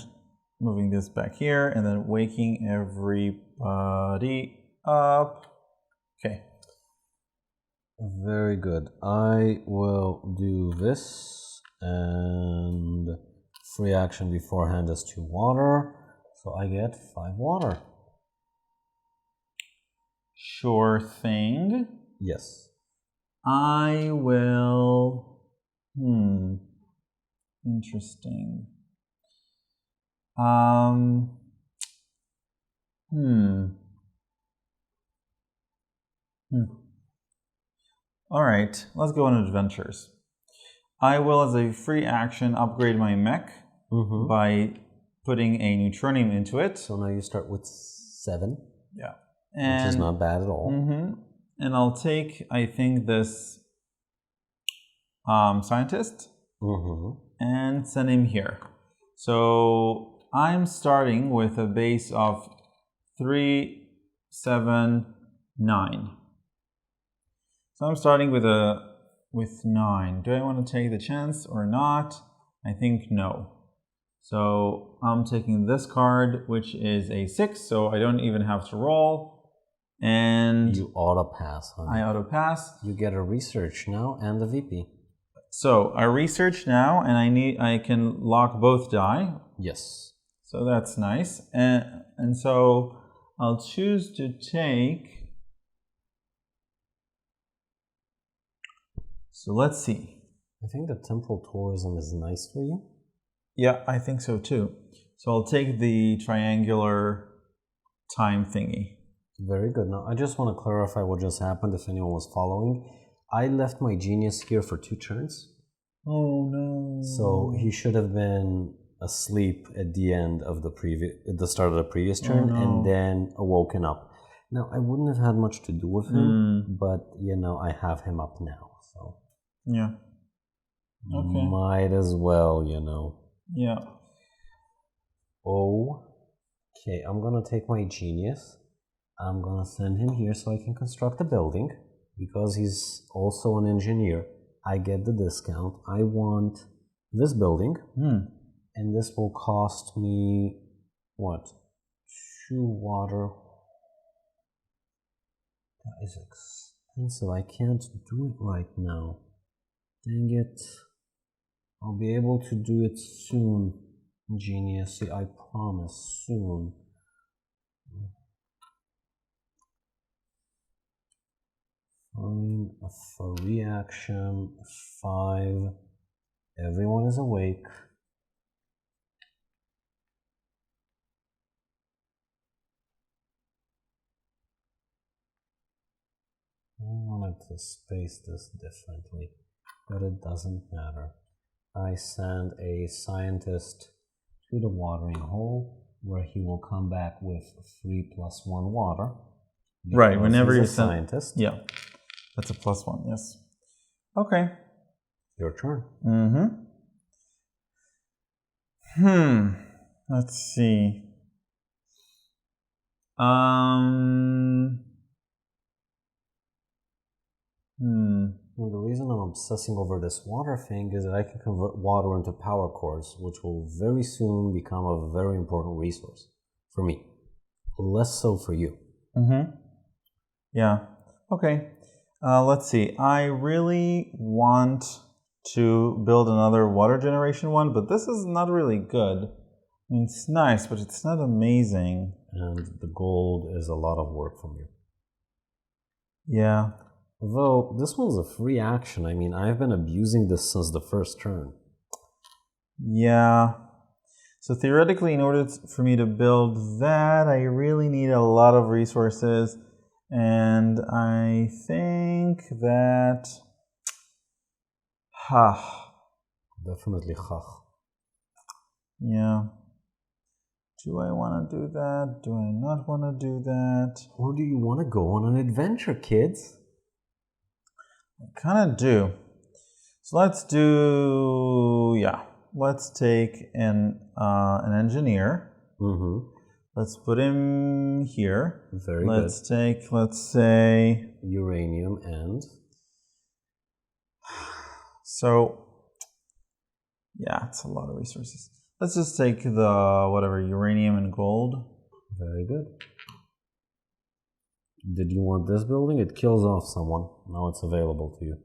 [SPEAKER 1] moving this back here and then waking everybody up. Okay.
[SPEAKER 2] Very good. I will do this and free action beforehand is 2 water. So I get 5 water.
[SPEAKER 1] Sure thing.
[SPEAKER 2] Yes.
[SPEAKER 1] I will... Interesting. All right, let's go on adventures. I will, as a free action, upgrade my mech by putting a neutronium into it.
[SPEAKER 2] So now you start with 7.
[SPEAKER 1] Yeah.
[SPEAKER 2] Which is not bad at all.
[SPEAKER 1] And I'll take, I think, this scientist and send him here. So I'm starting with a base of 3, 7, 9. So I'm starting with 9. Do I want to take the chance or not? I think no. So I'm taking this card, which is a 6, so I don't even have to roll. And
[SPEAKER 2] you auto pass, honey.
[SPEAKER 1] I auto pass.
[SPEAKER 2] You get a research now and a VP.
[SPEAKER 1] So I research now, and I can lock both die.
[SPEAKER 2] Yes.
[SPEAKER 1] So that's nice. And so I'll choose to take. So let's see.
[SPEAKER 2] I think the temporal tourism is nice for you.
[SPEAKER 1] Yeah, I think so too. So I'll take the triangular time thingy.
[SPEAKER 2] Very good. Now, I just want to clarify what just happened if anyone was following. I left my genius here for 2 turns.
[SPEAKER 1] Oh no.
[SPEAKER 2] So he should have been asleep at the end of the start of the previous turn and then awoken up. Now, I wouldn't have had much to do with him, but you know, I have him up now. So
[SPEAKER 1] Yeah. Okay.
[SPEAKER 2] Might as well, you know.
[SPEAKER 1] Yeah.
[SPEAKER 2] Okay, I'm gonna take my genius. I'm gonna send him here so I can construct a building. Because he's also an engineer, I get the discount. I want this building. And this will cost me, what? 2 water. That is expensive. I can't do it right now. Dang it. I'll be able to do it soon, Genius. I promise, soon. Fine, for reaction, 5. Everyone is awake. I wanted to space this differently, but it doesn't matter. I send a scientist to the watering hole, where he will come back with 3 + 1 water.
[SPEAKER 1] Right, whenever
[SPEAKER 2] he's
[SPEAKER 1] you
[SPEAKER 2] a
[SPEAKER 1] send...
[SPEAKER 2] scientist.
[SPEAKER 1] Yeah, that's a +1, yes. Okay.
[SPEAKER 2] Your turn.
[SPEAKER 1] Let's see.
[SPEAKER 2] Well, the reason I'm obsessing over this water thing is that I can convert water into power cores, which will very soon become a very important resource for me. Less so for you.
[SPEAKER 1] Yeah. Okay. Let's see. I really want to build another water generation one, but this is not really good. I mean, it's nice, but it's not amazing.
[SPEAKER 2] And the gold is a lot of work from you.
[SPEAKER 1] Yeah.
[SPEAKER 2] Though, this one's a free action. I mean, I've been abusing this since the first turn.
[SPEAKER 1] Yeah. So theoretically, in order for me to build that, I really need a lot of resources. And I think that...
[SPEAKER 2] Definitely Chach.
[SPEAKER 1] Yeah. Do I want to do that? Do I not want to do that?
[SPEAKER 2] Or do you want to go on an adventure, kids?
[SPEAKER 1] I kind of do. So let's do... Yeah. Let's take an engineer. Let's put him here.
[SPEAKER 2] Very good.
[SPEAKER 1] Let's take, let's say...
[SPEAKER 2] uranium and...
[SPEAKER 1] So... Yeah, it's a lot of resources. Let's just take the, whatever, uranium and gold.
[SPEAKER 2] Very good. Did you want this building? It kills off someone. Now it's available to you.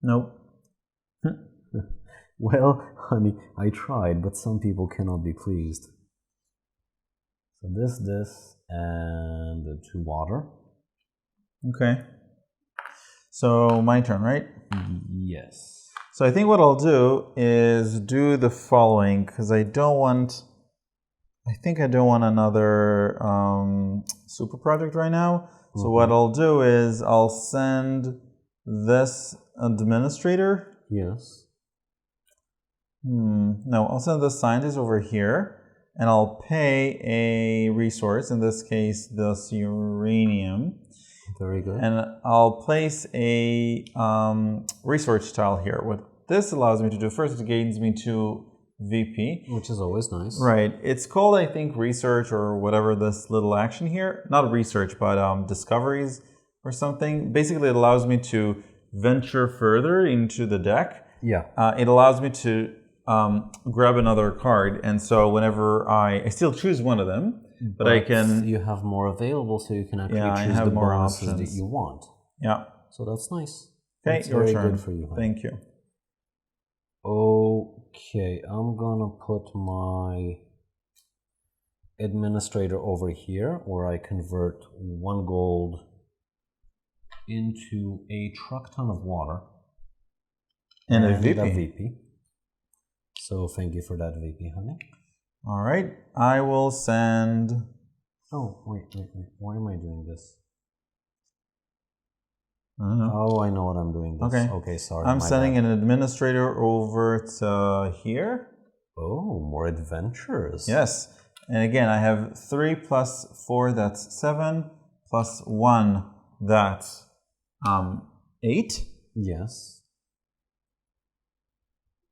[SPEAKER 1] Nope.
[SPEAKER 2] Well, honey, I tried, but some people cannot be pleased. So this, and the 2 water.
[SPEAKER 1] Okay. So my turn, right?
[SPEAKER 2] Yes.
[SPEAKER 1] So I think what I'll do is do the following, because I don't want... I think I don't want another super project right now. So what I'll do is I'll send this administrator.
[SPEAKER 2] Yes.
[SPEAKER 1] No, I'll send this scientist over here, and I'll pay a resource, in this case, this uranium.
[SPEAKER 2] Very good.
[SPEAKER 1] And I'll place a research tile here. What this allows me to do, first it gains me 2 VP.
[SPEAKER 2] Which is always nice.
[SPEAKER 1] Right. It's called, I think, research or whatever, this little action here. Not research, but discoveries or something. Basically, it allows me to venture further into the deck.
[SPEAKER 2] Yeah.
[SPEAKER 1] It allows me to grab another card. And so whenever I still choose one of them, but I can...
[SPEAKER 2] You have more available, so you can actually
[SPEAKER 1] I
[SPEAKER 2] choose
[SPEAKER 1] have
[SPEAKER 2] the
[SPEAKER 1] more
[SPEAKER 2] bonuses
[SPEAKER 1] options
[SPEAKER 2] that you want.
[SPEAKER 1] Yeah.
[SPEAKER 2] So that's nice.
[SPEAKER 1] Okay,
[SPEAKER 2] that's
[SPEAKER 1] your
[SPEAKER 2] very
[SPEAKER 1] turn.
[SPEAKER 2] good for you, honey.
[SPEAKER 1] Thank you.
[SPEAKER 2] Okay, I'm gonna put my administrator over here, where I convert 1 gold into a truck ton of water.
[SPEAKER 1] And a VP.
[SPEAKER 2] VP. So thank you for that, VP, honey.
[SPEAKER 1] All right, I will send...
[SPEAKER 2] Oh, wait. Why am I doing this?
[SPEAKER 1] I don't know.
[SPEAKER 2] Oh, I know what I'm doing this. Okay, sorry.
[SPEAKER 1] I'm sending an administrator over to here.
[SPEAKER 2] Oh, more adventures.
[SPEAKER 1] Yes. And again, I have 3 + 4, that's 7, + 1, that's 8.
[SPEAKER 2] Yes.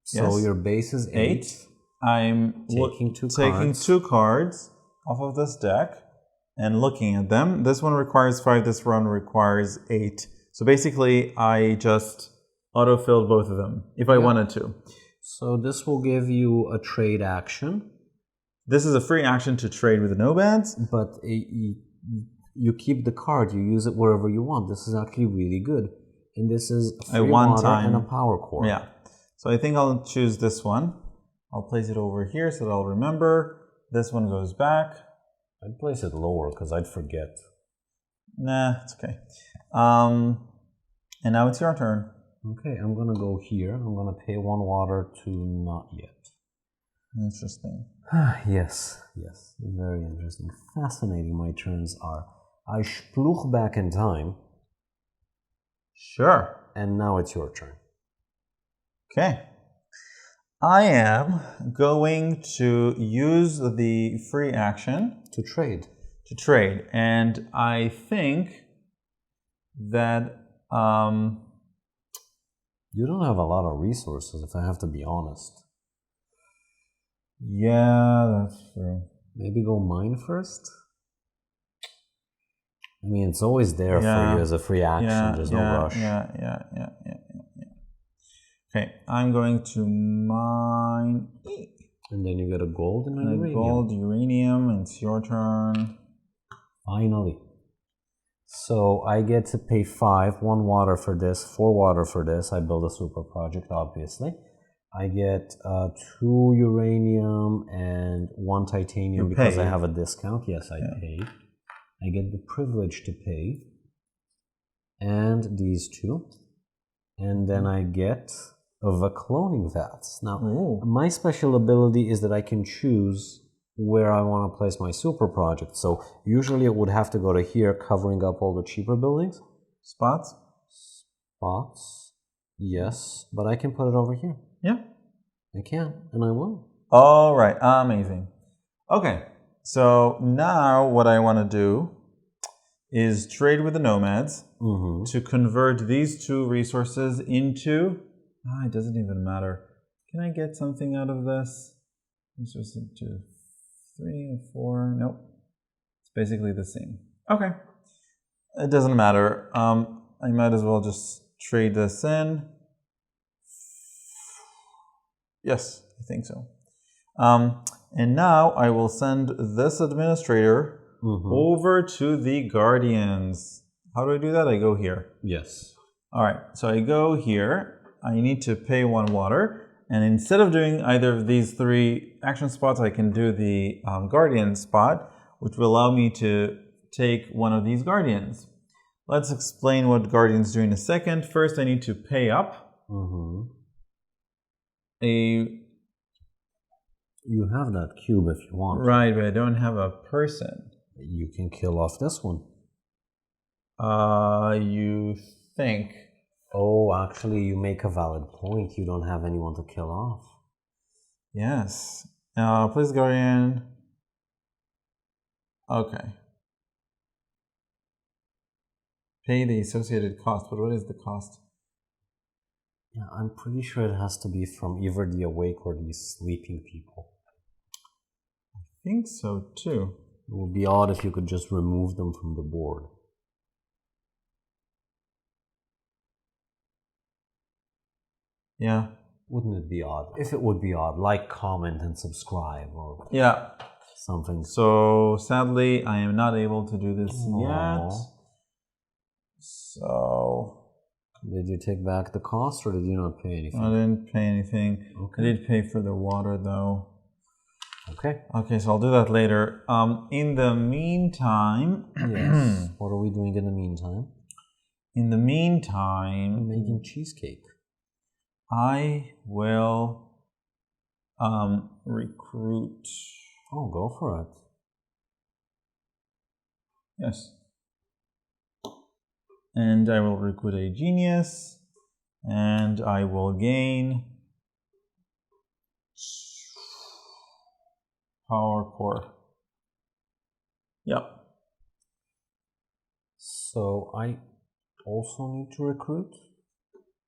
[SPEAKER 2] So
[SPEAKER 1] Yes.
[SPEAKER 2] your base is 8.
[SPEAKER 1] I'm
[SPEAKER 2] taking
[SPEAKER 1] two cards off of this deck and looking at them. This one requires 5, this one requires 8. So basically, I just auto-filled both of them if I wanted to.
[SPEAKER 2] So this will give you a trade action.
[SPEAKER 1] This is a free action to trade with the nomads.
[SPEAKER 2] But you keep the card, you use it wherever you want. This is actually really good. And this is free water and a power core.
[SPEAKER 1] Yeah. So I think I'll choose this one. I'll place it over here so that I'll remember. This one goes back.
[SPEAKER 2] I'd place it lower because I'd forget.
[SPEAKER 1] Nah, it's okay. And now it's your turn.
[SPEAKER 2] Okay, I'm going to go here. I'm going to pay 1 water to not yet.
[SPEAKER 1] Interesting.
[SPEAKER 2] Yes, very interesting. Fascinating my turns are. I spluch back in time.
[SPEAKER 1] Sure.
[SPEAKER 2] And now it's your turn.
[SPEAKER 1] Okay. I am going to use the free action
[SPEAKER 2] to trade.
[SPEAKER 1] And I think that
[SPEAKER 2] you don't have a lot of resources, if I have to be honest.
[SPEAKER 1] Yeah, that's true.
[SPEAKER 2] Maybe go mine first? I mean, it's always there for you as a free action. There's no rush.
[SPEAKER 1] Yeah. Okay, I'm going to mine.
[SPEAKER 2] And then you get a gold and a uranium.
[SPEAKER 1] Gold, uranium, and it's your turn.
[SPEAKER 2] Finally. So I get to pay 5, 1 water for this, 4 water for this. I build a super project, obviously. I get 2 uranium and 1 titanium because I have a discount. Yes, I pay. I get the privilege to pay. And these 2. And then I get the cloning vats. Now, my special ability is that I can choose where I want to place my super project. So usually it would have to go to here, covering up all the cheaper buildings.
[SPEAKER 1] Spots?
[SPEAKER 2] Yes, but I can put it over here.
[SPEAKER 1] Yeah.
[SPEAKER 2] I can, and I will.
[SPEAKER 1] All right, amazing. Okay, so now what I want to do is trade with the nomads to convert these 2 resources into... it doesn't even matter. Can I get something out of this? Resources into 3 and 4. Nope. It's basically the same. Okay. It doesn't matter. I might as well just trade this in. Yes, I think so. And now I will send this administrator over to the guardians. How do I do that? I go here.
[SPEAKER 2] Yes.
[SPEAKER 1] All right. So I go here. I need to pay 1 water. And instead of doing either of these 3 action spots, I can do the guardian spot, which will allow me to take one of these guardians. Let's explain what guardians do in a second. First, I need to pay up.
[SPEAKER 2] You have that cube if you want.
[SPEAKER 1] Right, but I don't have a person.
[SPEAKER 2] You can kill off this one.
[SPEAKER 1] You think?
[SPEAKER 2] Oh, actually, you make a valid point. You don't have anyone to kill off.
[SPEAKER 1] Yes. Please guardian. Okay. Pay the associated cost, but what is the cost?
[SPEAKER 2] Yeah, I'm pretty sure it has to be from either the awake or the sleeping people.
[SPEAKER 1] I think so too.
[SPEAKER 2] It would be odd if you could just remove them from the board.
[SPEAKER 1] Yeah.
[SPEAKER 2] Wouldn't it be odd? If it would be odd, like, comment, and subscribe or something.
[SPEAKER 1] So sadly, I am not able to do this yet. So...
[SPEAKER 2] Did you take back the cost or did you not pay anything?
[SPEAKER 1] I didn't pay anything.
[SPEAKER 2] Okay.
[SPEAKER 1] I did pay for the water though.
[SPEAKER 2] Okay.
[SPEAKER 1] Okay, so I'll do that later. In the meantime...
[SPEAKER 2] Yes. What are we doing in the meantime?
[SPEAKER 1] In the meantime...
[SPEAKER 2] I'm making cheesecake.
[SPEAKER 1] I will recruit...
[SPEAKER 2] Oh, go for it.
[SPEAKER 1] Yes. And I will recruit a genius, and I will gain power core. Yep.
[SPEAKER 2] So I also need to recruit.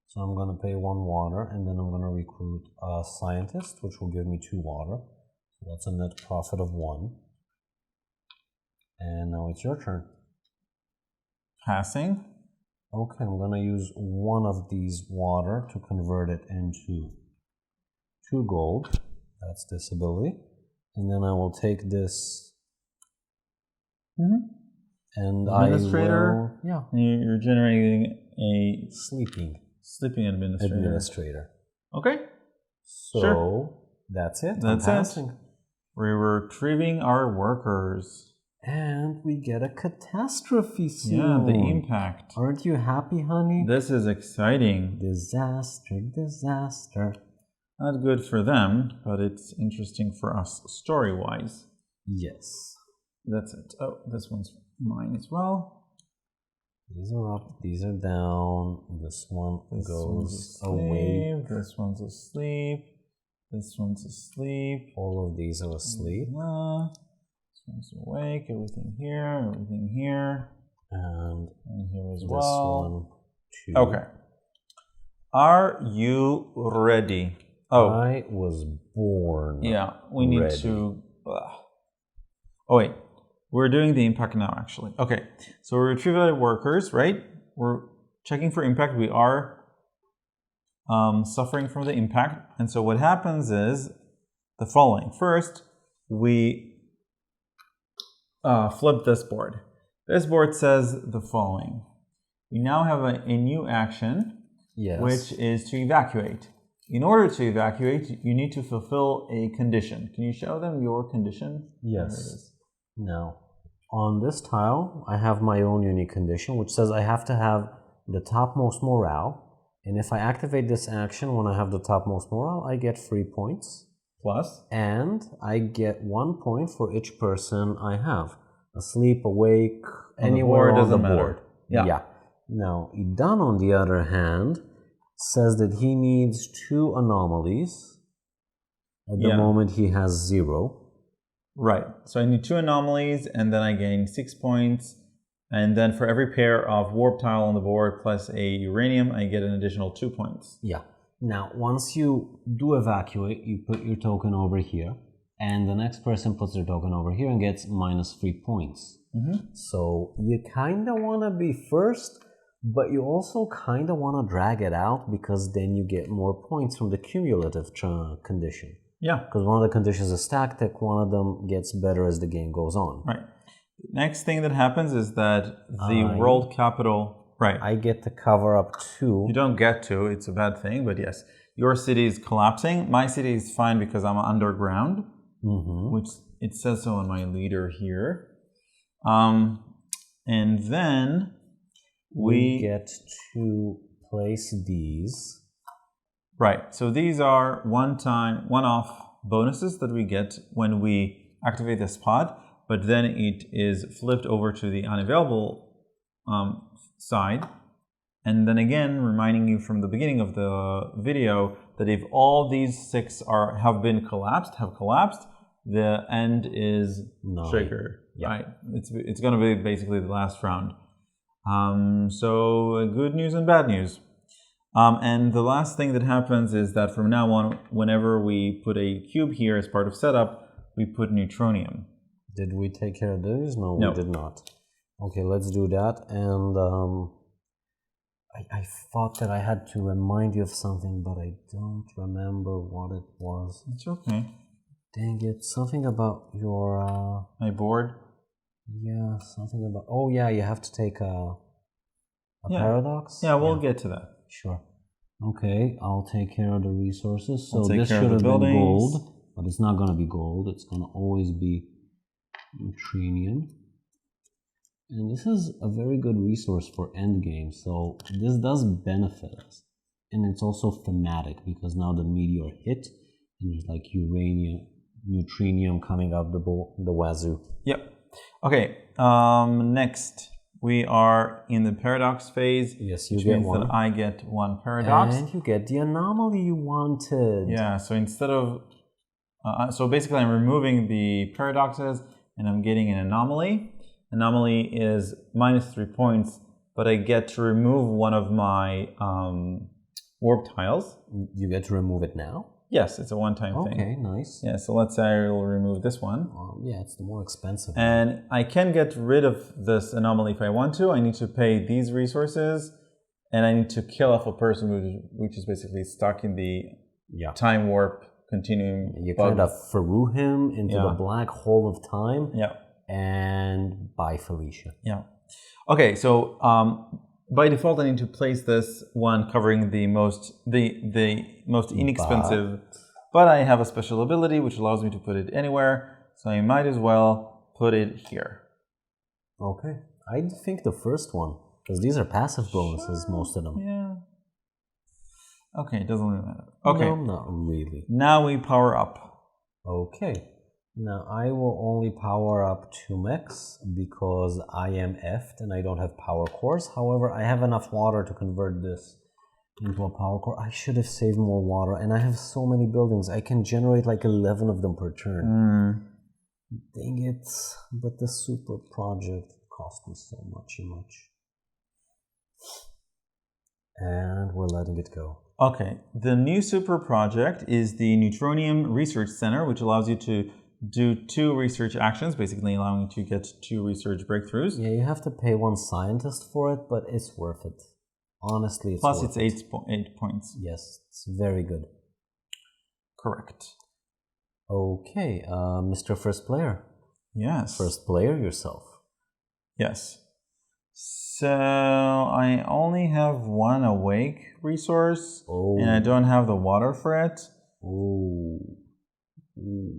[SPEAKER 2] So I'm going to pay 1 water, and then I'm going to recruit a scientist, which will give me 2 water. So that's a net profit of 1. And now it's your turn.
[SPEAKER 1] Passing.
[SPEAKER 2] Okay, I'm going to use 1 of these water to convert it into 2 gold. That's this ability. And then I will take this. And
[SPEAKER 1] Administrator.
[SPEAKER 2] I will, yeah.
[SPEAKER 1] You're generating a sleeping administrator. Okay.
[SPEAKER 2] So
[SPEAKER 1] sure.
[SPEAKER 2] That's it.
[SPEAKER 1] That's it. We're retrieving our workers.
[SPEAKER 2] And we get a catastrophe soon.
[SPEAKER 1] Yeah, the impact.
[SPEAKER 2] Aren't you happy, honey?
[SPEAKER 1] This is exciting.
[SPEAKER 2] Disaster, disaster.
[SPEAKER 1] Not good for them, but it's interesting for us story-wise.
[SPEAKER 2] Yes.
[SPEAKER 1] That's it. Oh, this one's mine as well.
[SPEAKER 2] These are up, these are down. This one goes away.
[SPEAKER 1] This one's asleep. This one's asleep.
[SPEAKER 2] All of these are asleep.
[SPEAKER 1] This one's awake. Everything here. And here as well.
[SPEAKER 2] This one, too.
[SPEAKER 1] Okay. Are you ready? Oh.
[SPEAKER 2] I was born.
[SPEAKER 1] Yeah, we need to. Oh, wait. We're doing the impact now, actually. Okay, so we're retrieving workers, right? We're checking for impact. We are suffering from the impact. And so what happens is the following. First, we flip this board. This board says the following. We now have a new action, which is to evacuate. In order to evacuate, you need to fulfill a condition. Can you show them your condition?
[SPEAKER 2] Yes. Now, on this tile, I have my own unique condition, which says I have to have the topmost morale. And if I activate this action when I have the topmost morale, I get 3 points.
[SPEAKER 1] Plus?
[SPEAKER 2] And I get 1 point for each person I have. Asleep, awake, anywhere on the board. Yeah. Now, Idan, on the other hand, says that he needs 2 anomalies. At the moment, he has 0.
[SPEAKER 1] Right. So I need 2 anomalies, and then I gain 6 points. And then for every pair of warp tile on the board plus a uranium, I get an additional 2 points.
[SPEAKER 2] Yeah. Now, once you do evacuate, you put your token over here, and the next person puts their token over here and gets minus 3 points. So you kind of want to be first, but you also kind of want to drag it out because then you get more points from the cumulative condition.
[SPEAKER 1] Yeah.
[SPEAKER 2] Because one of the conditions is tactic, one of them gets better as the game goes on.
[SPEAKER 1] Right. Next thing that happens is that the world capital,
[SPEAKER 2] I get to cover up 2.
[SPEAKER 1] You don't get to, it's a bad thing, but yes. Your city is collapsing. My city is fine because I'm underground, which it says so on my leader here. And then we
[SPEAKER 2] get to place these.
[SPEAKER 1] Right, so these are one-off bonuses that we get when we activate this pod, but then it is flipped over to the unavailable side. And then again, reminding you from the beginning of the video that if all these 6 have collapsed, the end is triggered. Right, it's going to be basically the last round. So good news and bad news. And the last thing that happens is that from now on, whenever we put a cube here as part of setup, we put neutronium.
[SPEAKER 2] Did we take care of those? No, we did not. Okay, let's do that. And I thought that I had to remind you of something, but I don't remember what it was.
[SPEAKER 1] It's okay.
[SPEAKER 2] Dang it, something about your...
[SPEAKER 1] my board?
[SPEAKER 2] Yeah, something about... Oh yeah, you have to take a paradox?
[SPEAKER 1] Yeah, we'll get to that.
[SPEAKER 2] Sure. Okay, I'll take care of the resources. So this should have been gold, but it's not going to be gold. It's going to always be neutronium. And this is a very good resource for endgame. So this does benefit us. And it's also thematic because now the meteor hit and there's like uranium, neutronium coming out the wazoo.
[SPEAKER 1] Yep. Okay, next. We are in the paradox phase.
[SPEAKER 2] Yes, you
[SPEAKER 1] which
[SPEAKER 2] get
[SPEAKER 1] means
[SPEAKER 2] one.
[SPEAKER 1] that I get 1 paradox.
[SPEAKER 2] And you get the anomaly you wanted.
[SPEAKER 1] Yeah, so instead of... so basically I'm removing the paradoxes and I'm getting an anomaly. Anomaly is minus 3 points, but I get to remove one of my warp tiles.
[SPEAKER 2] You get to remove it now?
[SPEAKER 1] Yes, it's a one-time thing.
[SPEAKER 2] Okay, nice.
[SPEAKER 1] Yeah, so let's say I will remove this one.
[SPEAKER 2] Yeah, it's the more expensive one.
[SPEAKER 1] And I can get rid of this anomaly if I want to. I need to pay these resources, and I need to kill off a person which is basically stuck in the time warp continuum.
[SPEAKER 2] You kind of threw him into the black hole of time.
[SPEAKER 1] Yeah.
[SPEAKER 2] And bye, Felicia.
[SPEAKER 1] Yeah. Okay, so by default, I need to place this one covering the most inexpensive, but I have a special ability which allows me to put it anywhere, so I might as well put it here.
[SPEAKER 2] Okay, I think the first one, because these are passive bonuses, most of them.
[SPEAKER 1] Yeah. Okay, it doesn't really matter. Okay.
[SPEAKER 2] No, not really.
[SPEAKER 1] Now we power up.
[SPEAKER 2] Okay. Now I will only power up 2 mechs because I am effed and I don't have power cores. However, I have enough water to convert this into a power core. I should have saved more water, and I have so many buildings. I can generate like 11 of them per turn. Dang it. But the super project cost me so much. And we're letting it go.
[SPEAKER 1] Okay, the new super project is the Neutronium Research Center, which allows you to do 2 research actions, basically allowing you to get 2 research breakthroughs.
[SPEAKER 2] Yeah, you have to pay 1 scientist for it, but it's worth it. Honestly, it's
[SPEAKER 1] Plus,
[SPEAKER 2] worth
[SPEAKER 1] it's 8 points.
[SPEAKER 2] Yes, it's very good.
[SPEAKER 1] Correct.
[SPEAKER 2] Okay, Mr. First Player.
[SPEAKER 1] Yes.
[SPEAKER 2] First player yourself.
[SPEAKER 1] Yes. So I only have 1 awake resource, and I don't have the water for it.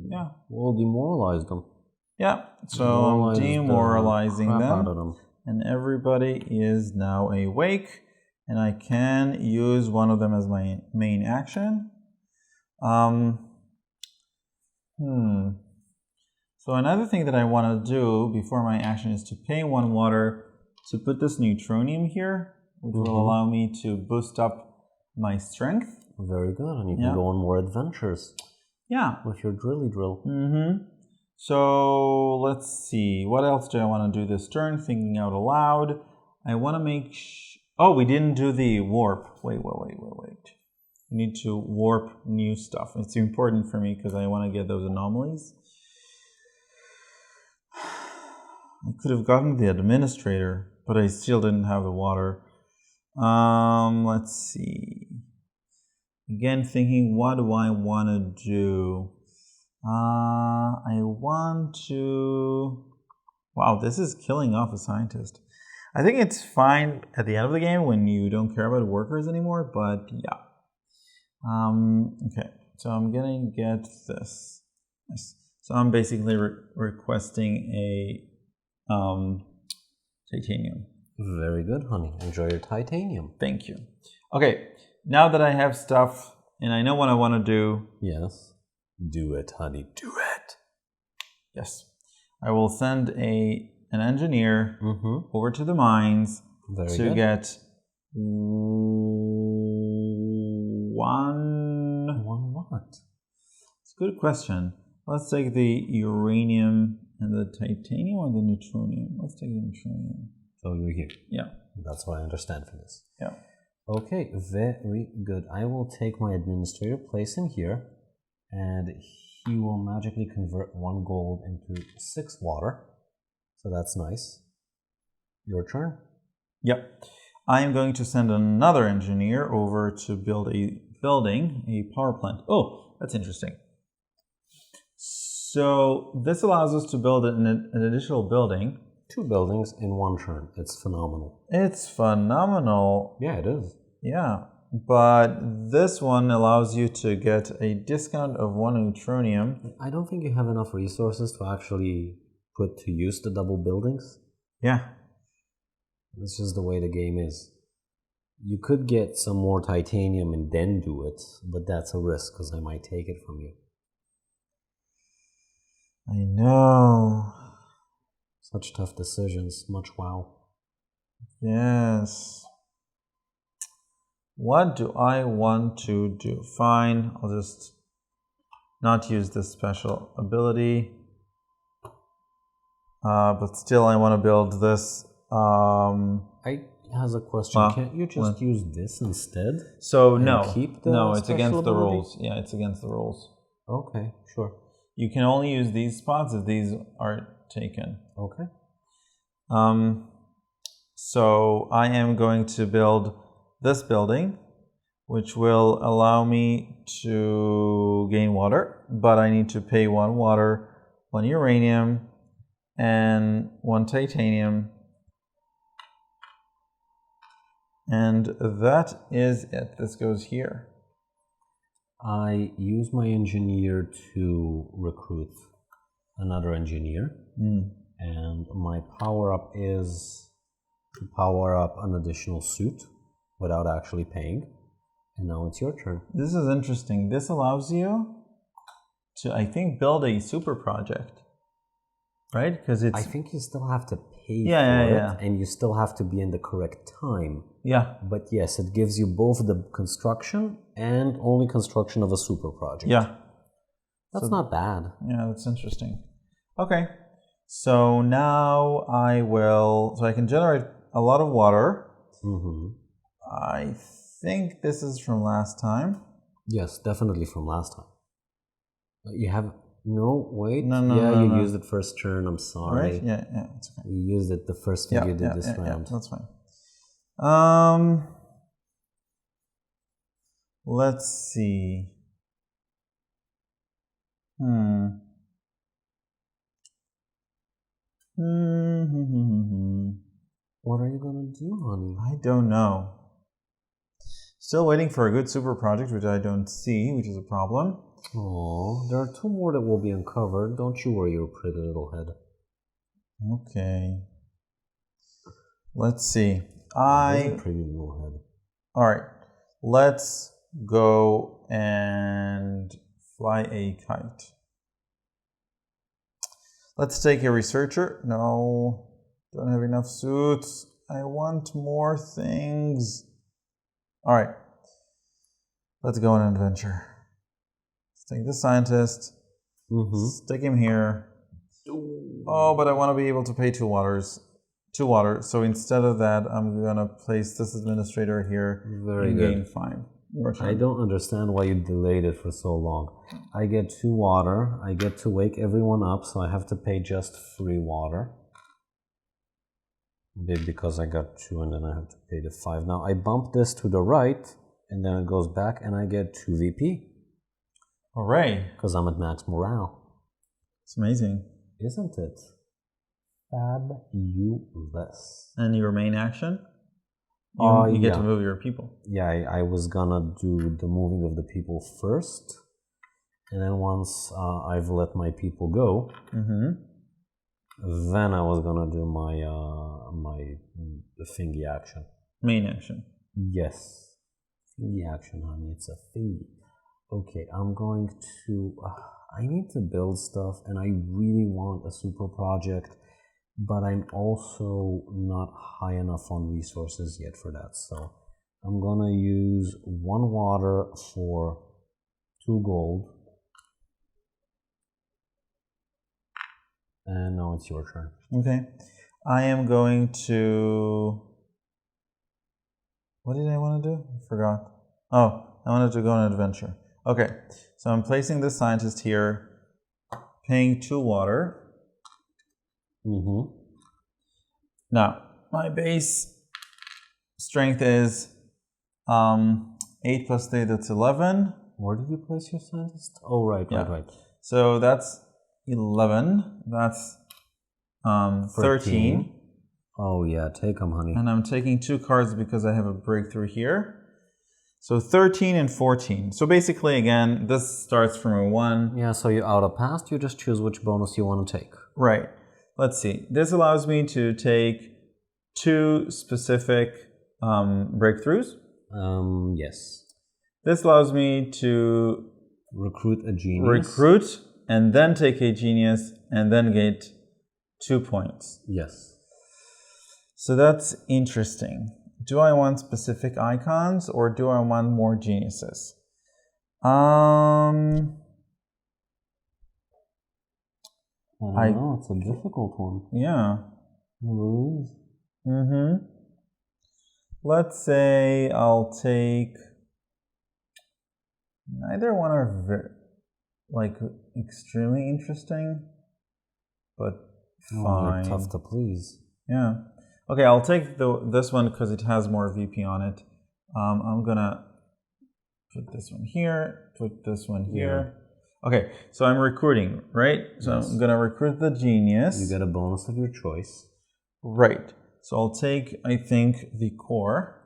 [SPEAKER 1] Yeah.
[SPEAKER 2] We'll demoralize them.
[SPEAKER 1] Yeah. So I'm demoralizing them.
[SPEAKER 2] Out of them.
[SPEAKER 1] And everybody is now awake, and I can use one of them as my main action. So another thing that I want to do before my action is to pay 1 water to put this neutronium here, which will allow me to boost up my strength.
[SPEAKER 2] Very good, and you can go on more adventures.
[SPEAKER 1] Yeah.
[SPEAKER 2] With your drilly drill.
[SPEAKER 1] So let's see. What else do I want to do this turn? Thinking out aloud. I want to make... Oh, we didn't do the warp. Wait. We need to warp new stuff. It's important for me because I want to get those anomalies. I could have gotten the administrator, but I still didn't have the water. Let's see. Again, thinking, what do I want to do? I want to... Wow, this is killing off a scientist. I think it's fine at the end of the game when you don't care about workers anymore, but yeah. Okay, so I'm gonna get this. Yes. So I'm basically requesting a titanium.
[SPEAKER 2] Very good, honey. Enjoy your titanium.
[SPEAKER 1] Thank you. Okay, now that I have stuff and I know what I want to do.
[SPEAKER 2] Yes. Do it, honey. Do it.
[SPEAKER 1] Yes. I will send an engineer over to the mines to get one what? It's a good question. Let's take the uranium and the titanium or the neutronium. Let's take the neutronium.
[SPEAKER 2] So you're here.
[SPEAKER 1] Yeah.
[SPEAKER 2] That's what I understand from this.
[SPEAKER 1] Yeah.
[SPEAKER 2] Okay, very good. I will take my administrator, place him here, and he will magically convert 1 gold into 6 water. So that's nice. Your turn.
[SPEAKER 1] Yep. I am going to send another engineer over to build a building, a power plant. Oh, that's interesting. So this allows us to build an additional building.
[SPEAKER 2] 2 buildings in 1 turn. It's phenomenal.
[SPEAKER 1] It's phenomenal.
[SPEAKER 2] Yeah, it is.
[SPEAKER 1] Yeah, but this one allows you to get a discount of 1 neutronium.
[SPEAKER 2] I don't think you have enough resources to actually put to use the double buildings.
[SPEAKER 1] Yeah.
[SPEAKER 2] This is the way the game is. You could get some more titanium and then do it, but that's a risk because I might take it from you.
[SPEAKER 1] I know.
[SPEAKER 2] Such tough decisions. Much wow.
[SPEAKER 1] Yes. What do I want to do? Fine, I'll just not use this special ability. But still I want to build this.
[SPEAKER 2] has a question.
[SPEAKER 1] Well,
[SPEAKER 2] Can't you just use this instead?
[SPEAKER 1] So no,
[SPEAKER 2] keep the
[SPEAKER 1] no, it's against the
[SPEAKER 2] special
[SPEAKER 1] rules. Yeah, it's against the rules.
[SPEAKER 2] Okay, sure.
[SPEAKER 1] You can only use these spots if these are taken.
[SPEAKER 2] Okay.
[SPEAKER 1] So I am going to build this building, which will allow me to gain water, but I need to pay 1 water, 1 uranium, and 1 titanium. And that is it. This goes here.
[SPEAKER 2] I use my engineer to recruit another engineer. And my power-up is to power up an additional suit without actually paying. And now it's your turn.
[SPEAKER 1] This is interesting. This allows you to, I think, build a super project, right? Because it's...
[SPEAKER 2] I think you still have to pay for it, and you still have to be in the correct time.
[SPEAKER 1] Yeah.
[SPEAKER 2] But yes, it gives you both the construction and only construction of a super project.
[SPEAKER 1] Yeah.
[SPEAKER 2] That's not bad.
[SPEAKER 1] Yeah, that's interesting. Okay. So now I will... So I can generate a lot of water. I think this is from last time.
[SPEAKER 2] Yes, definitely from last time. You have... No, wait.
[SPEAKER 1] No,
[SPEAKER 2] you
[SPEAKER 1] no.
[SPEAKER 2] used it first turn. I'm sorry.
[SPEAKER 1] Right? Yeah, it's okay.
[SPEAKER 2] You used it the first thing you did this round.
[SPEAKER 1] Yeah, that's fine. Let's see.
[SPEAKER 2] What are you gonna do, honey?
[SPEAKER 1] I don't know. Still waiting for a good super project, which I don't see, which is a problem.
[SPEAKER 2] Oh, there are 2 more that will be uncovered. Don't you worry, your pretty little head.
[SPEAKER 1] Okay. Let's see.
[SPEAKER 2] That's a pretty little head.
[SPEAKER 1] All right. Let's go and fly a kite. Let's take a researcher. No, don't have enough suits. I want more things. All right. Let's go on an adventure. Let's take the scientist. Stick him here. Oh, but I want to be able to pay 2 waters. 2 water. So instead of that, I'm gonna place this administrator here.
[SPEAKER 2] Very good.
[SPEAKER 1] Gain 5.
[SPEAKER 2] I don't understand why you delayed it for so long. I get 2 water. I get to wake everyone up, so I have to pay just 3 water. Because I got 2 and then I have to pay the 5. Now I bump this to the right, and then it goes back, and I get 2 VP.
[SPEAKER 1] Hooray!
[SPEAKER 2] Because I'm at max morale.
[SPEAKER 1] It's amazing.
[SPEAKER 2] Isn't it? Fabulous.
[SPEAKER 1] And your main action? You get to move your people.
[SPEAKER 2] Yeah, I was gonna do the moving of the people first, and then once I've let my people go, then I was gonna do my thingy action.
[SPEAKER 1] Main action.
[SPEAKER 2] Yes, thingy action, honey. It's a thingy. Okay, I'm going to. I need to build stuff, and I really want a super project. But I'm also not high enough on resources yet for that. So I'm gonna use 1 water for 2 gold. And now it's your turn.
[SPEAKER 1] Okay. I am going to... What did I want to do? I forgot. Oh, I wanted to go on an adventure. Okay. So I'm placing the scientist here, paying 2 water. Now, my base strength is 8 plus 8, that's 11.
[SPEAKER 2] Where did you place your scientist? Oh, right.
[SPEAKER 1] So that's 11. That's 13.
[SPEAKER 2] Oh, yeah, take them, honey.
[SPEAKER 1] And I'm taking 2 cards because I have a breakthrough here. So 13 and 14. So basically, again, this starts from a 1.
[SPEAKER 2] Yeah, so you auto-passed. You just choose which bonus you want to take.
[SPEAKER 1] Right. Let's see. This allows me to take 2 specific breakthroughs.
[SPEAKER 2] Yes.
[SPEAKER 1] This allows me to
[SPEAKER 2] recruit a genius.
[SPEAKER 1] Recruit and then take a genius and then get 2 points.
[SPEAKER 2] Yes.
[SPEAKER 1] So that's interesting. Do I want specific icons or do I want more geniuses?
[SPEAKER 2] I don't know, it's a difficult one.
[SPEAKER 1] Yeah.
[SPEAKER 2] It really is.
[SPEAKER 1] Let's say I'll take... Neither one are like extremely interesting, but fine.
[SPEAKER 2] They're tough to please.
[SPEAKER 1] Yeah. Okay, I'll take this one because it has more VP on it. I'm gonna put this one here, put this one here. Okay, so I'm recruiting, right? So I'm gonna recruit the genius.
[SPEAKER 2] You get a bonus of your choice.
[SPEAKER 1] Right. So I'll take, I think, the core,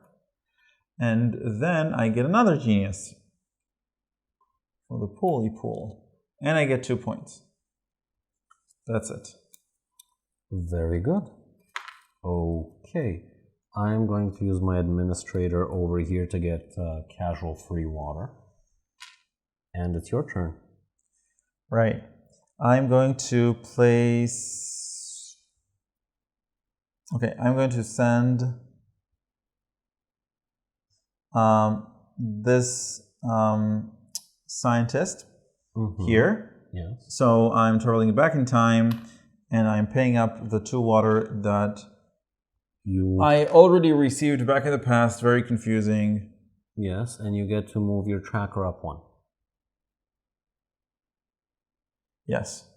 [SPEAKER 1] and then I get another genius for the pulley pool, and I get 2 points. That's it.
[SPEAKER 2] Very good. Okay. I'm going to use my administrator over here to get casual free water. And it's your turn.
[SPEAKER 1] Right. I'm going to place... Okay, I'm going to send this scientist here.
[SPEAKER 2] Yes.
[SPEAKER 1] So I'm turtling it back in time, and I'm paying up the 2 water that I already received back in the past. Very confusing.
[SPEAKER 2] Yes, and you get to move your tracker up 1.
[SPEAKER 1] Yes.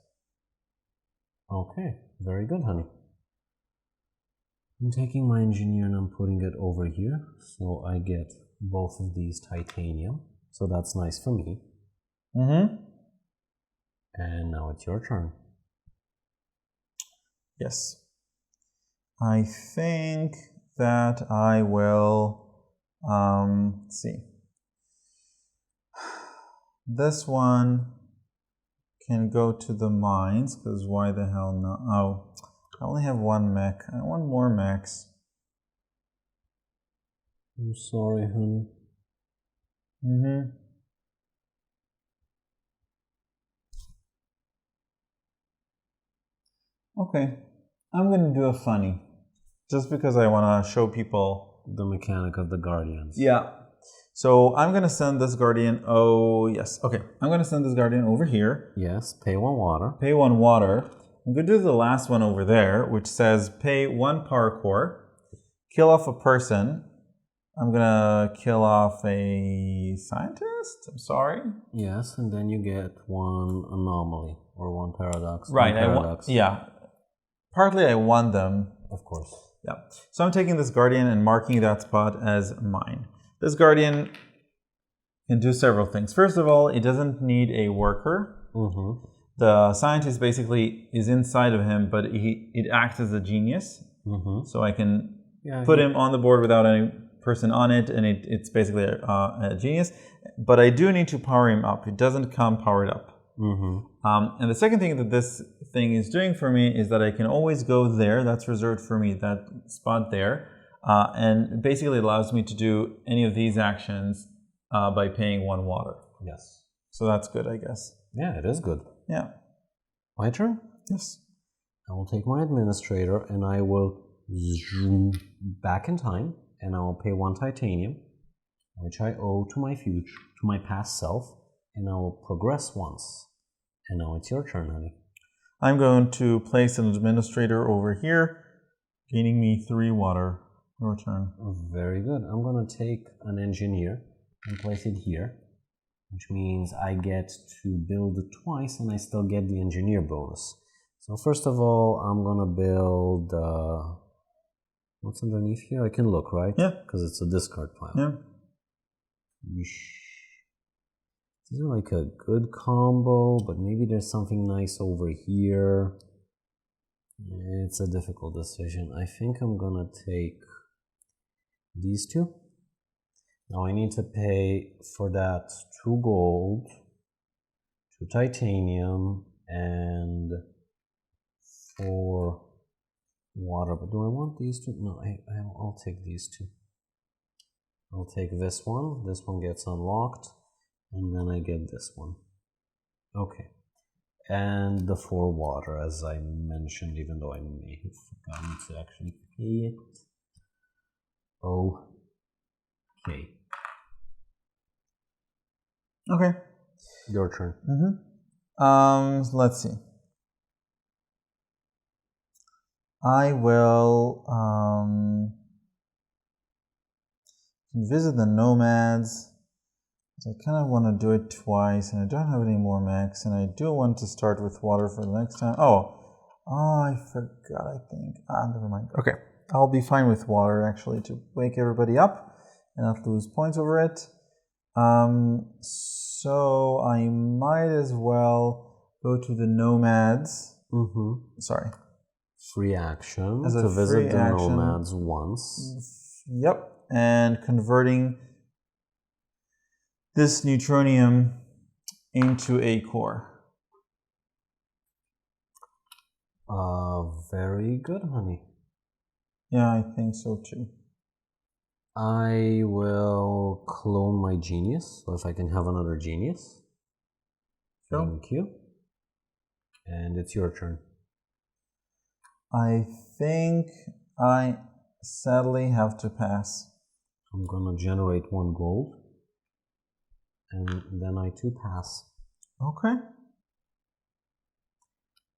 [SPEAKER 2] Okay, very good, honey. I'm taking my engineer and I'm putting it over here, so I get both of these titanium. So that's nice for me. And now it's your turn.
[SPEAKER 1] Yes. I think that I will, let's see. This one can go to the mines, because why the hell not? Oh, I only have 1 mech. I want more mechs.
[SPEAKER 2] I'm sorry, honey.
[SPEAKER 1] Okay. I'm gonna do a funny. Just because I want to show people
[SPEAKER 2] the mechanic of the guardians.
[SPEAKER 1] Yeah. So I'm going to send this guardian. Oh, yes. Okay. I'm going to send this guardian over here.
[SPEAKER 2] Yes. Pay 1 water.
[SPEAKER 1] Pay 1 water. I'm going to do the last one over there, which says pay 1 power core. Kill off a person. I'm going to kill off a scientist. I'm sorry.
[SPEAKER 2] Yes. And then you get 1 anomaly or 1 paradox.
[SPEAKER 1] Right.
[SPEAKER 2] 1 paradox.
[SPEAKER 1] Yeah. Partly I want them.
[SPEAKER 2] Of course.
[SPEAKER 1] Yeah. So I'm taking this guardian and marking that spot as mine. This guardian can do several things. First of all, it doesn't need a worker. The scientist basically is inside of him, but it acts as a genius. So I can put him on the board without any person on it, and it's basically a genius. But I do need to power him up. It doesn't come powered up. And the second thing that this thing is doing for me is that I can always go there. That's reserved for me, that spot there. And basically allows me to do any of these actions by paying 1 water.
[SPEAKER 2] Yes.
[SPEAKER 1] So that's good, I guess.
[SPEAKER 2] Yeah, it is good.
[SPEAKER 1] Yeah.
[SPEAKER 2] My turn?
[SPEAKER 1] Yes.
[SPEAKER 2] I will take my administrator and I will zoom back in time and I will pay 1 titanium, which I owe to my future, to my past self, and I will progress once. And now it's your turn, honey.
[SPEAKER 1] I'm going to place an administrator over here, gaining me 3 water. Your turn.
[SPEAKER 2] Very good. I'm going to take an engineer and place it here, which means I get to build it twice and I still get the engineer bonus. So first of all, I'm going to build... what's underneath here? I can look, right?
[SPEAKER 1] Yeah.
[SPEAKER 2] Because it's a discard pile.
[SPEAKER 1] Yeah.
[SPEAKER 2] This is like a good combo, but maybe there's something nice over here. It's a difficult decision. I think I'm gonna take these 2. Now I need to pay for that 2 gold, 2 titanium, and 4 water. But do I want these 2? No, I'll take these 2. I'll take this one. This one gets unlocked. And then I get this one. Okay. And the 4 water, as I mentioned, even though I may have forgotten to actually pay it. Okay.
[SPEAKER 1] Okay.
[SPEAKER 2] Your turn.
[SPEAKER 1] Let's see. I will Visit the nomads. I kind of want to do it twice, and I don't have any more mechs, and I do want to start with water for the next time. Oh, I forgot, I think. Never mind. Okay, I'll be fine with water, actually, to wake everybody up and not lose points over it. So I might as well go to the nomads. Sorry.
[SPEAKER 2] Free action
[SPEAKER 1] As a
[SPEAKER 2] to visit
[SPEAKER 1] free
[SPEAKER 2] the
[SPEAKER 1] action.
[SPEAKER 2] nomads once.
[SPEAKER 1] Yep, and converting this neutronium into a core.
[SPEAKER 2] Very good, honey.
[SPEAKER 1] Yeah, I think so too.
[SPEAKER 2] I will clone my genius, so if I can have another genius.
[SPEAKER 1] Sure.
[SPEAKER 2] Thank you. And it's your turn.
[SPEAKER 1] I think I sadly have to pass.
[SPEAKER 2] I'm gonna generate 1 gold. And then I too pass.
[SPEAKER 1] Okay.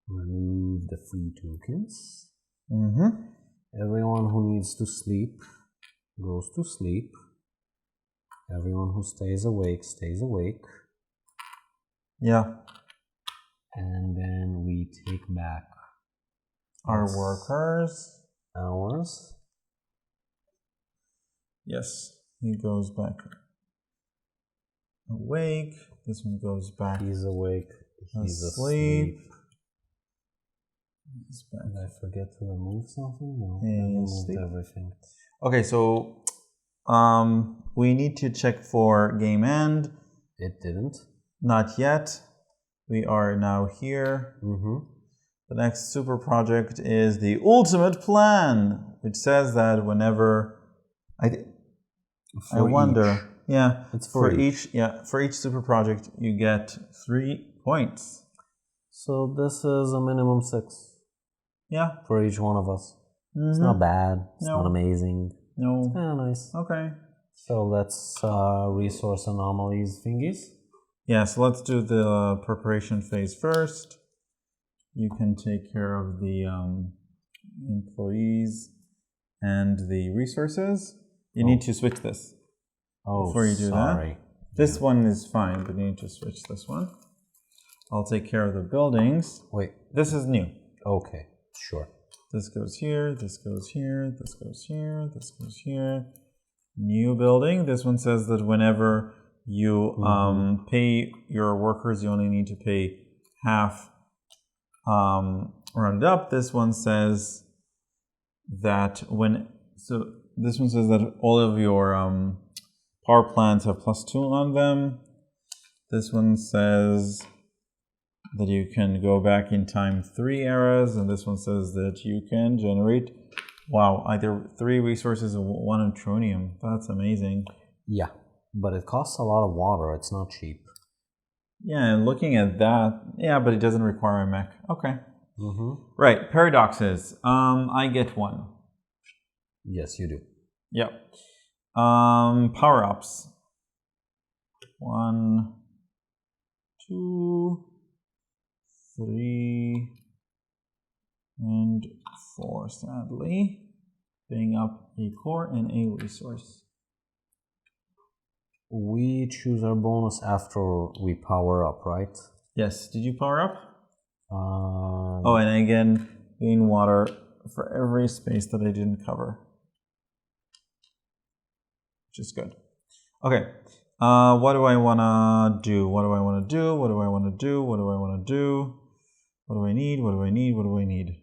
[SPEAKER 2] Remove the free tokens.
[SPEAKER 1] Mm-hmm.
[SPEAKER 2] Everyone who needs to sleep goes to sleep. Everyone who stays awake stays awake.
[SPEAKER 1] Yeah.
[SPEAKER 2] And then we take back
[SPEAKER 1] Our workers.
[SPEAKER 2] Ours.
[SPEAKER 1] Yes. He goes back awake. This one goes back.
[SPEAKER 2] He's awake. He's
[SPEAKER 1] asleep.
[SPEAKER 2] Did I forget to remove something? No, I
[SPEAKER 1] He's
[SPEAKER 2] removed everything.
[SPEAKER 1] Okay, so we need to check for game end.
[SPEAKER 2] It didn't.
[SPEAKER 1] Not yet. We are now here. The next super project is the ultimate plan, which says that whenever I wonder. Yeah,
[SPEAKER 2] it's
[SPEAKER 1] for each super project you get 3 points.
[SPEAKER 2] So this is a minimum 6.
[SPEAKER 1] Yeah.
[SPEAKER 2] For each one of us. It's not bad. It's
[SPEAKER 1] No.
[SPEAKER 2] not amazing.
[SPEAKER 1] No.
[SPEAKER 2] It's kind of nice.
[SPEAKER 1] Okay.
[SPEAKER 2] So let's resource anomalies thingies.
[SPEAKER 1] Yeah, so let's do the preparation phase first. You can take care of the employees and the resources. You need to switch this before you do that. This one is fine, but you need to switch this one. I'll take care of the buildings.
[SPEAKER 2] Wait.
[SPEAKER 1] This is new.
[SPEAKER 2] Okay, sure.
[SPEAKER 1] This goes here, this goes here, this goes here, this goes here. New building. This one says that whenever you pay your workers, you only need to pay half rounded up. This one says that this one says that all of your power plants have +2 on them. This one says that you can go back in time 3 eras, and this one says that you can generate, either 3 resources and 1 neutronium. That's amazing.
[SPEAKER 2] Yeah, but it costs a lot of water. It's not cheap.
[SPEAKER 1] Yeah, and looking at that, but it doesn't require a mech. Okay. Right, paradoxes. I get 1.
[SPEAKER 2] Yes, you do.
[SPEAKER 1] Yep. Power-ups. 1, 2, 3, and 4, sadly. Picking up a core and a resource.
[SPEAKER 2] We choose our bonus after we power up, right?
[SPEAKER 1] Yes. Did you power up? And again, gain water for every space that I didn't cover. Which is good. Okay. What do I want to do? What do I want to do? What do I want to do? What do I want to do? What do I need? What do I need? What do I need?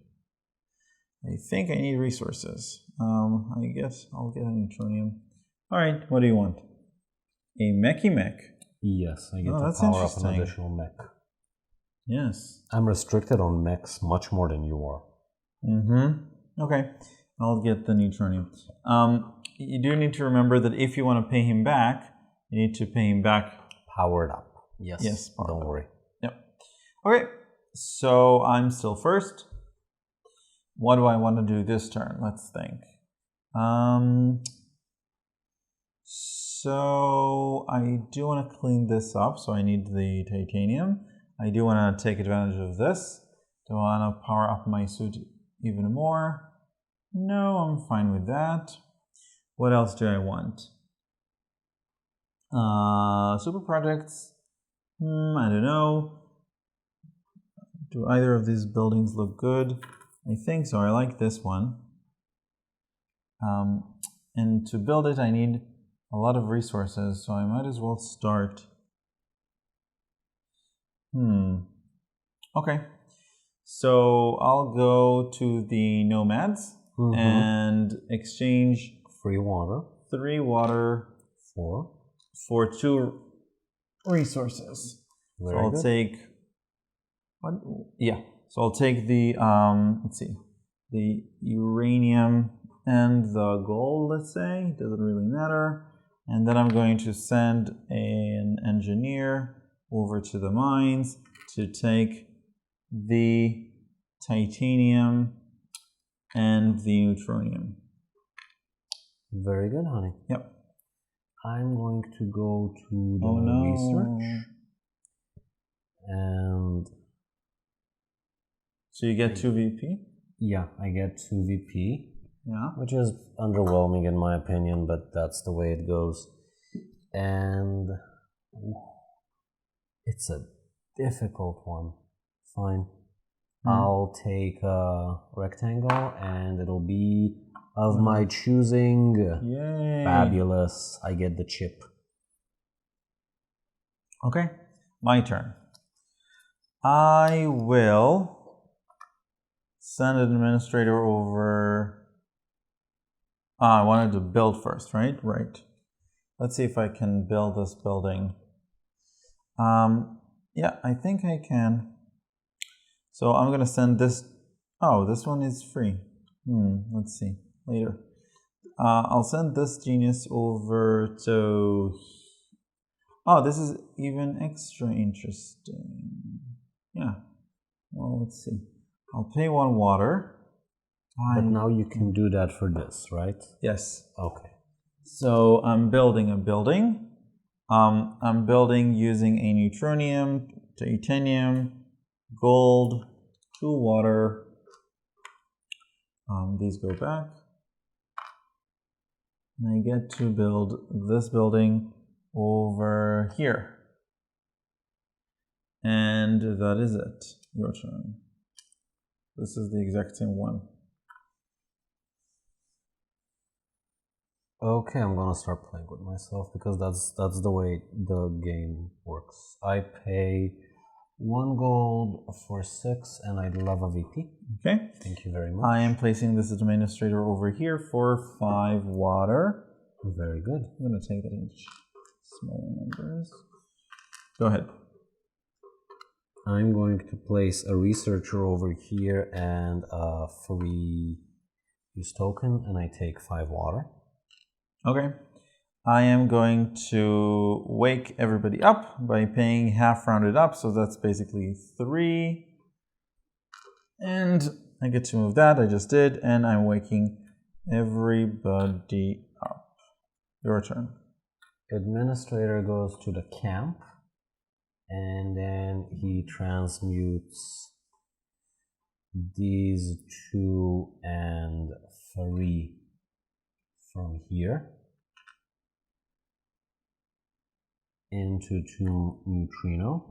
[SPEAKER 1] I think I need resources. I guess I'll get a neutronium. All right. What do you want? A mechy mech.
[SPEAKER 2] Yes, I get to power up an additional mech.
[SPEAKER 1] Yes.
[SPEAKER 2] I'm restricted on mechs much more than you are.
[SPEAKER 1] Okay. I'll get the neutronium. You do need to remember that if you want to pay him back, you need to pay him back
[SPEAKER 2] powered up. Yes.
[SPEAKER 1] Yes.
[SPEAKER 2] Don't worry.
[SPEAKER 1] Yep. Okay. So I'm still first. What do I want to do this turn? Let's think. So I do want to clean this up. So I need the titanium. I do want to take advantage of this. Do I want to power up my suit even more? No, I'm fine with that. What else do I want? Super projects. I don't know. Do either of these buildings look good? I think so. I like this one. And to build it, I need a lot of resources, so I might as well start. Okay. So I'll go to the nomads and exchange
[SPEAKER 2] 3 water.
[SPEAKER 1] 3 water
[SPEAKER 2] 4
[SPEAKER 1] for 2 resources.
[SPEAKER 2] Very
[SPEAKER 1] so I'll
[SPEAKER 2] good.
[SPEAKER 1] take So I'll take the let's see, the uranium and the gold. Let's say doesn't really matter. And then I'm going to send an engineer over to the mines to take the titanium and the neutronium.
[SPEAKER 2] Very good, honey.
[SPEAKER 1] Yep.
[SPEAKER 2] I'm going to go to the research. And
[SPEAKER 1] so you get 2 VP?
[SPEAKER 2] Yeah, I get 2 VP.
[SPEAKER 1] Yeah.
[SPEAKER 2] Which is underwhelming in my opinion, but that's the way it goes. And it's a difficult one. Fine. I'll take a rectangle and it'll be of my choosing.
[SPEAKER 1] Yay.
[SPEAKER 2] Fabulous. I get the chip.
[SPEAKER 1] Okay, my turn. I will send an administrator over. I wanted to build first, right? Right. Let's see if I can build this building. Yeah, I think I can. So I'm going to send this. Oh, this one is free. Let's see later. I'll send this genius over to. Oh, this is even extra interesting. Yeah. Well, let's see. I'll pay 1 water.
[SPEAKER 2] But now you can do that for this, right?
[SPEAKER 1] Yes.
[SPEAKER 2] Okay.
[SPEAKER 1] So I'm building a building. I'm building using a neutronium, titanium, gold, 2 water. These go back. And I get to build this building over here. And that is it. Your turn. This is the exact same one.
[SPEAKER 2] Okay, I'm gonna start playing with myself because that's the way the game works. I pay 1 gold for 6 and I'd love a VP.
[SPEAKER 1] Okay.
[SPEAKER 2] Thank you very much.
[SPEAKER 1] I am placing this administrator over here for 5 water.
[SPEAKER 2] Very good.
[SPEAKER 1] I'm going to take that in smaller numbers. Go ahead.
[SPEAKER 2] I'm going to place a researcher over here and a free use token, and I take 5 water.
[SPEAKER 1] Okay. I am going to wake everybody up by paying half rounded up, so that's basically 3. And I get to move that, I just did, and I'm waking everybody up. Your turn.
[SPEAKER 2] Administrator goes to the camp, and then he transmutes these 2 and 3 from here into 2 neutronium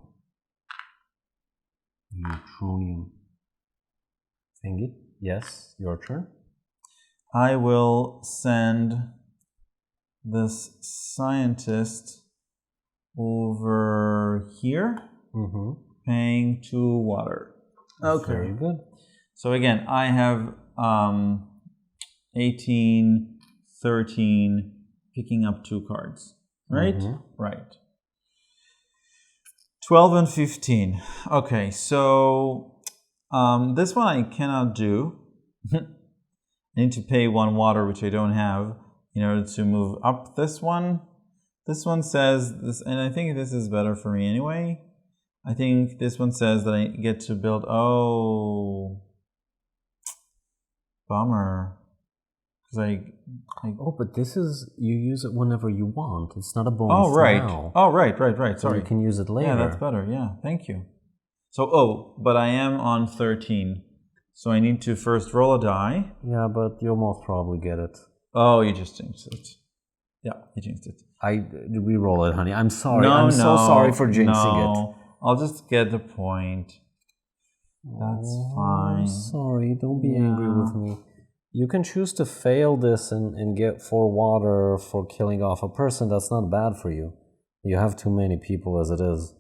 [SPEAKER 2] thingy. Yes, your turn.
[SPEAKER 1] I will send this scientist over here, paying 2 water. Okay.
[SPEAKER 2] Very good.
[SPEAKER 1] So again, I have 18, 13, picking up 2 cards, right? Right. 12 and 15. Okay, so this one I cannot do. I need to pay 1 water, which I don't have, in order to move up this one. This one says this, and I think this is better for me anyway. I think this one says that I get to build. Oh, bummer.
[SPEAKER 2] Oh, but this is, you use it whenever you want. It's not a bonus.
[SPEAKER 1] Oh, right.
[SPEAKER 2] Now.
[SPEAKER 1] Oh, right. Sorry.
[SPEAKER 2] So you can use it later.
[SPEAKER 1] Yeah, that's better. Yeah, thank you. So, but I am on 13. So I need to first roll a die.
[SPEAKER 2] Yeah, but you'll most probably get it.
[SPEAKER 1] Oh, you just changed it. Yeah, you changed it.
[SPEAKER 2] re-roll it, honey. I'm sorry.
[SPEAKER 1] No,
[SPEAKER 2] I'm so sorry for jinxing it.
[SPEAKER 1] I'll just get the point. That's fine.
[SPEAKER 2] I'm sorry. Don't be angry with me. You can choose to fail this and get 4 water for killing off a person. That's not bad for you. You have too many people as it is.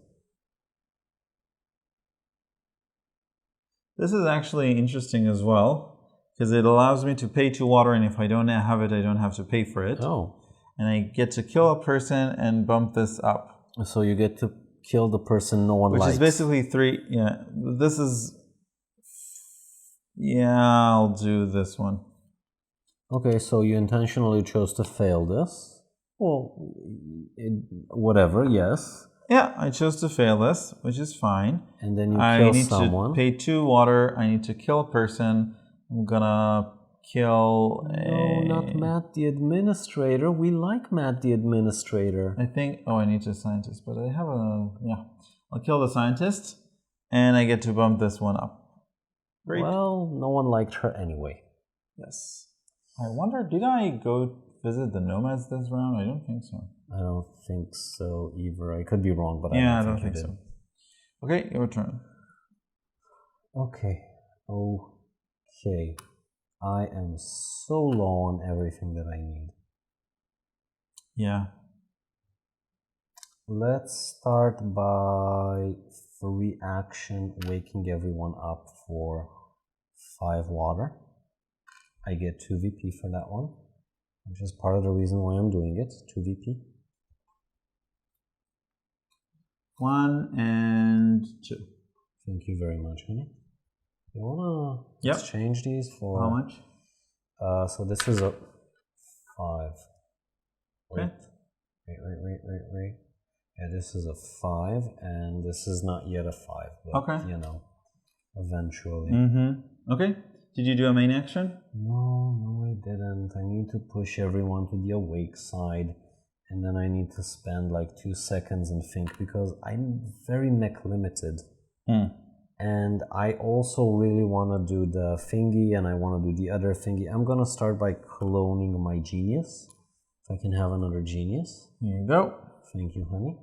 [SPEAKER 1] This is actually interesting as well, because it allows me to pay 2 water, and if I don't have it, I don't have to pay for it.
[SPEAKER 2] Oh.
[SPEAKER 1] And I get to kill a person and bump this up.
[SPEAKER 2] So you get to kill the person no one likes.
[SPEAKER 1] Which is basically 3, yeah. This is, yeah, I'll do this one.
[SPEAKER 2] Okay, so you intentionally chose to fail this. Well, whatever, yes.
[SPEAKER 1] Yeah, I chose to fail this, which is fine.
[SPEAKER 2] And then you kill someone.
[SPEAKER 1] I need to pay 2 water. I need to kill a person. I'm gonna kill
[SPEAKER 2] No, not Matt the Administrator. We like Matt the Administrator.
[SPEAKER 1] I think, oh, I need a scientist, but I have a, yeah. I'll kill the scientist, and I get to bump this one up. Great.
[SPEAKER 2] Well, no one liked her anyway.
[SPEAKER 1] Yes. I wonder, did I go visit the nomads this round? I don't think so.
[SPEAKER 2] I don't think so either. I could be wrong, but
[SPEAKER 1] yeah,
[SPEAKER 2] I don't think
[SPEAKER 1] so. Okay, your turn.
[SPEAKER 2] Okay. Okay. I am so low on everything that I need.
[SPEAKER 1] Yeah.
[SPEAKER 2] Let's start by free action, waking everyone up for 5 water. I get 2 VP for that one, which is part of the reason why I'm doing it. 2 VP.
[SPEAKER 1] 1 and 2.
[SPEAKER 2] Thank you very much, honey. You wanna exchange these for
[SPEAKER 1] how much?
[SPEAKER 2] So this is a 5. Wait.
[SPEAKER 1] Okay.
[SPEAKER 2] Wait. Yeah, this is a 5, and this is not yet a 5, but
[SPEAKER 1] okay.
[SPEAKER 2] You know, eventually.
[SPEAKER 1] Okay. Did you do a main action?
[SPEAKER 2] No, I didn't. I need to push everyone to the awake side, and then I need to spend like 2 seconds and think, because I'm very mech limited. And I also really want to do the thingy, and I want to do the other thingy. I'm gonna start by cloning my genius. If I can have another genius.
[SPEAKER 1] Here you go.
[SPEAKER 2] Thank you, honey.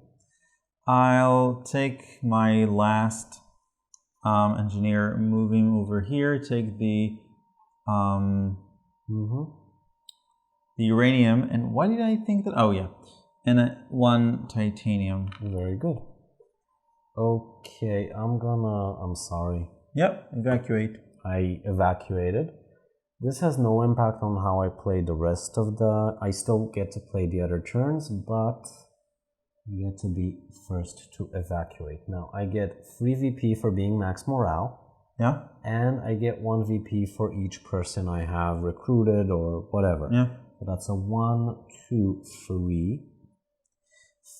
[SPEAKER 1] I'll take my last engineer, moving over here. Take the the uranium, and why did I think that? Oh yeah, and 1 titanium.
[SPEAKER 2] Very good. Okay, I'm sorry.
[SPEAKER 1] Yep, evacuate.
[SPEAKER 2] I evacuated. This has no impact on how I play the rest of the... I still get to play the other turns, but you get to be first to evacuate. Now, I get 3 VP for being max morale.
[SPEAKER 1] Yeah.
[SPEAKER 2] And I get 1 VP for each person I have recruited or whatever.
[SPEAKER 1] Yeah.
[SPEAKER 2] So that's a 1, 2, 3,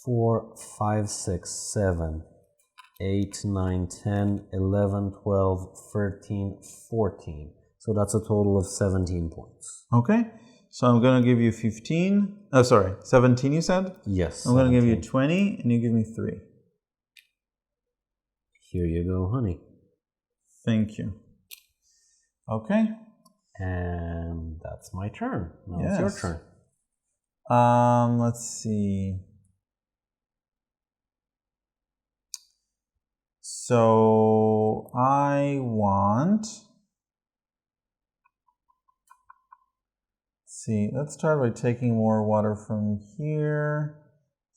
[SPEAKER 2] 4, 5, 6, 7, 8, 9, 10, 11, 12, 13, 14. So that's a total of 17 points.
[SPEAKER 1] Okay. So I'm going to give you 15. Oh, sorry. 17 you said?
[SPEAKER 2] Yes.
[SPEAKER 1] I'm going to give you 20 and you give me 3.
[SPEAKER 2] Here you go, honey.
[SPEAKER 1] Thank you. Okay.
[SPEAKER 2] And that's my turn. Now it's your
[SPEAKER 1] turn. Let's see. So I want... see, let's start by taking more water from here.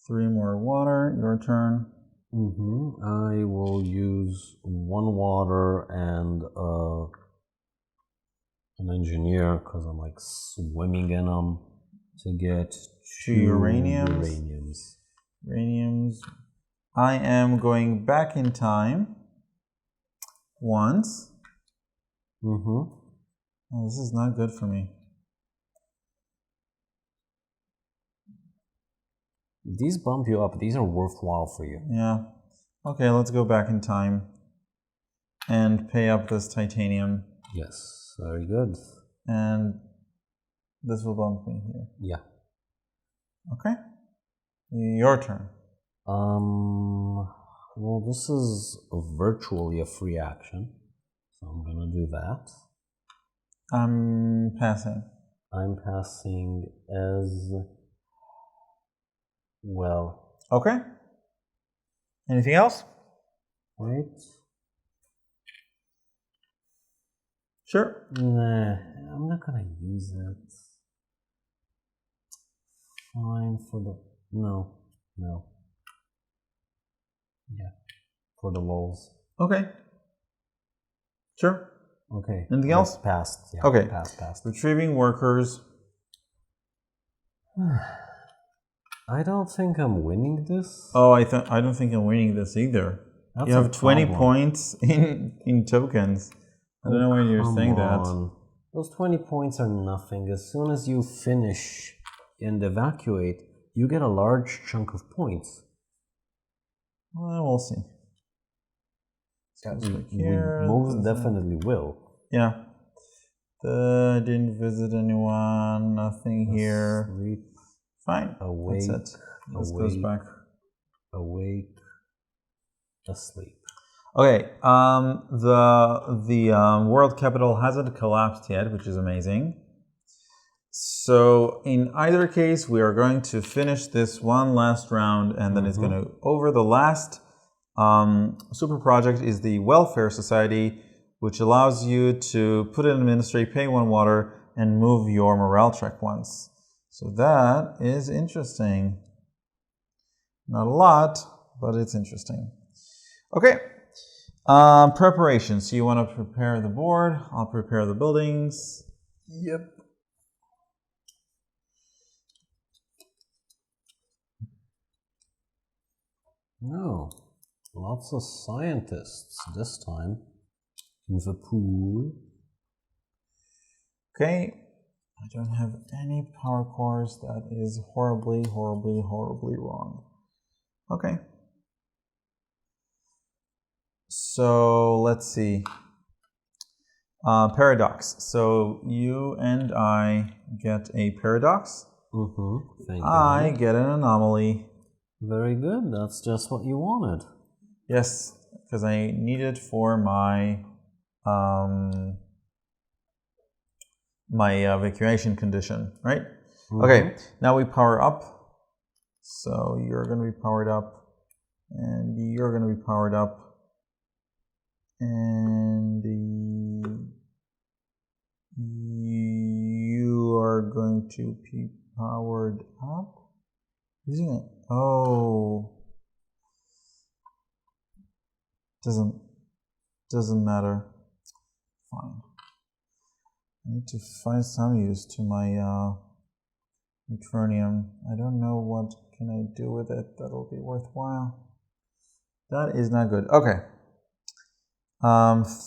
[SPEAKER 1] 3 more water. Your turn.
[SPEAKER 2] I will use 1 water and an engineer, because I'm like swimming in them, to get 2 uraniums.
[SPEAKER 1] I am going back in time once. Oh, this is not good for me.
[SPEAKER 2] These bump you up. These are worthwhile for you.
[SPEAKER 1] Yeah. Okay, let's go back in time and pay up this titanium.
[SPEAKER 2] Yes, very good.
[SPEAKER 1] And this will bump me here.
[SPEAKER 2] Yeah.
[SPEAKER 1] Okay. Your turn.
[SPEAKER 2] Well, this is virtually a free action, so I'm gonna do that.
[SPEAKER 1] I'm passing.
[SPEAKER 2] I'm passing as Well.
[SPEAKER 1] Okay. Anything else?
[SPEAKER 2] Wait.
[SPEAKER 1] Sure.
[SPEAKER 2] Nah, I'm not gonna use it. Fine for the... No. Yeah. For the lols.
[SPEAKER 1] Okay. Sure.
[SPEAKER 2] Okay.
[SPEAKER 1] Anything else?
[SPEAKER 2] Passed. Yeah.
[SPEAKER 1] Okay.
[SPEAKER 2] Passed.
[SPEAKER 1] Retrieving workers.
[SPEAKER 2] I don't think I'm winning this.
[SPEAKER 1] Oh, I don't think I'm winning this either.
[SPEAKER 2] That's
[SPEAKER 1] you have 20
[SPEAKER 2] problem.
[SPEAKER 1] points in tokens. I don't know why you're saying that.
[SPEAKER 2] Those 20 points are nothing. As soon as you finish and evacuate, you get a large chunk of points.
[SPEAKER 1] Well, we'll see.
[SPEAKER 2] We most definitely will.
[SPEAKER 1] Yeah. Didn't visit anyone. Nothing here.
[SPEAKER 2] Sleep.
[SPEAKER 1] Fine.
[SPEAKER 2] Awake.
[SPEAKER 1] That's it. This goes back.
[SPEAKER 2] Awake. Asleep.
[SPEAKER 1] Okay. The world capital hasn't collapsed yet, which is amazing. So in either case, we are going to finish this one last round, and then it's going to over the last super project is the Welfare Society, which allows you to put in a ministry, pay 1 water, and move your morale check once. So that is interesting. Not a lot, but it's interesting. Okay. Preparation. So you want to prepare the board. I'll prepare the buildings. Yep.
[SPEAKER 2] No. Lots of scientists this time. In the pool.
[SPEAKER 1] Okay. I don't have any power cores. That is horribly wrong. Okay. So let's see. Paradox. So you and I get a paradox.
[SPEAKER 2] Thank
[SPEAKER 1] I get an anomaly.
[SPEAKER 2] Very good. That's just what you wanted.
[SPEAKER 1] Yes, because I need it for my my evacuation condition, right? Okay, now we power up. So you're going to be powered up, and you're going to be powered up, and you are going to be powered up. Using it. Oh. Doesn't matter. Fine. I need to find some use to my neutronium. I don't know what can I do with it that'll be worthwhile. That is not good. Okay.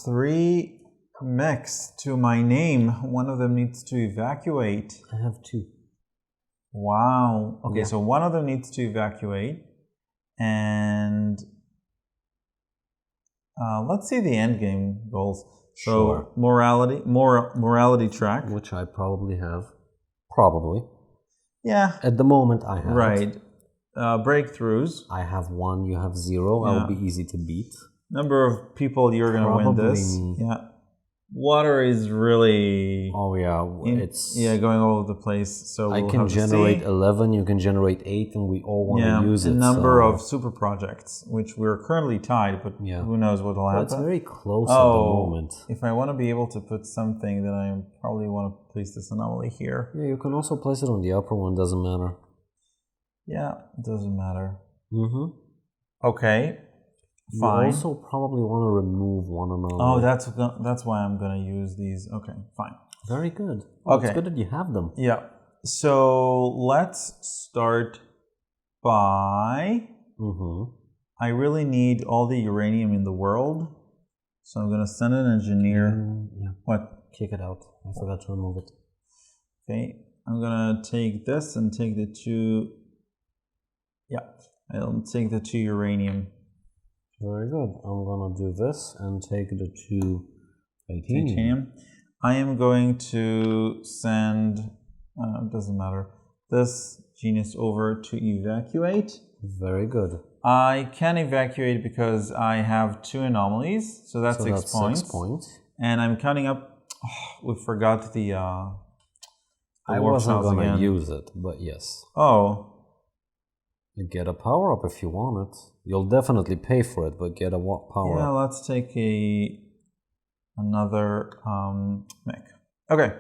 [SPEAKER 1] 3 mechs to my name. One of them needs to evacuate.
[SPEAKER 2] I have 2.
[SPEAKER 1] Wow. Okay,
[SPEAKER 2] Yeah.
[SPEAKER 1] so one of them needs to evacuate, and let's see the end game goals. So
[SPEAKER 2] Sure.
[SPEAKER 1] morality track,
[SPEAKER 2] Which I probably have. Probably.
[SPEAKER 1] Yeah.
[SPEAKER 2] At the moment, I have.
[SPEAKER 1] Right. Breakthroughs.
[SPEAKER 2] I have 1. You have 0.
[SPEAKER 1] Yeah.
[SPEAKER 2] I'll be easy to beat.
[SPEAKER 1] Number of people you're gonna win this.
[SPEAKER 2] Me.
[SPEAKER 1] Yeah. Water is really.
[SPEAKER 2] Oh yeah, it's
[SPEAKER 1] going all over the place. So
[SPEAKER 2] I can generate 11. You can generate 8, and we all want to use it.
[SPEAKER 1] Number of super projects, which we're currently tied, but who knows what will happen.
[SPEAKER 2] It's very close at the moment.
[SPEAKER 1] If I want to be able to put something, then I probably want to place this anomaly here.
[SPEAKER 2] Yeah, you can also place it on the upper one. Doesn't matter.
[SPEAKER 1] Yeah, it doesn't matter. Okay. Fine.
[SPEAKER 2] You also probably want to remove one anomaly.
[SPEAKER 1] Oh, that's why I'm gonna use these. Okay, fine.
[SPEAKER 2] Very good.
[SPEAKER 1] Okay.
[SPEAKER 2] It's good that you have them.
[SPEAKER 1] Yeah. So let's start by. I really need all the uranium in the world, so I'm gonna send an engineer. What?
[SPEAKER 2] Kick it out. I forgot to remove it.
[SPEAKER 1] Okay. I'm gonna take this and take the 2. Yeah. I'll take the 2 uranium.
[SPEAKER 2] Very good. I'm gonna do this and take the 2 titanium.
[SPEAKER 1] I am going to send, doesn't matter, this genius over to evacuate.
[SPEAKER 2] Very good.
[SPEAKER 1] I can evacuate because I have 2 anomalies, so that's 6 points.
[SPEAKER 2] 6 points.
[SPEAKER 1] And I'm counting up. Oh, we forgot the
[SPEAKER 2] I wasn't gonna use it, but yes.
[SPEAKER 1] Oh.
[SPEAKER 2] Get a power up if you want it. You'll definitely pay for it, but get a power
[SPEAKER 1] Yeah,
[SPEAKER 2] up.
[SPEAKER 1] let's take another mech. Okay.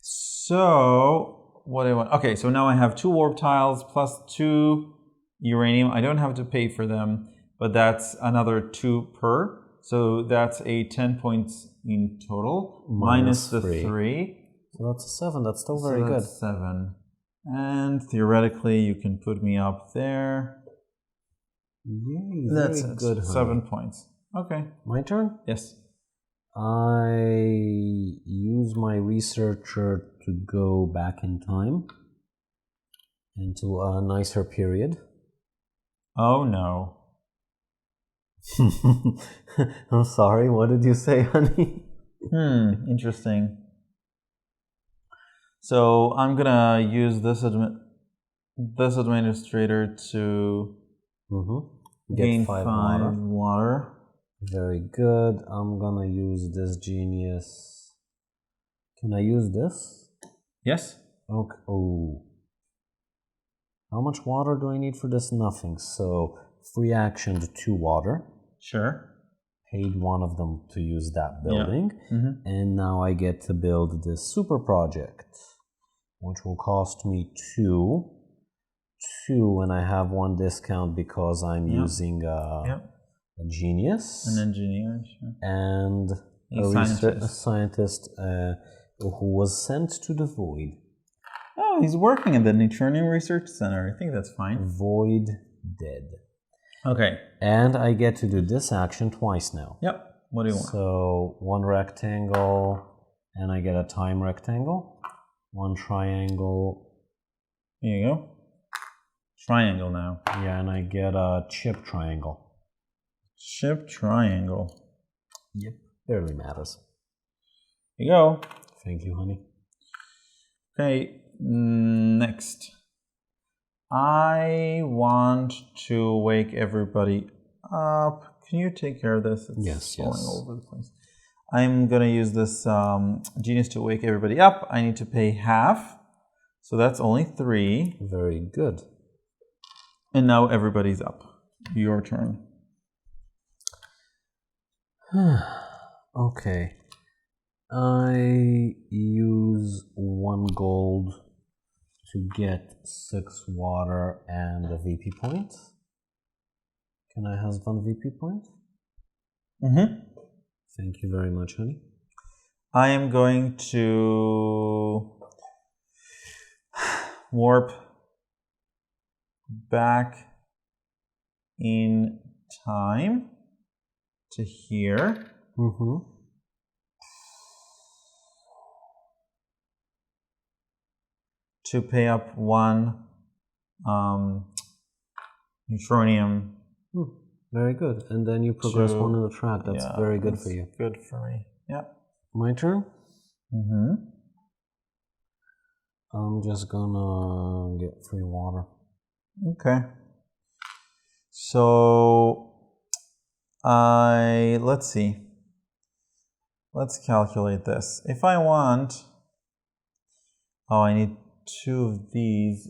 [SPEAKER 1] So what do I want? Okay, so now I have 2 warp tiles plus 2 uranium. I don't have to pay for them, but that's another 2 per. So that's a 10 points in total, minus the 3.
[SPEAKER 2] So that's a 7. That's still very good.
[SPEAKER 1] 7. And theoretically, you can put me up there.
[SPEAKER 2] Yay,
[SPEAKER 1] That's
[SPEAKER 2] very good, honey.
[SPEAKER 1] 7 points. Okay.
[SPEAKER 2] My turn?
[SPEAKER 1] Yes.
[SPEAKER 2] I use my researcher to go back in time into a nicer period.
[SPEAKER 1] Oh no.
[SPEAKER 2] I'm sorry, what did you say, honey?
[SPEAKER 1] Interesting. So I'm gonna use this administrator to gain 5 water.
[SPEAKER 2] Very good. I'm gonna use this genius. Can I use this?
[SPEAKER 1] Yes.
[SPEAKER 2] Okay. Oh. How much water do I need for this? Nothing. So free action to 2 water.
[SPEAKER 1] Sure.
[SPEAKER 2] Paid one of them to use that building.
[SPEAKER 1] Yeah.
[SPEAKER 2] And now I get to build this super project, which will cost me 2. 2, and I have 1 discount because I'm using a genius.
[SPEAKER 1] An engineer, sure.
[SPEAKER 2] And a scientist who was sent to the void.
[SPEAKER 1] Oh, he's working at the Anachrony Research Center. I think that's fine.
[SPEAKER 2] Void dead.
[SPEAKER 1] Okay.
[SPEAKER 2] And I get to do this action twice now.
[SPEAKER 1] Yep. What do you want?
[SPEAKER 2] So 1 rectangle, and I get a time rectangle. 1 triangle.
[SPEAKER 1] Here you go. Triangle now.
[SPEAKER 2] Yeah, and I get a chip triangle.
[SPEAKER 1] Chip triangle.
[SPEAKER 2] Yep. Barely matters.
[SPEAKER 1] Here you go.
[SPEAKER 2] Thank you, honey.
[SPEAKER 1] Okay. Next. I want to wake everybody up. Can you take care of this? It's
[SPEAKER 2] yes.
[SPEAKER 1] All over the place. I'm going to use this genius to wake everybody up. I need to pay half. So that's only 3.
[SPEAKER 2] Very good.
[SPEAKER 1] And now everybody's up. Your turn.
[SPEAKER 2] Okay. I use 1 gold to get 6 water and a VP point. Can I have 1 VP point? Thank you very much, honey.
[SPEAKER 1] I am going to warp back in time to here. To pay up 1 neutronium.
[SPEAKER 2] Very good. And then you progress 1 in the track. That's very good for you.
[SPEAKER 1] Good for me. Yeah.
[SPEAKER 2] My turn? I'm just gonna get free water.
[SPEAKER 1] Okay. So let's see. Let's calculate this. If I want, I need 2 of these,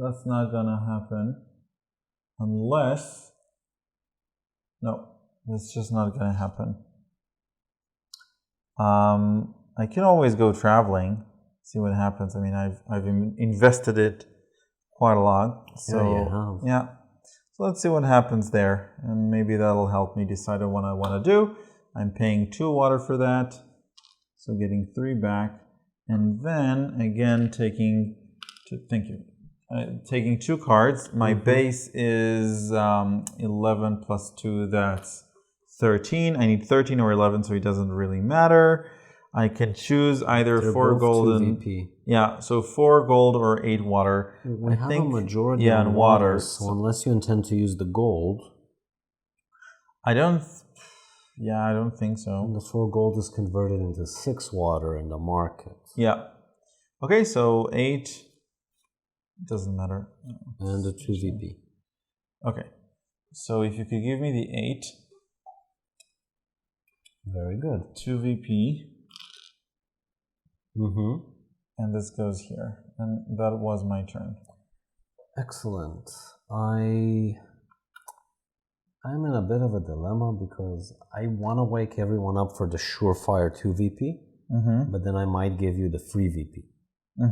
[SPEAKER 1] that's not gonna happen unless, no, that's just not gonna happen. I can always go traveling, see what happens. I mean, I've invested it quite a lot, so yeah. So let's see what happens there, and maybe that'll help me decide on what I want to do. I'm paying 2 water for that, so getting 3 back. And then again taking 2 cards. My base is 11 plus 2. That's 13. I need 13 or 11, so it doesn't really matter. I can choose either 4 gold and
[SPEAKER 2] VP.
[SPEAKER 1] Yeah, so 4 gold or 8 water.
[SPEAKER 2] We have a majority on water, so unless you intend to use the gold,
[SPEAKER 1] I don't think so.
[SPEAKER 2] The 4 gold is converted into 6 water in the market.
[SPEAKER 1] Yeah. Okay, so 8 doesn't matter.
[SPEAKER 2] And the 2 VP.
[SPEAKER 1] Okay. So if you could give me the 8.
[SPEAKER 2] Very good.
[SPEAKER 1] 2 VP. And this goes here. And that was my turn.
[SPEAKER 2] Excellent. I'm in a bit of a dilemma because I want to wake everyone up for the surefire 2 VP, but then I might give you the free VP. I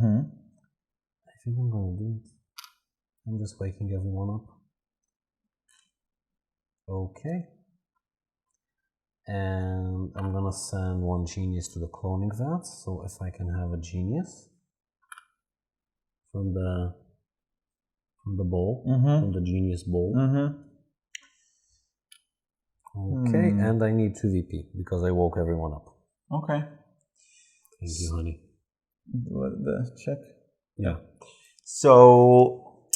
[SPEAKER 2] think I'm going to do it. I'm just waking everyone up. Okay. And I'm going to send 1 genius to the cloning vat. So if I can have a genius from the bowl, from the genius bowl. Okay, and I need 2 VP because I woke everyone up.
[SPEAKER 1] Okay.
[SPEAKER 2] Thank you, honey.
[SPEAKER 1] The check?
[SPEAKER 2] Yeah.
[SPEAKER 1] So,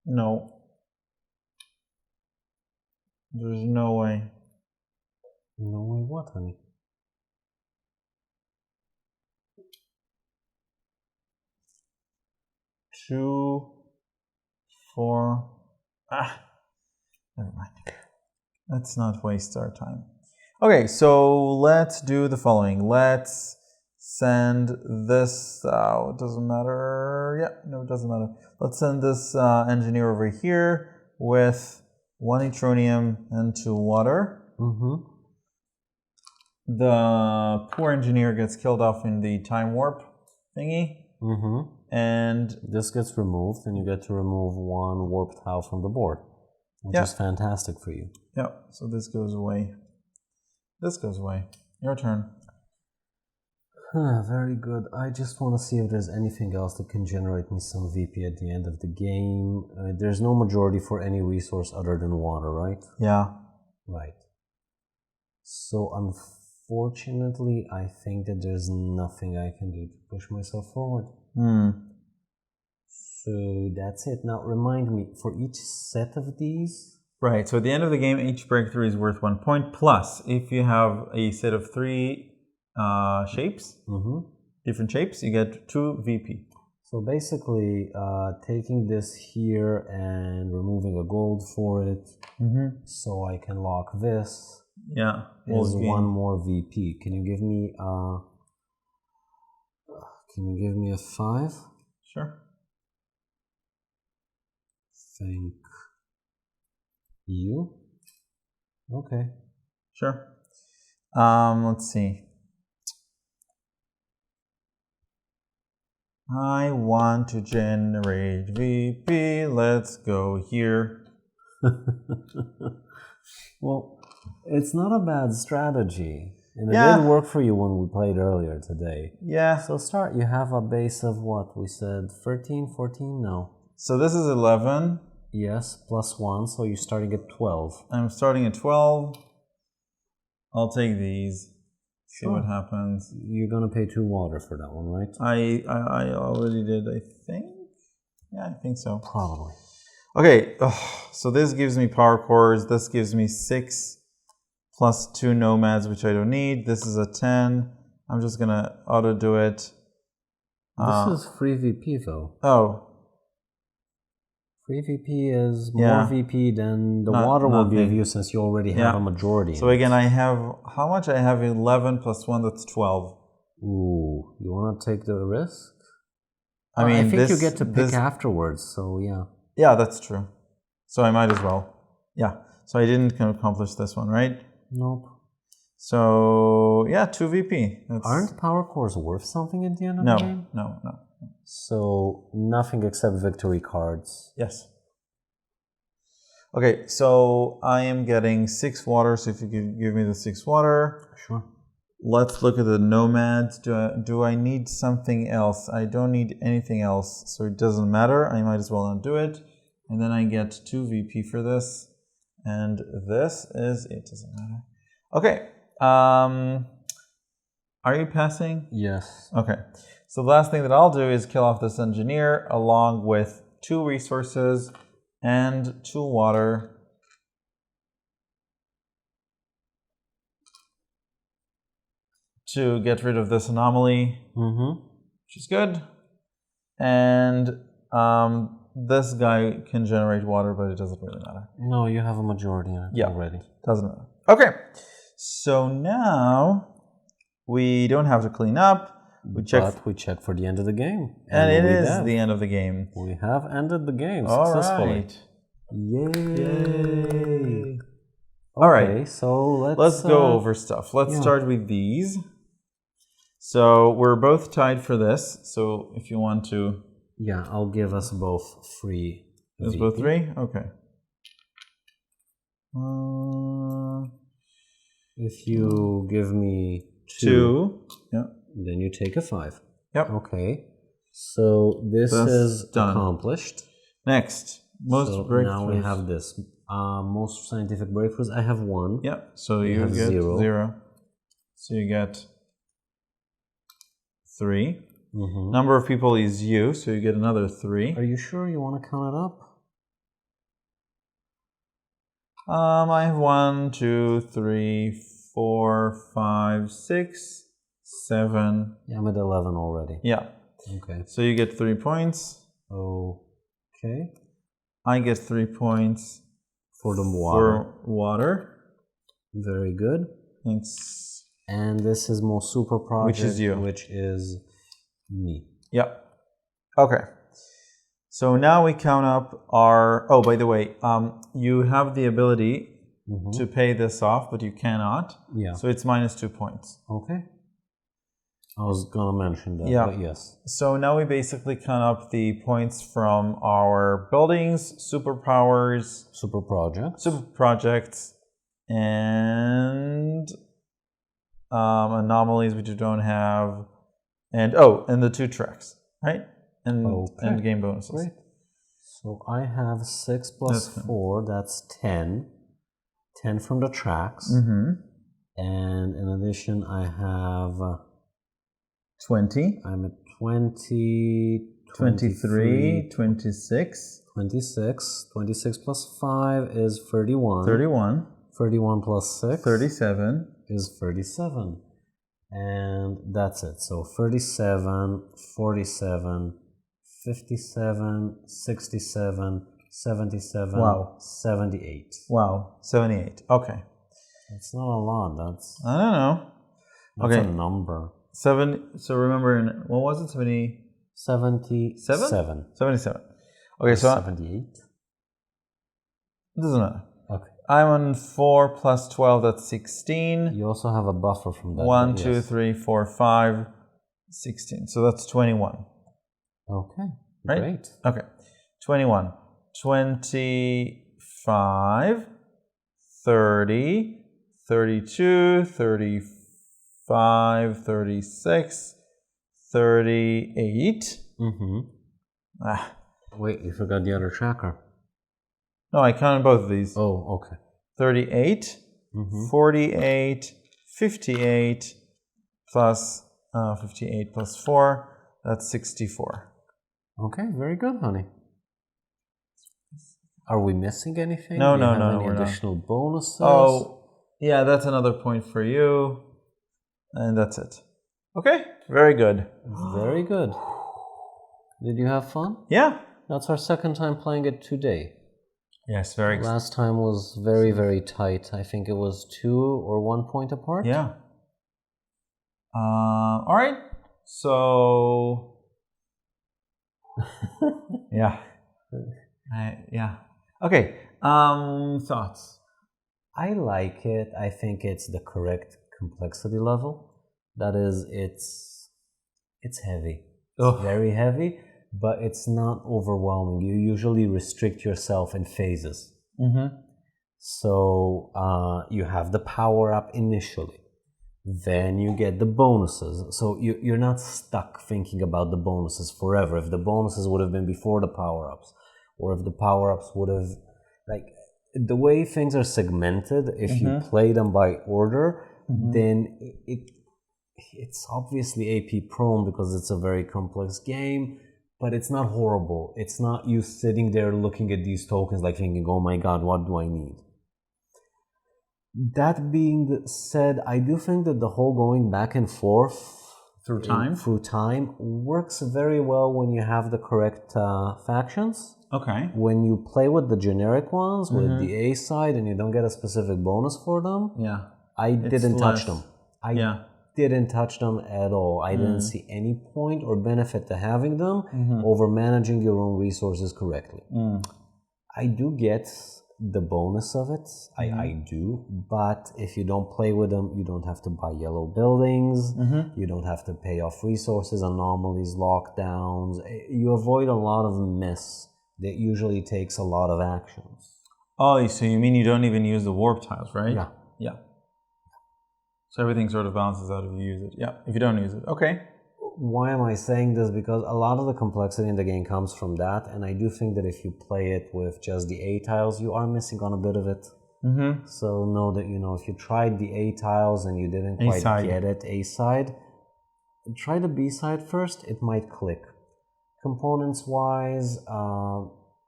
[SPEAKER 1] no. There's no way.
[SPEAKER 2] No way what, honey?
[SPEAKER 1] Two, 4. Never mind. Let's not waste our time. Okay, so let's do the following. Let's send this out. Doesn't matter. Yeah, no, it doesn't matter. Let's send this engineer over here with 1 Anachrony and 2 water. The poor engineer gets killed off in the time warp thingy. And
[SPEAKER 2] this gets removed, and you get to remove 1 warp tile from the board, which is fantastic for you.
[SPEAKER 1] Yeah, so this goes away. This goes away. Your turn.
[SPEAKER 2] Very good. I just want to see if there's anything else that can generate me some VP at the end of the game. There's no majority for any resource other than water, right?
[SPEAKER 1] Yeah.
[SPEAKER 2] Right. So unfortunately, I think that there's nothing I can do to push myself forward. So that's it. Now remind me, for each set of these...
[SPEAKER 1] Right, so at the end of the game, each breakthrough is worth 1 point. Plus, if you have a set of 3 shapes, different shapes, you get 2 VP.
[SPEAKER 2] So basically, taking this here and removing a gold for it, so I can lock this, is 1 more VP. Can you give me a 5?
[SPEAKER 1] Sure.
[SPEAKER 2] Thank you. Okay.
[SPEAKER 1] Sure. Let's see. I want to generate VP. Let's go here.
[SPEAKER 2] Well, it's not a bad strategy. And it did work for you when we played earlier today.
[SPEAKER 1] Yeah.
[SPEAKER 2] So start, you have a base of what? We said 13, 14? No.
[SPEAKER 1] So this is 11.
[SPEAKER 2] Yes, plus 1, so you're starting at 12.
[SPEAKER 1] I'm starting at 12. I'll take these. See what happens.
[SPEAKER 2] You're going to pay 2 water for that one, right?
[SPEAKER 1] I already did, I think. Yeah, I think so.
[SPEAKER 2] Probably.
[SPEAKER 1] Okay, so this gives me power cores. This gives me 6 plus 2 nomads, which I don't need. This is a 10. I'm just going to auto do it.
[SPEAKER 2] This is free VP though.
[SPEAKER 1] Oh.
[SPEAKER 2] Free VP is more VP than the water will be of you since you already have a majority.
[SPEAKER 1] So again, I have, how much? I have 11 plus 1, that's 12.
[SPEAKER 2] Ooh, you want to take the risk?
[SPEAKER 1] I mean,
[SPEAKER 2] I think you get to pick afterwards, so yeah.
[SPEAKER 1] Yeah, that's true. So I might as well. Yeah, so I didn't accomplish this one, right?
[SPEAKER 2] Nope.
[SPEAKER 1] So, yeah, 2 VP.
[SPEAKER 2] Aren't power cores worth something at the end of the game?
[SPEAKER 1] No.
[SPEAKER 2] So, nothing except victory cards.
[SPEAKER 1] Yes. Okay, so I am getting 6 water, so if you could give me the 6 water.
[SPEAKER 2] Sure.
[SPEAKER 1] Let's look at the nomads. Do I need something else? I don't need anything else, so it doesn't matter. I might as well not do it. And then I get 2 VP for this. And this is, it doesn't matter. Okay. Are you passing?
[SPEAKER 2] Yes.
[SPEAKER 1] Okay. So the last thing that I'll do is kill off this engineer along with 2 resources and 2 water. To get rid of this anomaly, which is good. And this guy can generate water, but it doesn't really matter.
[SPEAKER 2] No, you have a majority already.
[SPEAKER 1] Doesn't matter. Okay. So now We don't have to clean up. We check,
[SPEAKER 2] we check for the end of the game.
[SPEAKER 1] and it is the end of the game.
[SPEAKER 2] We have ended the game
[SPEAKER 1] All
[SPEAKER 2] successfully.
[SPEAKER 1] right.
[SPEAKER 2] Yay!
[SPEAKER 1] All right.
[SPEAKER 2] Okay, so
[SPEAKER 1] let's go over stuff. Let's start with these. So we're both tied for this. So if you want to...
[SPEAKER 2] Yeah, I'll give us both free.
[SPEAKER 1] Us both 3? Okay.
[SPEAKER 2] If you give me
[SPEAKER 1] 2, yeah,
[SPEAKER 2] then you take a 5.
[SPEAKER 1] Yep.
[SPEAKER 2] Okay. So this is
[SPEAKER 1] done.
[SPEAKER 2] Accomplished.
[SPEAKER 1] Next, most breakthroughs.
[SPEAKER 2] Now we have this. Most scientific breakthroughs. I have 1.
[SPEAKER 1] Yep. So you get 0. So you get 3. Number of people is you, so you get another 3.
[SPEAKER 2] Are you sure you want to count it up?
[SPEAKER 1] I have 1, 2, 3, 4, 5, 6, 7.
[SPEAKER 2] Yeah, I'm at 11 already.
[SPEAKER 1] Yeah.
[SPEAKER 2] Okay.
[SPEAKER 1] So you get 3 points.
[SPEAKER 2] Okay.
[SPEAKER 1] I get 3 points
[SPEAKER 2] for the water.
[SPEAKER 1] For water.
[SPEAKER 2] Very good.
[SPEAKER 1] Thanks.
[SPEAKER 2] And this is most super project,
[SPEAKER 1] which is you.
[SPEAKER 2] Which is me.
[SPEAKER 1] Yep. Okay. So now we count up our... Oh, by the way, you have the ability to pay this off, but you cannot.
[SPEAKER 2] Yeah.
[SPEAKER 1] So it's minus 2 points.
[SPEAKER 2] Okay. I was gonna mention that, but yes.
[SPEAKER 1] So now we basically count up the points from our buildings, superpowers,
[SPEAKER 2] super
[SPEAKER 1] projects, and anomalies which you don't have, and the 2 tracks, right? And game bonuses.
[SPEAKER 2] Great. So I have 6 plus 4, that's 10. 10 from the tracks. And in addition, I have
[SPEAKER 1] 20.
[SPEAKER 2] I'm at 20,
[SPEAKER 1] 23, 26.
[SPEAKER 2] 26 plus 5 is 31. 31 plus 6.
[SPEAKER 1] 37.
[SPEAKER 2] Is 37. And that's it. So 37, 47, 57, 67, 77,
[SPEAKER 1] wow.
[SPEAKER 2] 78.
[SPEAKER 1] Wow, 78. Okay.
[SPEAKER 2] That's not a lot. That's...
[SPEAKER 1] I don't know.
[SPEAKER 2] That's a number.
[SPEAKER 1] 7. So remember, what was it? 70...
[SPEAKER 2] 77.
[SPEAKER 1] 77. Okay, so...
[SPEAKER 2] 78.
[SPEAKER 1] Doesn't matter.
[SPEAKER 2] Okay.
[SPEAKER 1] I'm on 4 plus 12, that's 16.
[SPEAKER 2] You also have a buffer from that.
[SPEAKER 1] 1, 2, 3, 4, 5, 16. So that's 21.
[SPEAKER 2] Okay.
[SPEAKER 1] Right?
[SPEAKER 2] Great.
[SPEAKER 1] Okay. 21. 25, 30, 32, 35, 36, 38.
[SPEAKER 2] Wait, you forgot the other tracker.
[SPEAKER 1] No, I counted both of these.
[SPEAKER 2] Oh, okay.
[SPEAKER 1] 38, 48, 58, plus 58 plus 4, that's 64.
[SPEAKER 2] Okay, very good, honey. Are we missing anything?
[SPEAKER 1] No,
[SPEAKER 2] Do you
[SPEAKER 1] no,
[SPEAKER 2] have
[SPEAKER 1] no,
[SPEAKER 2] any
[SPEAKER 1] we're
[SPEAKER 2] additional bonuses?
[SPEAKER 1] Oh, yeah, that's another point for you. And that's it. Okay, very good.
[SPEAKER 2] Very good. Did you have fun?
[SPEAKER 1] Yeah.
[SPEAKER 2] That's our second time playing it today.
[SPEAKER 1] Yes, very good.
[SPEAKER 2] Last time was very, very tight. I think it was 2 or 1 point apart.
[SPEAKER 1] Yeah. All right. So... yeah. Yeah. Okay. Thoughts?
[SPEAKER 2] I like it. I think it's the correct complexity level. That is, it's heavy. It's very heavy, but it's not overwhelming. You usually restrict yourself in phases. So you have the power up initially. Then you get the bonuses. So you're not stuck thinking about the bonuses forever. If the bonuses would have been before the power-ups, or if the power-ups would have, like, the way things are segmented, if you play them by order, then it's obviously AP prone because it's a very complex game, but it's not horrible. It's not you sitting there looking at these tokens like thinking, oh my god, what do I need? That being said, I do think that the whole going back and forth
[SPEAKER 1] through
[SPEAKER 2] time works very well when you have the correct factions.
[SPEAKER 1] Okay.
[SPEAKER 2] When you play with the generic ones, with the A side, and you don't get a specific bonus for them,
[SPEAKER 1] yeah,
[SPEAKER 2] I didn't touch them. didn't touch them at all. I didn't see any point or benefit to having them over managing your own resources correctly. I do get the bonus of it. I do. But if you don't play with them, you don't have to buy yellow buildings. You don't have to pay off resources, anomalies, lockdowns. You avoid a lot of mess that usually takes a lot of actions.
[SPEAKER 1] Oh, so you mean you don't even use the warp tiles, right?
[SPEAKER 2] Yeah.
[SPEAKER 1] Yeah. So everything sort of balances out if you use it. Yeah, if you don't use it. Okay.
[SPEAKER 2] Why am I saying this? Because a lot of the complexity in the game comes from that, and I do think that if you play it with just the A tiles, you are missing on a bit of it. So know that, if you tried the A tiles and you didn't quite get it, A side, try the B side first, it might click. Components-wise,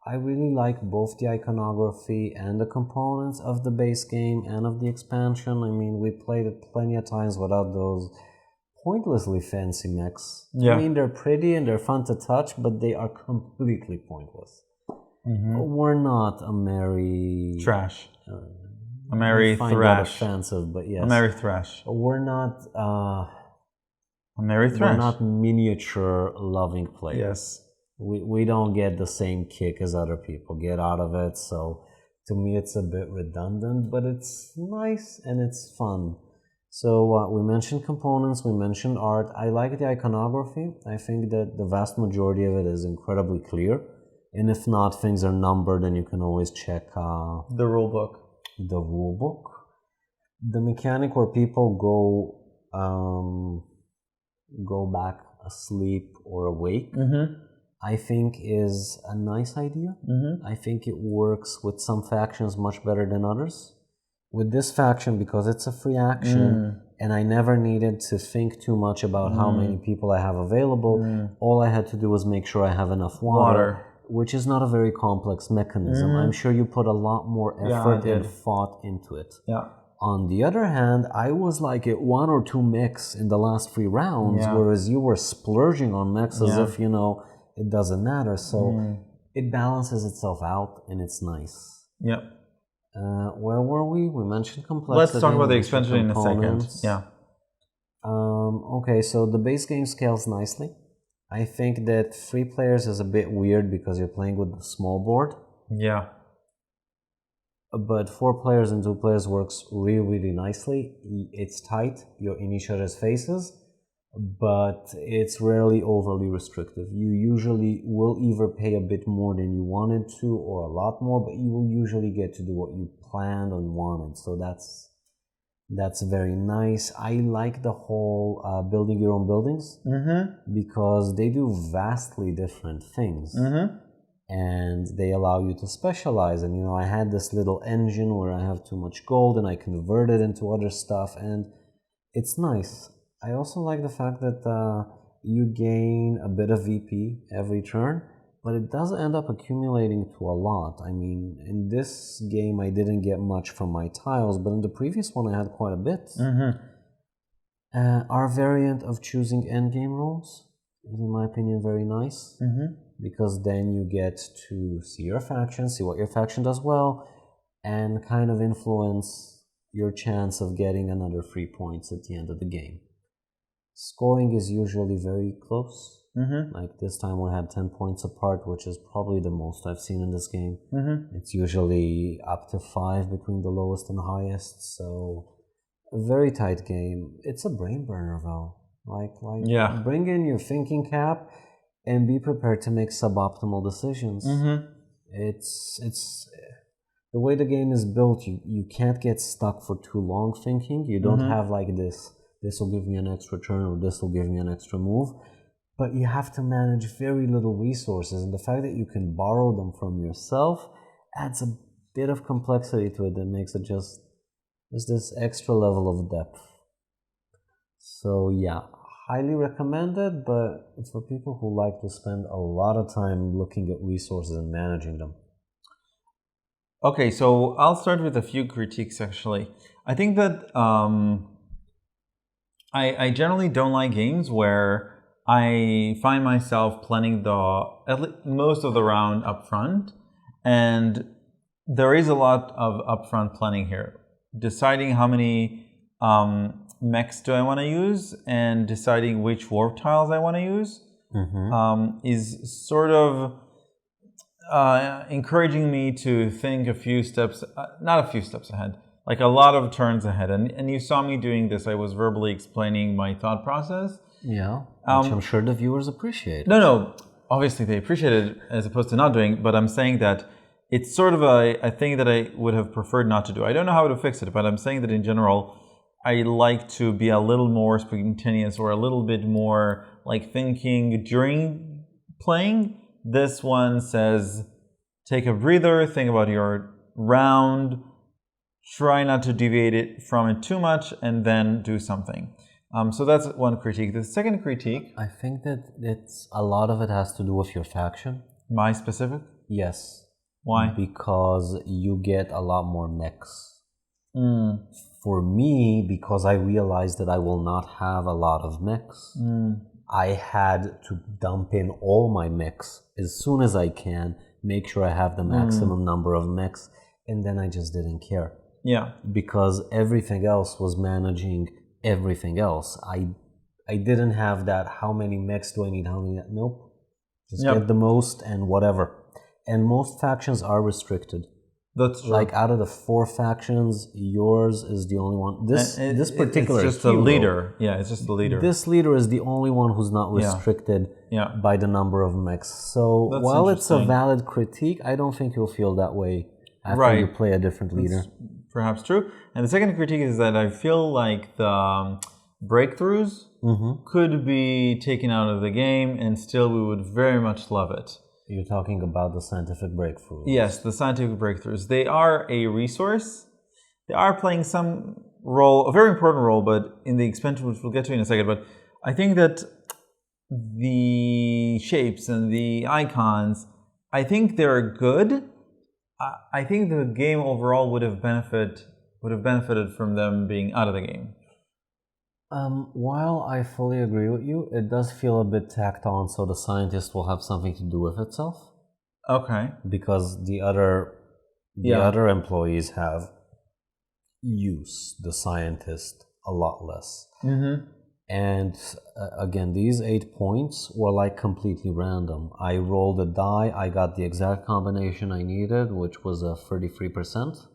[SPEAKER 2] I really like both the iconography and the components of the base game and of the expansion. I mean, we played it plenty of times without those pointlessly fancy mechs.
[SPEAKER 1] Yeah.
[SPEAKER 2] I mean, they're pretty and they're fun to touch, but they are completely pointless. We're not a merry...
[SPEAKER 1] Trash. A merry
[SPEAKER 2] thrash. That offensive, but yes.
[SPEAKER 1] A merry thrash.
[SPEAKER 2] We're not...
[SPEAKER 1] a merry thrash.
[SPEAKER 2] We're not miniature-loving players.
[SPEAKER 1] Yes.
[SPEAKER 2] We don't get the same kick as other people get out of it, so to me it's a bit redundant, but it's nice and it's fun. So we mentioned components, we mentioned art. I like the iconography. I think that the vast majority of it is incredibly clear, and if not, things are numbered and you can always check
[SPEAKER 1] the rule book.
[SPEAKER 2] The rule book. The mechanic where people go back asleep or awake, I think is a nice idea. I think it works with some factions much better than others. With this faction, because it's a free action, and I never needed to think too much about how many people I have available, all I had to do was make sure I have enough water, which is not a very complex mechanism. I'm sure you put a lot more effort and thought into it.
[SPEAKER 1] Yeah.
[SPEAKER 2] On the other hand, I was like at 1 or 2 mechs in the last 3 rounds, whereas you were splurging on mechs as if, it doesn't matter. So it balances itself out and it's nice.
[SPEAKER 1] Yep.
[SPEAKER 2] Where were we? We mentioned complexity.
[SPEAKER 1] Let's talk about the expansion in a second. Yeah.
[SPEAKER 2] Okay, so the base game scales nicely. I think that 3 players is a bit weird because you're playing with the small board.
[SPEAKER 1] Yeah.
[SPEAKER 2] But 4 players and 2 players works really, really nicely. It's tight. You're in each other's faces, but it's rarely overly restrictive. You usually will either pay a bit more than you wanted to or a lot more, but you will usually get to do what you planned and wanted. So that's very nice. I like the whole building your own buildings because they do vastly different things. And they allow you to specialize. And, I had this little engine where I have too much gold and I convert it into other stuff, and it's nice. I also like the fact that you gain a bit of VP every turn, but it does end up accumulating to a lot. I mean, in this game I didn't get much from my tiles, but in the previous one I had quite a bit. Our variant of choosing endgame roles is, in my opinion, very nice. Because then you get to see your faction, see what your faction does well, and kind of influence your chance of getting another 3 points at the end of the game. Scoring is usually very close. Like this time we had 10 points apart, which is probably the most I've seen in this game. It's usually up to 5 between the lowest and highest, so a very tight game. It's a brain burner though. Bring in your thinking cap and be prepared to make suboptimal decisions. It's the way the game is built. You can't get stuck for too long thinking. You don't have like this will give me an extra turn or this will give me an extra move. But you have to manage very little resources, and the fact that you can borrow them from yourself adds a bit of complexity to it that makes it just this extra level of depth. So yeah, highly recommended, but for people who like to spend a lot of time looking at resources and managing them.
[SPEAKER 1] Okay, so I'll start with a few critiques actually. I think that I generally don't like games where I find myself planning most of the round up front, and there is a lot of upfront planning here. Deciding how many mechs do I want to use and deciding which warp tiles I want to use is sort of encouraging me to think a few steps, not a few steps ahead, like a lot of turns ahead. And you saw me doing this. I was verbally explaining my thought process.
[SPEAKER 2] Yeah, which I'm sure the viewers appreciate.
[SPEAKER 1] No, obviously they appreciate it as opposed to not doing, but I'm saying that it's sort of a thing that I would have preferred not to do. I don't know how to fix it, but I'm saying that in general, I like to be a little more spontaneous or a little bit more like thinking during playing. This one says, take a breather, think about your round, try not to deviate it from it too much, and then do something. So that's one critique. The second critique...
[SPEAKER 2] I think that a lot of it has to do with your faction.
[SPEAKER 1] My specific?
[SPEAKER 2] Yes.
[SPEAKER 1] Why?
[SPEAKER 2] Because you get a lot more mechs. For me, because I realized that I will not have a lot of mechs, I had to dump in all my mechs as soon as I can, make sure I have the maximum number of mechs, and then I just didn't care.
[SPEAKER 1] Yeah.
[SPEAKER 2] Because everything else was managing everything else. I didn't have that, how many mechs do I need, how many... Nope. Just get the most and whatever. And most factions are restricted.
[SPEAKER 1] That's true.
[SPEAKER 2] Like out of the 4 factions, yours is the only one. This particular
[SPEAKER 1] it's just the leader. Yeah, it's just the leader.
[SPEAKER 2] This leader is the only one who's not restricted by the number of mechs. So while it's a valid critique, I don't think you'll feel that way after you play a different leader.
[SPEAKER 1] That's perhaps true. And the second critique is that I feel like the breakthroughs could be taken out of the game, and still we would very much love it.
[SPEAKER 2] You're talking about the scientific breakthroughs.
[SPEAKER 1] Yes, the scientific breakthroughs. They are a resource. They are playing some role, a very important role, but in the expansion, which we'll get to in a second. But I think that the shapes and the icons, I think they're good. I think the game overall would have benefited from them being out of the game.
[SPEAKER 2] While I fully agree with you, it does feel a bit tacked on, so the scientist will have something to do with itself.
[SPEAKER 1] Okay.
[SPEAKER 2] Because the other employees have use the scientist a lot less. And again, these 8 points were like completely random. I rolled a die, I got the exact combination I needed, which was a 33%.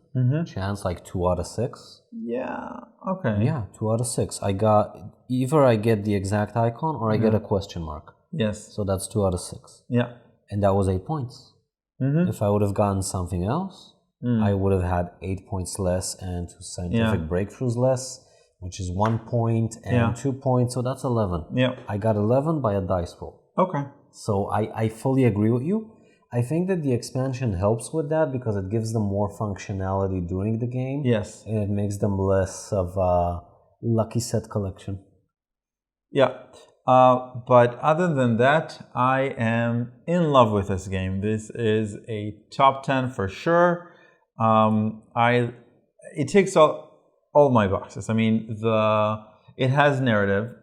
[SPEAKER 2] Chance, like 2 out of 6.
[SPEAKER 1] Yeah, okay.
[SPEAKER 2] Yeah, 2 out of 6. I got, either I get the exact icon or I get a question mark.
[SPEAKER 1] Yes.
[SPEAKER 2] So that's 2 out of 6.
[SPEAKER 1] Yeah.
[SPEAKER 2] And that was 8 points. If I would have gotten something else, I would have had 8 points less and 2 scientific breakthroughs less, which is 1 point and 2 points, so that's 11.
[SPEAKER 1] Yeah.
[SPEAKER 2] I got 11 by a dice roll.
[SPEAKER 1] Okay.
[SPEAKER 2] So I fully agree with you. I think that the expansion helps with that because it gives them more functionality during the game.
[SPEAKER 1] Yes.
[SPEAKER 2] And it makes them less of a lucky set collection.
[SPEAKER 1] Yeah. But other than that, I am in love with this game. This is a top 10 for sure. It ticks all my boxes. I mean, it has narrative.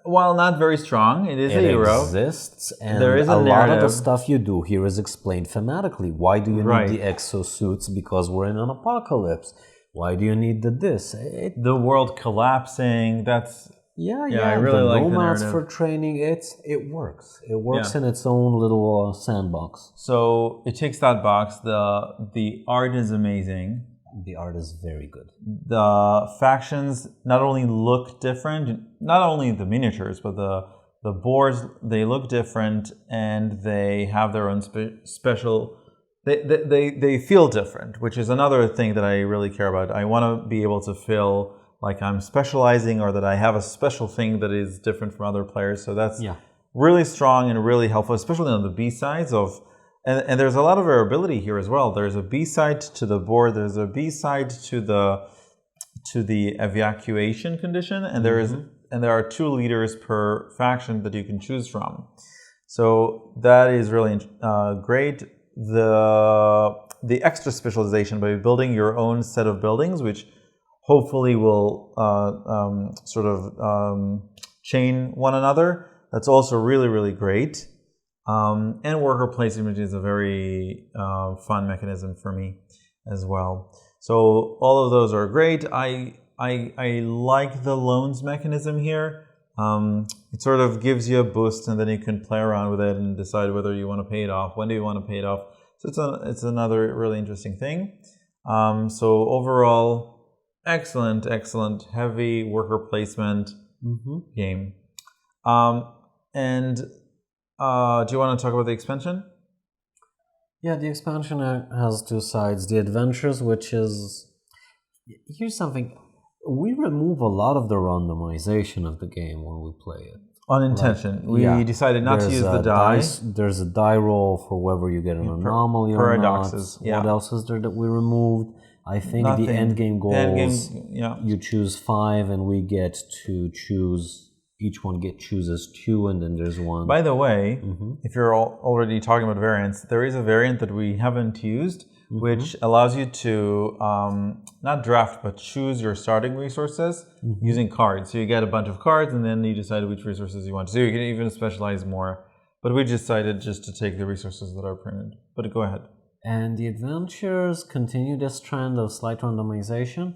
[SPEAKER 1] While not very strong, it is a Euro.
[SPEAKER 2] It exists, and
[SPEAKER 1] there is a
[SPEAKER 2] lot of the stuff you do here is explained thematically. Why do you need the exosuits? Because we're in an apocalypse. Why do you need this?
[SPEAKER 1] The world collapsing. That's
[SPEAKER 2] I really like the nomads for training. It works. It works in its own little sandbox.
[SPEAKER 1] So it ticks that box. The art is amazing.
[SPEAKER 2] The art is very good.
[SPEAKER 1] The factions not only look different, not only the miniatures, but the boards, they look different, and they have their own special... They feel different, which is another thing that I really care about. I want to be able to feel like I'm specializing, or that I have a special thing that is different from other players. So that's really strong and really helpful, especially on the B-sides of... And there's a lot of variability here as well. There's a B-side to the board. There's a B-side to the evacuation condition, and there are 2 leaders per faction that you can choose from. So that is really great. The extra specialization by building your own set of buildings, which hopefully will sort of chain one another. That's also really, really great. And worker placement is a very fun mechanism for me as well. So all of those are great. I I like the loans mechanism here. It sort of gives you a boost, and then you can play around with it and decide whether you want to pay it off. When do you want to pay it off? So it's another really interesting thing. So overall, excellent, heavy worker placement game. And do you want to talk about the expansion?
[SPEAKER 2] Yeah, the expansion has two sides. The adventures, which is... Here's something. We remove a lot of the randomization of the game when we play it.
[SPEAKER 1] On intention. We decided not to use the die.
[SPEAKER 2] There's a die roll for whether you get an anomaly or not. What else is there that we removed? I think the end game goals, you choose 5 and we get to choose... Each one chooses 2, and then there's one.
[SPEAKER 1] By the way, if you're already talking about variants, there is a variant that we haven't used, which allows you to not draft, but choose your starting resources using cards. So you get a bunch of cards, and then you decide which resources you want. So you can even specialize more. But we decided just to take the resources that are printed. But go ahead.
[SPEAKER 2] And the adventures continue this trend of slight randomization.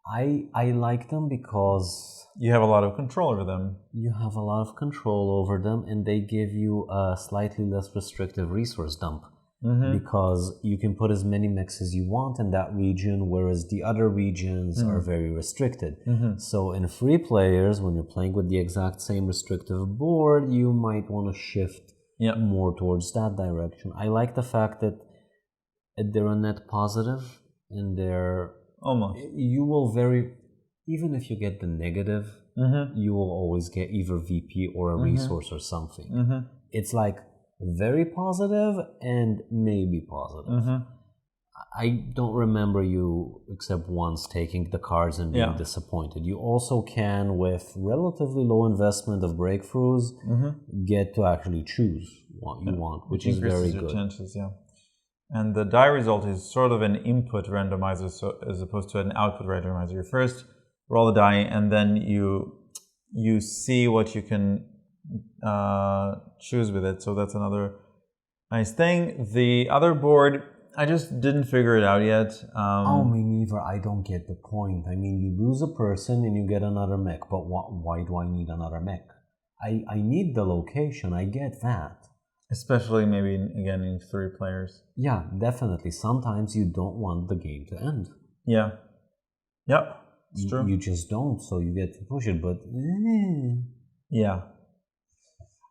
[SPEAKER 2] I like them because...
[SPEAKER 1] You have a lot of control over them.
[SPEAKER 2] You have a lot of control over them, and they give you a slightly less restrictive resource dump. Because you can put as many mechs as you want in that region, whereas the other regions are very restricted. So in free players, when you're playing with the exact same restrictive board, you might want to shift more towards that direction. I like the fact that they're a net positive, and they're...
[SPEAKER 1] Almost.
[SPEAKER 2] You will even if you get the negative, you will always get either VP or a resource or something. It's like very positive and maybe positive. I don't remember you, except once, taking the cards and being disappointed. You also can, with relatively low investment of breakthroughs, get to actually choose what you want, which is very good.
[SPEAKER 1] Chances, and the die result is sort of an input randomizer, so as opposed to an output randomizer. You first roll the die, and then you see what you can choose with it. So that's another nice thing. The other board, I just didn't figure it out yet.
[SPEAKER 2] Me neither. I don't get the point. I mean, you lose a person and you get another mech, but why do I need another mech? I need the location. I get that.
[SPEAKER 1] Especially maybe, again, in 3 players.
[SPEAKER 2] Yeah, definitely. Sometimes you don't want the game to end.
[SPEAKER 1] Yeah. Yep. It's true.
[SPEAKER 2] You just don't, so you get to push it, but...
[SPEAKER 1] Yeah.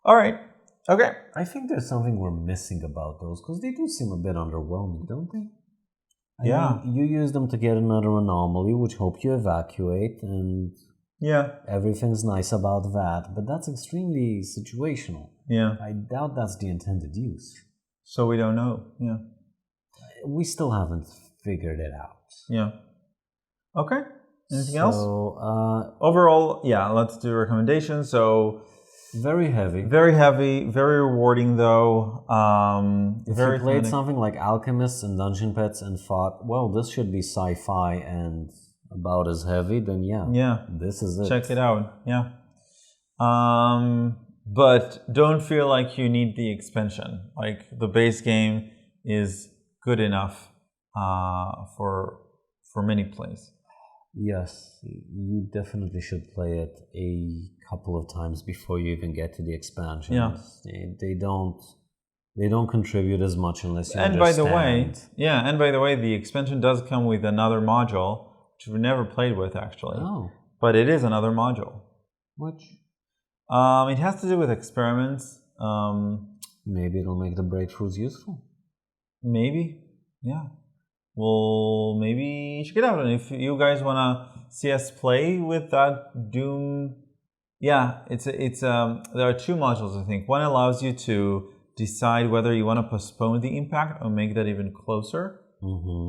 [SPEAKER 1] All right. Okay.
[SPEAKER 2] I think there's something we're missing about those, because they do seem a bit underwhelming, don't they? I mean, you use them to get another anomaly, which help you evacuate, and... everything's nice about that, but that's extremely situational. I doubt that's the intended use.
[SPEAKER 1] So we don't know.
[SPEAKER 2] We still haven't figured it out.
[SPEAKER 1] Okay. Anything else? Overall, let's do recommendations. So
[SPEAKER 2] very heavy,
[SPEAKER 1] very rewarding though.
[SPEAKER 2] If you played something like Alchemists and Dungeon Pets and thought, well, this should be sci-fi and about as heavy, then this is it.
[SPEAKER 1] Check it out. But don't feel like you need the expansion. Like, the base game is good enough for many plays.
[SPEAKER 2] Yes, you definitely should play it a couple of times before you even get to the expansions. They don't contribute as much unless you understand.
[SPEAKER 1] And by the way, the expansion does come with another module, which we never played with actually. But it is another module.
[SPEAKER 2] Which?
[SPEAKER 1] It has to do with experiments.
[SPEAKER 2] Maybe it'll make the breakthroughs useful.
[SPEAKER 1] Maybe, Well, maybe check it out. And if you guys want to see us play with that Doom, it's there are 2 modules, I think. One allows you to decide whether you want to postpone the impact or make that even closer.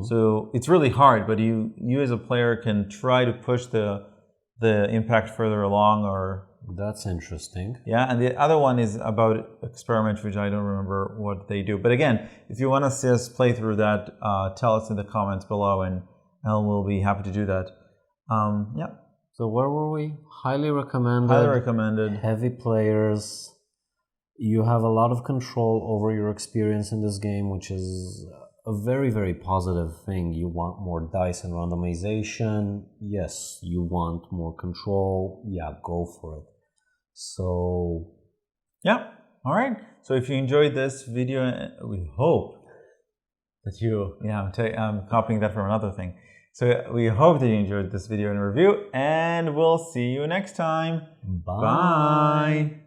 [SPEAKER 1] So it's really hard, but you as a player can try to push the impact further along, or...
[SPEAKER 2] That's interesting.
[SPEAKER 1] And the other one is about experiments, which I don't remember what they do. But again, if you want to see us play through that, tell us in the comments below, and we'll be happy to do that.
[SPEAKER 2] So where were we? Highly recommended.
[SPEAKER 1] Highly recommended.
[SPEAKER 2] Heavy players. You have a lot of control over your experience in this game, which is a very, very positive thing. You want more dice and randomization. Yes. You want more control. Yeah, go for it. So,
[SPEAKER 1] yeah. All right. So if you enjoyed this video, we hope that you, I'm copying that from another thing. So we hope that you enjoyed this video and review, and we'll see you next time.
[SPEAKER 2] bye.
[SPEAKER 1] Bye.